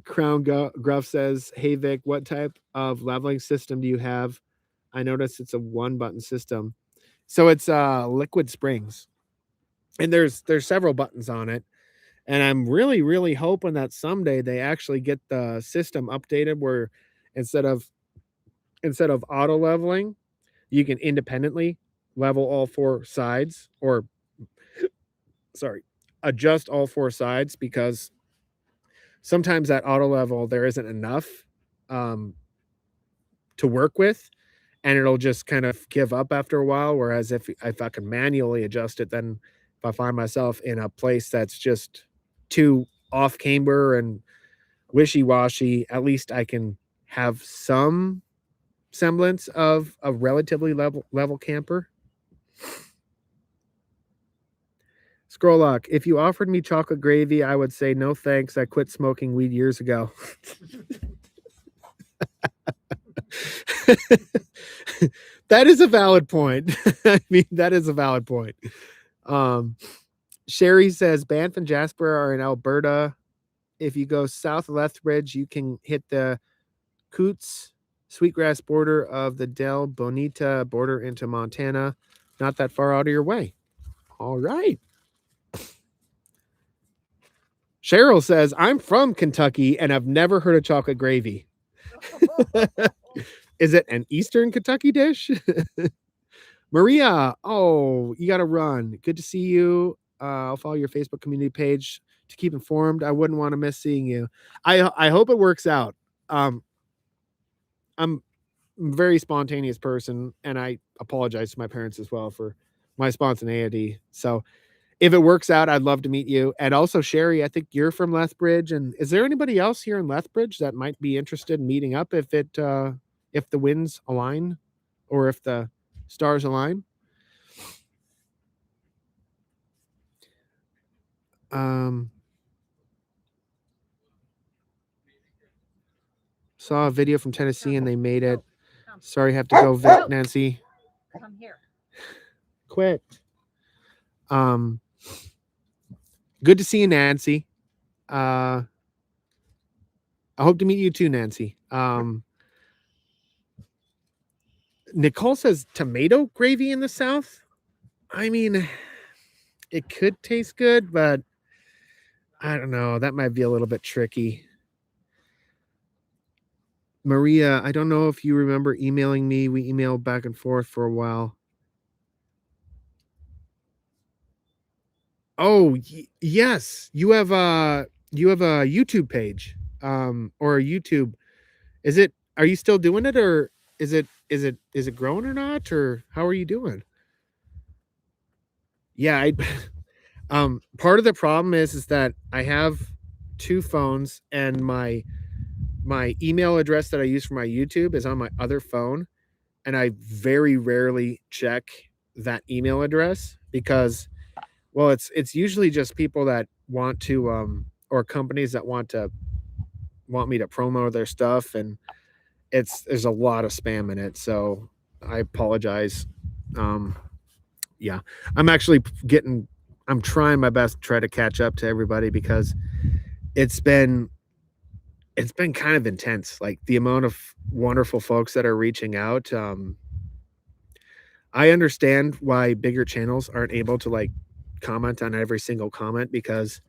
Crown Gruff says, hey Vic, what type of leveling system do you have? I noticed it's a 1-button system. So it's Liquid Springs. And there's several buttons on it. And I'm really, really hoping that someday they actually get the system updated where instead of auto leveling, you can independently level all 4 sides, or adjust all 4 sides, because sometimes that auto level there isn't enough to work with, and it'll just kind of give up after a while. Whereas if I can manually adjust it, then if I find myself in a place that's just too off camber and wishy-washy, at least I can have some semblance of a relatively level camper. Scrollock, if you offered me chocolate gravy, I would say no thanks. I quit smoking weed years ago. That is a valid point. I mean, that is a valid point. Sherry says Banff and Jasper are in Alberta. If you go south of Lethbridge, you can hit the Coots Sweetgrass border of the Del Bonita border into Montana. Not that far out of your way. All right. Cheryl says, I'm from Kentucky and I've never heard of chocolate gravy. Is it an Eastern Kentucky dish? Maria, oh, you got to run. Good to see you. I'll follow your Facebook community page to keep informed. I wouldn't want to miss seeing you. I hope it works out. I'm a very spontaneous person, and I apologize to my parents as well for my spontaneity. So if it works out, I'd love to meet you. And also, Sherry, I think you're from Lethbridge. And is there anybody else here in Lethbridge that might be interested in meeting up if the winds align, or if the stars align? Saw a video from Tennessee and they made it. Sorry, have to go, Vic, Nancy. Come here. Quit. Good to see you, Nancy. I hope to meet you too, Nancy. Nicole says tomato gravy in the South. I mean, it could taste good, but I don't know. That might be a little bit tricky. Maria, I don't know if you remember emailing me. We emailed back and forth for a while. Oh, yes. You have a YouTube page, or a YouTube. Are you still doing it, or is it growing or not, or how are you doing? Yeah, part of the problem is that I have 2 phones, and my email address that I use for my YouTube is on my other phone, and I very rarely check that email address because, well, it's usually just people that want to or companies that want me to promo their stuff, and there's a lot of spam in it, so I apologize. yeah, I'm trying my best to try to catch up to everybody because it's been kind of intense. Like the amount of wonderful folks that are reaching out. I understand why bigger channels aren't able to like comment on every single comment because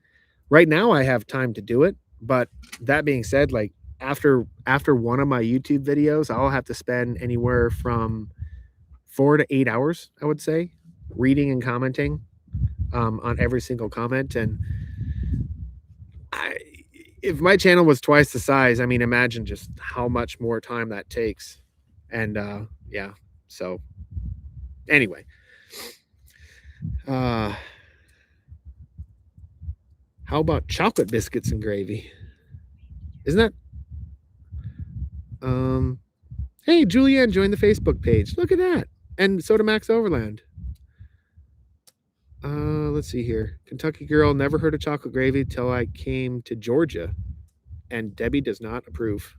right now I have time to do it. But that being said, like after one of my YouTube videos, I'll have to spend anywhere from 4 to 8 hours, I would say, reading and commenting on every single comment. And if my channel was twice the size, I mean, imagine just how much more time that takes. And yeah, so anyway, how about chocolate biscuits and gravy? Isn't that hey, Julianne joined the Facebook page. Look at that. And so did Max Overland. Let's see here. Kentucky girl, never heard of chocolate gravy till I came to Georgia. And Debbie does not approve.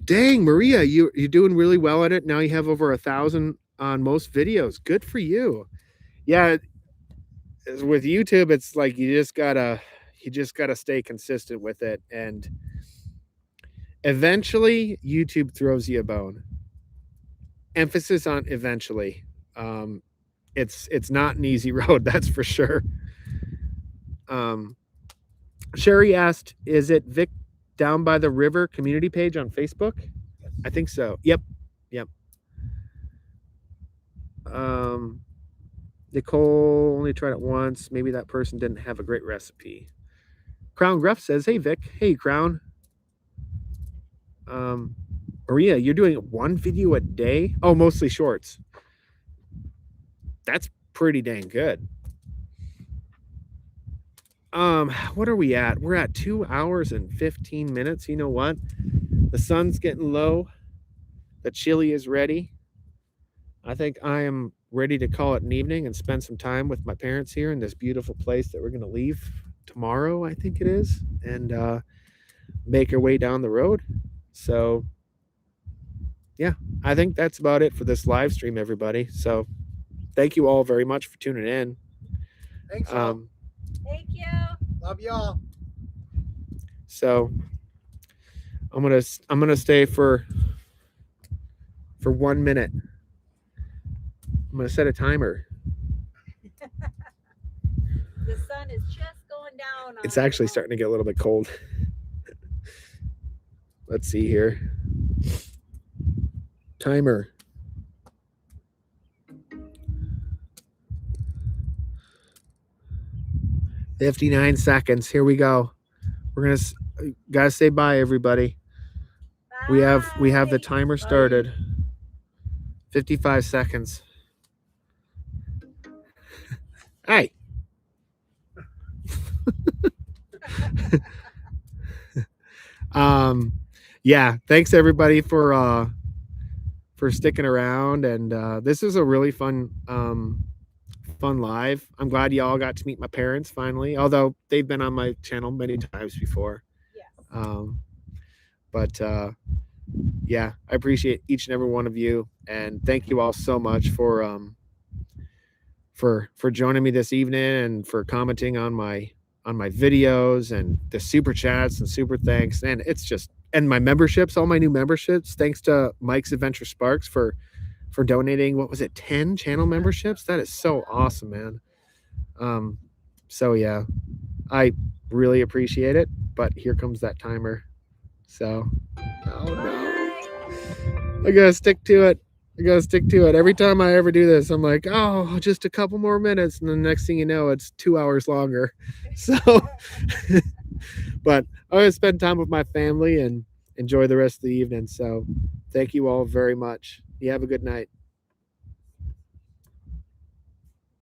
Dang, Maria, you're doing really well at it. Now you have over 1,000 on most videos. Good for you. Yeah, with YouTube, it's like you just gotta stay consistent with it, and eventually YouTube throws you a bone. Emphasis on eventually. It's not an easy road, that's for sure. Sherry asked, is it Vic down by the river community page on Facebook? Yes. I think so. Yep. Nicole only tried it once. Maybe that person didn't have a great recipe. Crown Gruff says, hey Vic. Hey Crown. Maria, you're doing one video a day? Oh, mostly shorts. That's pretty dang good. What are we at? We're at 2 hours and 15 minutes. You know what? The sun's getting low. The chili is ready. I think I am ready to call it an evening and spend some time with my parents here in this beautiful place that we're going to leave tomorrow, I think it is, and make our way down the road. So yeah, I think that's about it for this live stream, everybody. So thank you all very much for tuning in. Thanks, all. Thank you. Love y'all. So I'm gonna stay for 1 minute. I'm gonna set a timer. The sun is just going down. It's actually starting to get a little bit cold. Let's see here. Timer. "59 seconds. Here we go. We're gotta say bye, everybody. We have the timer started. 55 seconds. Hey. Yeah, thanks everybody for sticking around, and this is a really fun live. I'm glad y'all got to meet my parents finally, although they've been on my channel many times before. Yes. But yeah, I appreciate each and every one of you, and thank you all so much for joining me this evening and for commenting on my videos and the super chats and super thanks, and it's just, and my memberships, all my new memberships. Thanks to Mike's Adventure Sparks for donating, what was it, 10 channel memberships? That is so awesome, man. So yeah, I really appreciate it, but here comes that timer. So oh no, I gotta stick to it. Every time I ever do this, I'm like, oh, just a couple more minutes, and the next thing you know, it's 2 hours longer. So but I'm gonna spend time with my family and enjoy the rest of the evening. So thank you all very much. You have a good night.